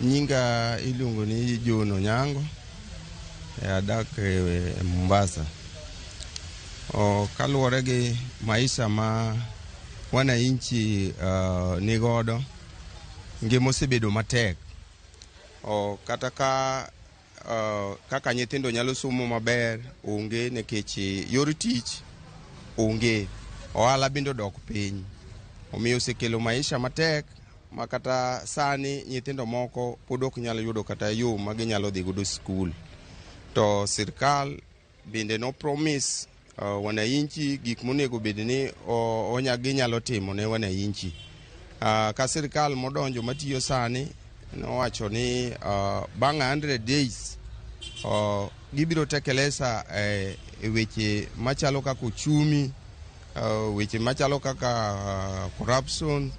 Nyinga iluongo ni Jono Nyango, adak e Mombasa. Kaluwore gi maisha ma wananchi nigodo, ngima osebedo matek. Kata kaka nyithindo nyalo somo maber onge nikech yor tich onge, ohala bende odok piny. Omiyo osekelo maisha matek makata sani nyithindo moko pod ok nyalo yudo kata yo ma ginyalo dhi godo skul. To sirkal bende no promise wananchi gik monego bed ni ginyalo timo ne wananchi. Ka sirkal modonjo matiyo sani nowacho ni bang' 100 days gibiro tekeleza e weche machalo kaka uchumi, weche machalo kaka corruption,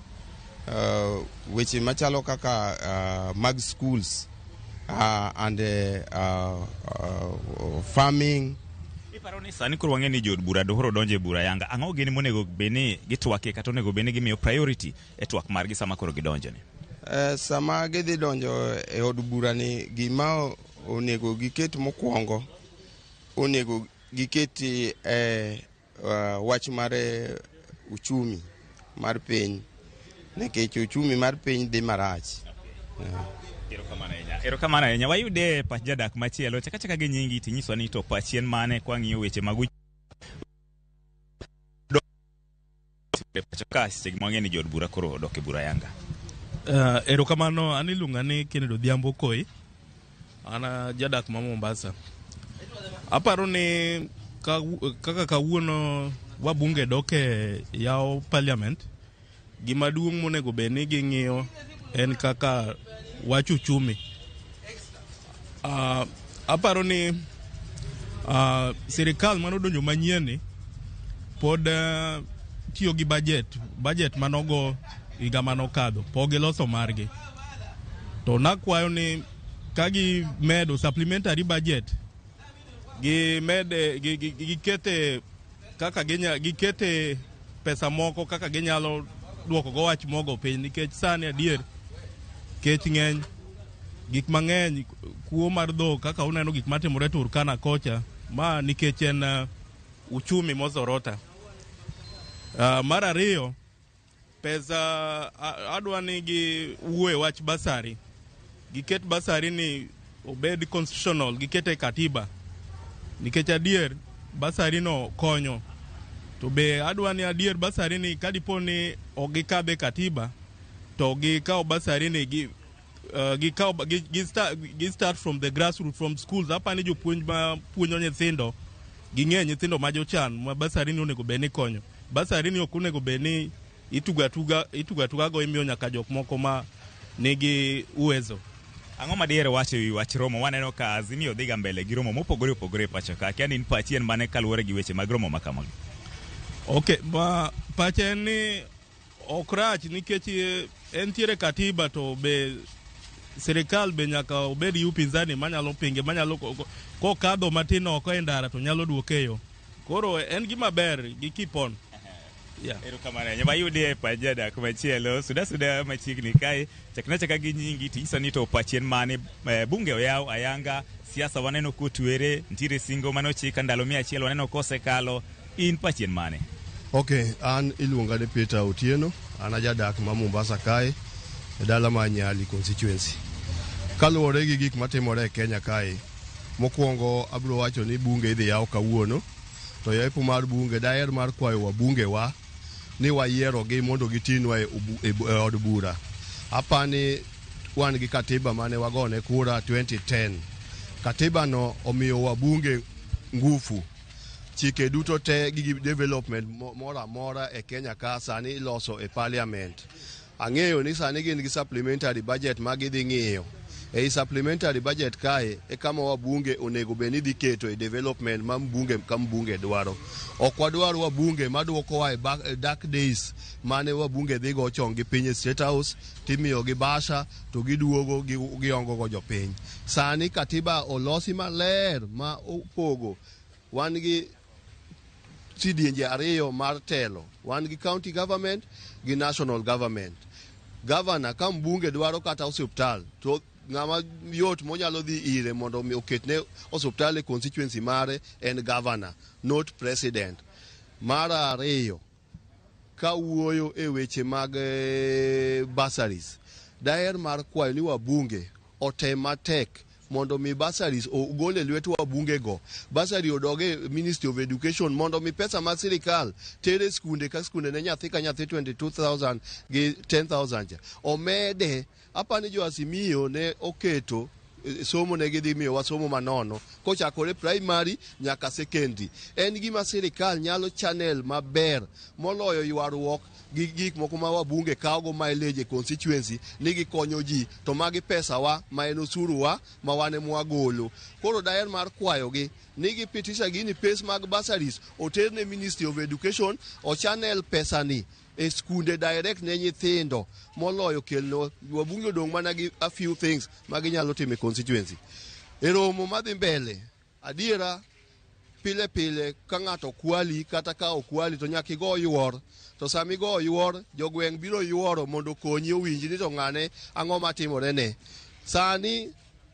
weche machalo kaka mag schools and farming. Iparo ni sani koro wang'e ni jood bura dohoro donje bura yanga. Ang'o gini monego beni gitwake kata onego beni gimiyo priority e twak margi sama koro gidonjo ni? Sama gidhi donjo e od bura ni, gima onego giket mokwongo, onego giketi wach mar uchumi mar piny. Nikech uchumi mar piny dhi marach. Erokamano ahinya. Wayude pach jadak machielo chaka gi nyingi tinyiso ni to pachien mane kwang'iyo weche mag seche mang'eny jod bura koro odok e bura yanga. Erokamano, an iluonga ni Kennedy Odhiambo Koi. Ana jadak ma Mombasa. Aparo ni kaka kawuono wabunge doke yaw parliament, gima duong' monego bed ni ging'iyo en kaka wach uchumi. Aparo ni sirikal manodonjo manyieni pod tiyo gi budget manogo higa manokadho pok giloso margi. To nakwayo ni kagi medo supplementary budget gikete kaka gikete pesa moko kaka ginyalo duoko go wach mogo piny, nikech sani adier kech ng'eny, gik mang'eny, kuo mar dhok kaka uneno gik matimore Turkana kocha, ma nikech en uchumi mozorota. Mar ariyo, pesa adwa ni gi wuoye wach basari, giket basari ni obed constitutional, gikete katiba, nikech adier basari no konyo. To be adwa ni adier basari ni kadipo ni ogikabe katiba, to gikaw basari ni gi start from the grassroots, from schools. Hapa ni jopuonj ma puonjo nyithindo, ging'e nyithindo ma jochan ma basari ni onego bed ni konyo. Basari ni ok onego bed ni ituga tuga go imiyo nyaka jok moko ma nigi uwezo. Ang'o madiere wacho wi wach romo? Waneno ka Azimio dhiga mbele gi romo mopogore opogore pacho ka, yani in pachien mane kaluwore gi weche mag romo makamagi. Okay, pache ni okrach nikech entiere katiba, to be sirikal be nyaka obed gi upinzani manyalo pinge, manyalo kokadho matin oko e ndara to nyalo duoke yo. Koro en gima ber gi kipon. Erokamano. Wayude pach jadak machielo suda machiegni kae, chakna gi nyingi tinyiso ni to pachien mane bunge oyaw ayanga, siasa waneno kotwere, ntiere singo manochika ndalo 100 waneno kosekalo, in pachien mane? Okay, an iluonga ni Peter Otieno, ana jadak ma Mombasa kae, e dala ma Nyali constituency. Kaluwore gi gik matimore e Kenya kae, mokwongo abro wacho ni bunge idhi yaw kawuono, to yapo mar bunge daher mar kwayo wabunge wa ni wayiero gi mondo gitinwa e od bura. Apani wan gi katiba mane wagone kura 2010. Katiba no omiyo wabunge ngufu. Chike duto te gi development mora e Kenya ka sani iloso e parliament. Ang'eyo ni sani gin gi supplementary budget ma gidhi ng'iyo. E supplementary budget kae e kama wabunge onego bed ni dhi keto e development ma mbunge ka mbunge dwaro. Ok wadwaro wabunge maduoko wa e dark days mane wabunge dhi go chong gi piny State House, timiyo gi basha to giduogo giongo go jopiny. Sani katiba olosi maler ma opogo. Wan gi sidienje ariyo mar telo. Wan gi county government gi national government. Governor ka mbunge dwaro kata osiptal, to ng'ama yot monyalo dhi ire mondo oketne osiptal e constituency mare en governor, not president. Mar ariyo, ka wuoyo e weche mag bursaries, daher mar kwayo ni wabunge otem matek mondo mi bursaries ogol e lwet wabunge go. Bursary odoge Ministry of Education mondo mi pesa ma sirikal tere skunde ka skunde ne nyathi ka nyathi 22,000 gi 10,000 omede. Apani jo Azimio ne oketo somo ne gidhi miyo wa somo manono kochakore primary nyaka secondary. En gima sirikal nyalo channel maber moloyo ywaruok gi gik moko ma wabunge kawogo mileage constituency ni gikonyo ji, to magi pesa wa ma en osuru wa ma wane mwagolo. Koro daher mar kwayogi ni gipitisha gini pes mag bursaries oter ne Ministry of Education, o channel pesa ni e skunde direct ne nyithindo moloyo kelno wabunge odong' mana gi a few things ma ginyalo timo e constituency. E romo madhi mbele, adiera pile pile ka ng'ato kwali kata ka okwali to nyaka igo ywor. To sami go ywor, jogweng' biro yworo mondo konyi owinji ni to ng'ane ang'o matimore ne. Sani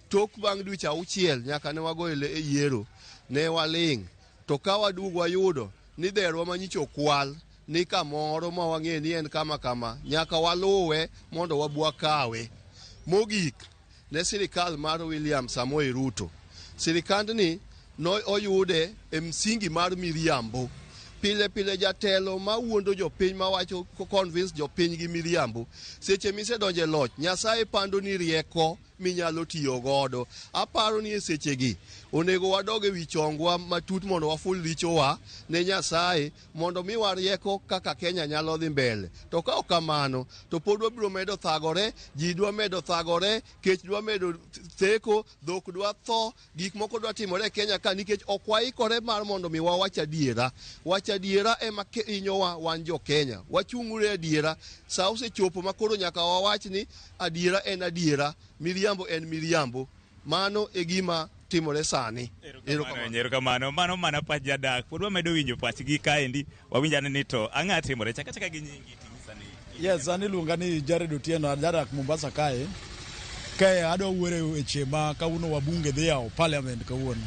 tok bang' dweche 6 nyaka ne wago e yiero, ne waling'. To ka waduogo wayudo ni dherwa manyicho kwal ni kamoro ma wang'e ni en kama nyaka waluwe mondo wabwa kawe. Mogik, ne sirikal mar William Samoei Ruto. Sirikandni no oyude e msingi mar miriambo. Pile pile jatelo ma wuondo jopiny ma wacho convince jopiny gi miriambo. Seche mise donje loch, Nyasaye pando ni rieko minyalo tiyo godo. Aparo ni e sechegi onego wadoge wi chongwa matut mondo waful richowa ne Nyasaye mondo miwa rieko kaka Kenya nyalo dhi mbele. To ka okamano to pod wabiro medo thagore, ji dwa medo thagore, kech dwa medo theko, dhok dwa tho, gik moko dwa timore Kenya ka nikech ok waikore mar mondo mi wawach adiera. Wach adiera ema inyowa wan jo Kenya. Wachung'ure adiera. Sa osechopo makoro nyaka wawach ni adiera en adiera, miriambo en miriambo. Mano e gima timore sani. Erokamano, mano mana pach jadak. Pod wamedo winjo pachgi kaendi, wawinjane ni to ang'a timore chaka gi nyingi sani. Yes, ani luonga ni Jared Otieno, jadak Mombasa kae. Kae adwa wuore weche ma kawuono wabunge dhi yawo parliament kawuono.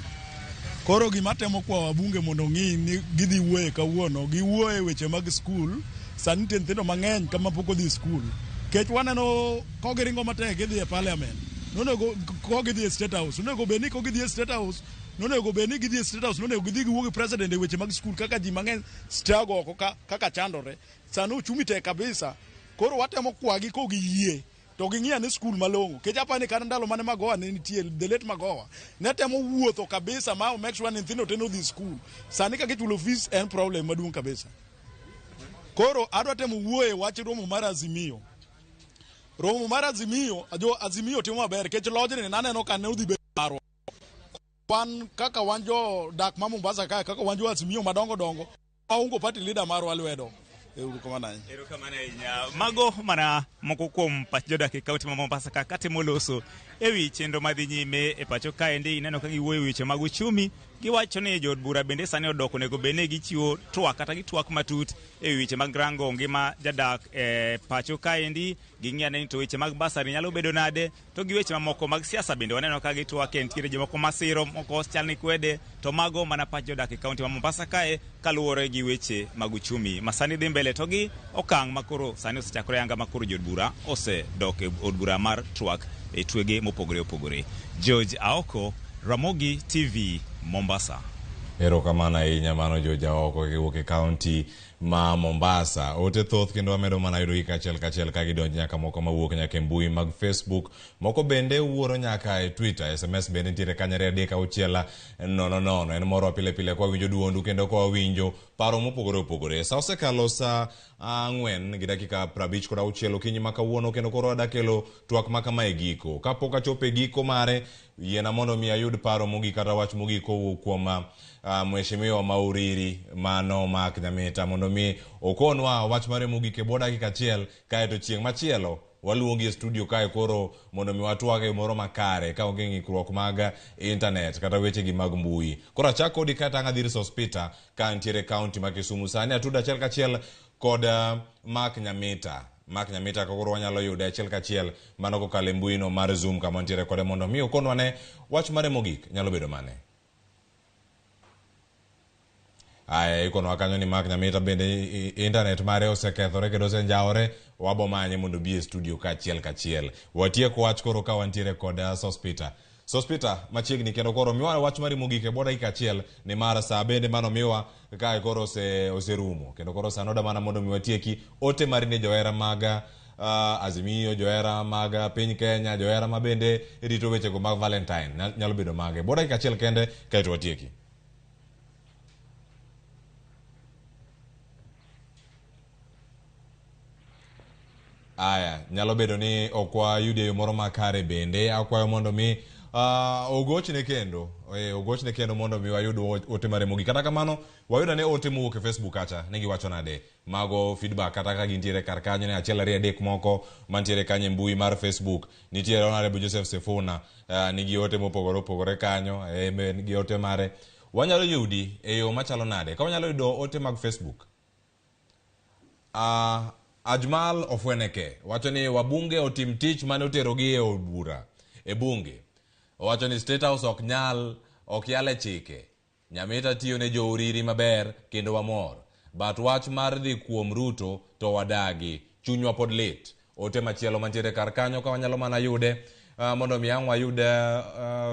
Koro gima temo kwa wabunge mondo ng'i ni gidhi wuoye kawuono, giwuoye weche mag skul, sani nyithindo mang'eny kama pok odhi skul. Kech waneno ka giringo matek gidhi e parliament. Nonego ko gidhi e state house, nonego beni ko gidhi e state house, nonego beni gidhi e state house, nonego gidhi giwuo gi president e weche mag skul kaka ji mang'eny struggle kaka chandore. Sani uchumi tek kabisa. Koro watemo kwagi ko giyie. To ging'ia ni skul malong'o. Kech apani kar ndalo mane Magoha ne nitie, the late Magoha. Ne temo wuotho kabisa ma make sure ni nyithindo teno dhi skul. Sani ka gichulo fees en problem maduong' kabisa. Koro adwa temo wuoye wach romo mar Azimio. Romo mar Azimio, Azimio timo maber kech lojni naneno ka ne udhi bedo marwa. Wan kaka wanjo dak ma Mombasa kae, kaka wanjo Azimio madongo dongo, waungo party leader marwa lwedo. Erokamano ahinya. Mago mana moko kuom pach jodak e kaunti ma Mombasa ka katimo loso ewi chenro madhi nyime e pacho kaendi. Ineno ka giwuoyo weche mag uchumi, giwacho ni jood bura bende sani odok onego bene gichiwo twak kata gitwak matut e weche mag rango ngima jadak e pacho kaendi. Ging'ia ni to weche mag basari nyalo bedo nade, to gi weche mamoko mag siasa bende waneno ka gitwak, nitiere jomoko masiro, moko chal ni kwede. To mago mana pach jodak e kaunti ma Mombasa kae kaluwore gi weche mag uchumi masani dhi mbele to gi okang' makoro sani osechakore yanga makoro jood bura osedok e od bura mar twak e twege mopogore opogore. George Aoko, Ramogi TV, Mombasa. Erokamano ahinya mano George Aoko kiwuok e kaunti ma Mombasa. Ote thoth kendo wamedo mana yudo gi kachiel ka gidonjo nyaka moko mawuok nyaka e mbui mag Facebook, moko bende wuoro nyaka e Twitter. SMS bende nitiere kanyare 3 en moro pile pile kwa winjo duondu kendo kwa winjo paro mopogore opogore. Sa osekalo sa 4 gi dakika 56 okinyi ma kawuono kendo koro adakelo twak ma kama e giko. Kapok achopo e giko mare, yiena mondo mi ayud paro mogik kata wach mogik kowuok kuom mheshimiwa Mauriri mano Mark Nyamita mondo mi okonwa wach mare mogik e boda dakika achiel kae to chieng' machielo waluongi e studio kae koro mondo mi watwage moro makare ka onge ng'ikruok mag internet kata weche gi mag mbui. Koro achak kodi kata ang'adhir Sospita ka ntiere kaunti ma Kisumu. Sani atudo achiel kachiel kod Mark Nyamita. Mark Nyamita koro wanyalo yude achiel kachiel mano kokalo e mbui no mar Zoom kama ntiere kode mondo mi okonwa ne wach mare mogik nyalo bedo mane. Ikono akanyo ni Mark Nyamita bende internet mare osekethore kendo osenjaore, wabo manye mondo bi e studio kachiel. Watieko wach koro ka wantiere kod Sospita. Sospita machiegni kendo koro miwa wach mari mogik e boda dakika achiel ni mar sa bende mano miwa kae koro oserumo kendo koro sanoda mana mondo mi watieki ote mari ne johera mag Azimio, johera mag piny Kenya, johera ma bende rito weche go mag Valentine nyalo bedo mage. Boda dakika achiel kende kae to watieki. Aya, nyalo bedo ni okwa yude yo moro makare bende, akwayo mondo mi ogochne kendo mondo mi wayud ote mare mogik. Kata kamano wayuda ne ote mowuok e Facebook acha ne giwacho nade mago feedback kata ka gintiere kar kanyo ne achiel 2 3 moko mantiere kanye mbui mar Facebook. Nitiere Honorable Joseph Sefuna nigi ote mopogore opogore kanyo nigi ote mare. Wanyalo yudi e yo machalo nade ka wanyalo yudo ote mag Facebook. Ajmal Ofweneke wacho ni wabunge otim tich mane oterogi e od bura e bunge. Wacho ni State House ok yale chike. Nyamita tiyo ne jouriri maber kendo wamor. But wach mar dhi kuom Ruto to wadagi. Chunywa pod lit. Ote machielo mantiere kar kanyo ka wanyalo mana yude. mondo mi ang wayud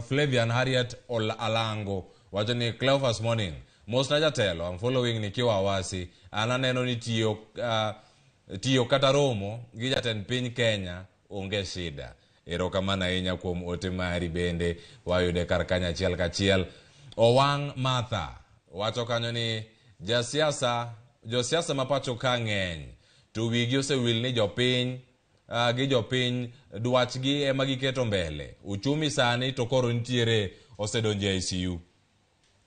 Flavian Harriet Alango wacho ni Cleophas morning most na jatelo I'm following nikiwa Awasi ananeno ni tiyo kata romo gi jatend piny Kenya onge shida. Erokamano ahinya kuom ote mari bende wayude kar kanyo achiel kachiel. Owang' Martha wacho kanyo ni josiasa mapacho ka ng'eny to wigi osewil ni jopiny gi jopiny dwachgi ema giketo mbele. Uchumi sani to koro nitiere osedonje ICU.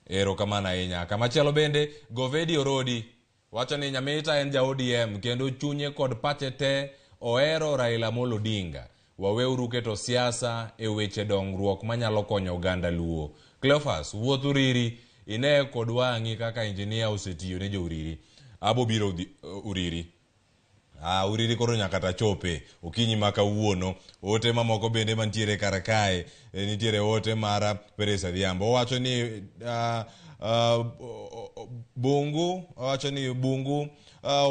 Erokamano ahinya. Kamachielo bende Govedi Orodi wacho ni Nyamita en ja ODM kendo chunye kod pache te ohero Raila Amolo Odinga. Waweuru keto siasa e weche dongruok manyalo konyo oganda Luo. Cleophas wuoth Uriri ine kod wang'i kaka injinia osetiyo ne jo Uriri. Abo biro Uriri. Uriri koro nyaka ta chope okinyi ma kawuono. Ote mamoko bende mantiere kar kae nitiere ote mara Peresa Dhiambo. Owacho ni Bungu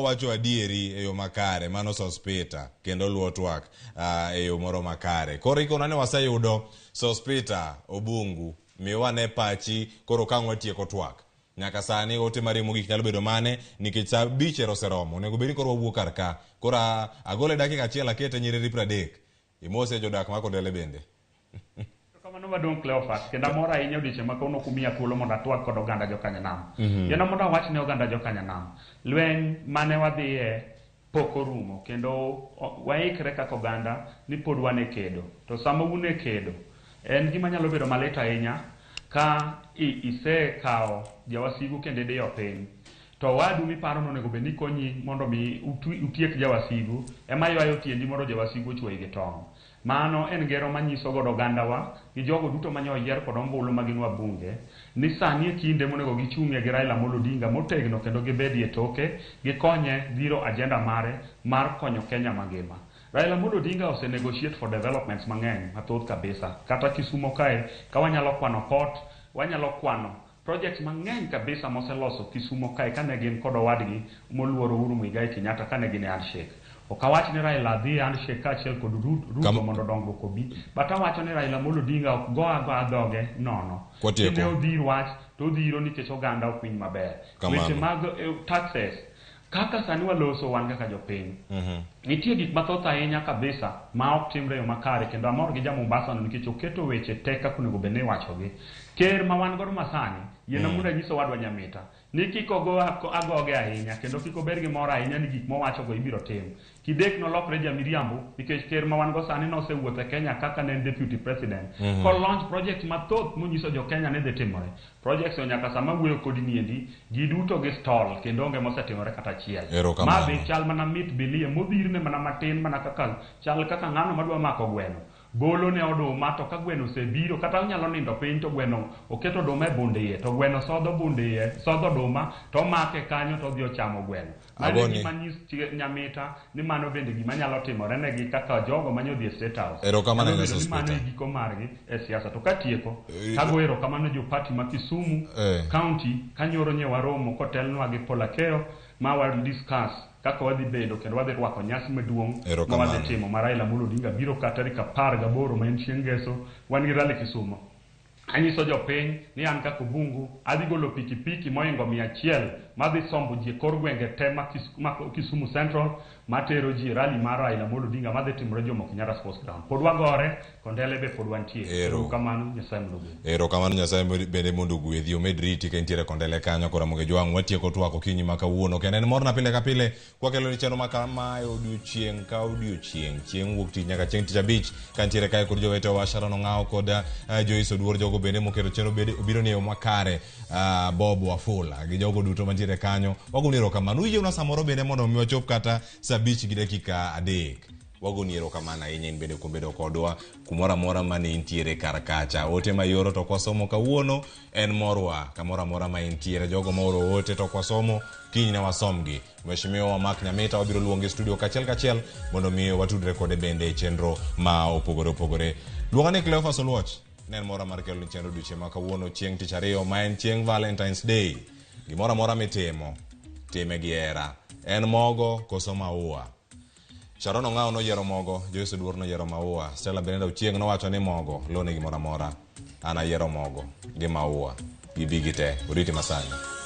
wacho adieri e yo makare mano sospita kendo luo twak e yo moro makare. Koro iko nane waseyudo sospita Obungu miwane pachi koro kangwa tieko twak. Nyaka sani ote mari mogik nyalo bedo mane nikech biche roseromo onego bedi koro wawuok kar ka. Koro agole dakika achiel akete nyiriri 30 imose jodak makondele bende. Kamano madong Cleophas kenda mora ahinya odiochieng' ma kawuono kumiya thuolo mondo atwag kod oganda Jokanyanam. Yena mondo awach ne oganda Jokanyanam lweny mane wadhiye pok orumo kendo waikre kaka oganda ni pod wan e kedo. To sama un e kedo en gima nyalo bedo malit ahinya ka isekao jawasigu kendo idiyo piny. To wadu miparo nonego bed ni konyi mondo mi utiek jawasigu ema ywayo tiendi mondo jawasigu ochwoyi gi tong'. Mano en gero manyiso godo ogandawa gi jogo duto manyo yier kod ombulu magin wabunge ni sani e kinde monego gichung'ie gi Raila Amolo Odinga motegno kendo gibedie toke gikonye dhiro ajenda mare mar konyo Kenya mangima. Raila Amolo Odinga ose negotiate for developments mang'eny mathoth kabisa. Kata Kisumo kae ka wanyalo kwano port, wanyalo kwano projects mang'eny kabisa moseloso Kisumo kae kane gin kod owadgi moluoro Uhuru Muigai Kenyatta kane gin e handshake. Okawach ni Raila dhi handshake kaachiel kod Ruto mondo dongruok obi. But awacho ni Raila Amolo Odinga ok go adhoge nono. Kinde odhir wach to odhiro nikech oganda ok winj maber. Weche mag taxes kaka sani waloso wan kaka jopiny. Nitie gik mathoth ahinya kabisa ma ok timre yo makare kendo amor gi ja Mombasa no nikech oketo weche tek kaka onego bed ni iwachogi. Ker ma wan godo masani yena muda nyiso wadwa Nyamita ni kik agoge ahinya kendo kik obed gi mor ahinya ni gik mowachogo ibiro tim. Kidek nolokre jamiriambo nikech ker ma wan go sani nosewuotho e Kenya kaka ne deputy president. Launch project mathoth monyiso jo Kenya ne dhi timore. Projects nyaka sama wuoyo kodi niendi giduto gi stall kendo onge mosetimore kata achiel. Ma be chal mana mit bilie modhirne mana matin mana kaka chal kaka ng'ano madwa mako gweno. Bolo ne oduma to ka gweno osebiro kata onyalo nindo piny to gweno oketo oduma e bunde to gweno sodho bunde sodho oduma to make kanyo to odhi ochamo gweno. Mano gima nyis Nyamita ni mano bende gima nyalo timore negi kaka jogo manyodhi e State House. Erokamano ne sospita. Mano e giko margi e siasa. To katieko kago erokamano jo party ma Kisumu county kanyoro nyewa romo kotelnwa gi Polakeo ma wa discuss kaka wadhi bedo kendo wadhi rwako nyasi maduong' ma wadhi timo ma Raila Amolo Odinga biro ka tarik 18 ma en chieng' ngeso wan gi rally Kisumo. Anyiso jopiny ni an kaka Obungu adhi golo pikipiki moingo 100 madhi sombo ji kor gwenge te ma Kisumu Central matero ji rally mar Raila Amolo Odinga madhi timore Jomo Kenyatta Sports Ground. Pod wagore kondele be pod wantie. Erokamano Nyasaye mondo ogwedhi. Erokamano Nyasaye bende mondo ogwedhi omed riti ka intiere kondele kanyo kora moge jwang' watieko twak okinyi ma kawuono kendo en morna pile ka pile kwakelo ni cheno makama e odiochieng' ka odiochieng' chieng' wuok tich nyaka chieng' tich abich ka ntiere kae kod jowete wa Sharon Ong'aw kod Joyce Oduor jogo bende mokero cheno obiro ni yo makare Bob Wafula gi jogo duto mantiere kanyo wagoni erokamano. Uyie una samoro bende mondo mi wachop kata saa 5 gi dakika 3 wagoni erokamano ahinya in bende kuom bedo kodwa kumoro amora mane intiere kar kacha. Ote ma yoro to kwasomo kawuono en morwa kamoro amora ma intiere jogo ma oro ote to kwasomo kiny ne wasomgi. Mheshimiwa Mark Nyamita wabiro luonge studio kachiel mondo mi watudre kode bende e chenro ma opogore. Luongane Cleophas Oluoch nen mora mar kelo chenro duche ma kawuono chieng' tich ariyo ma en chieng' Valentine's Day. Gimoro amora mitimo time gi hera en mogo koso maua. Sharon Ong'ao noyiero mogo, Joyce Oduor noyiero maua, Stella Beneda Ochieng nowacho ni mogo lone gimoro amora. An ayiero mogo gi maua. Gibigi te, oriti masani.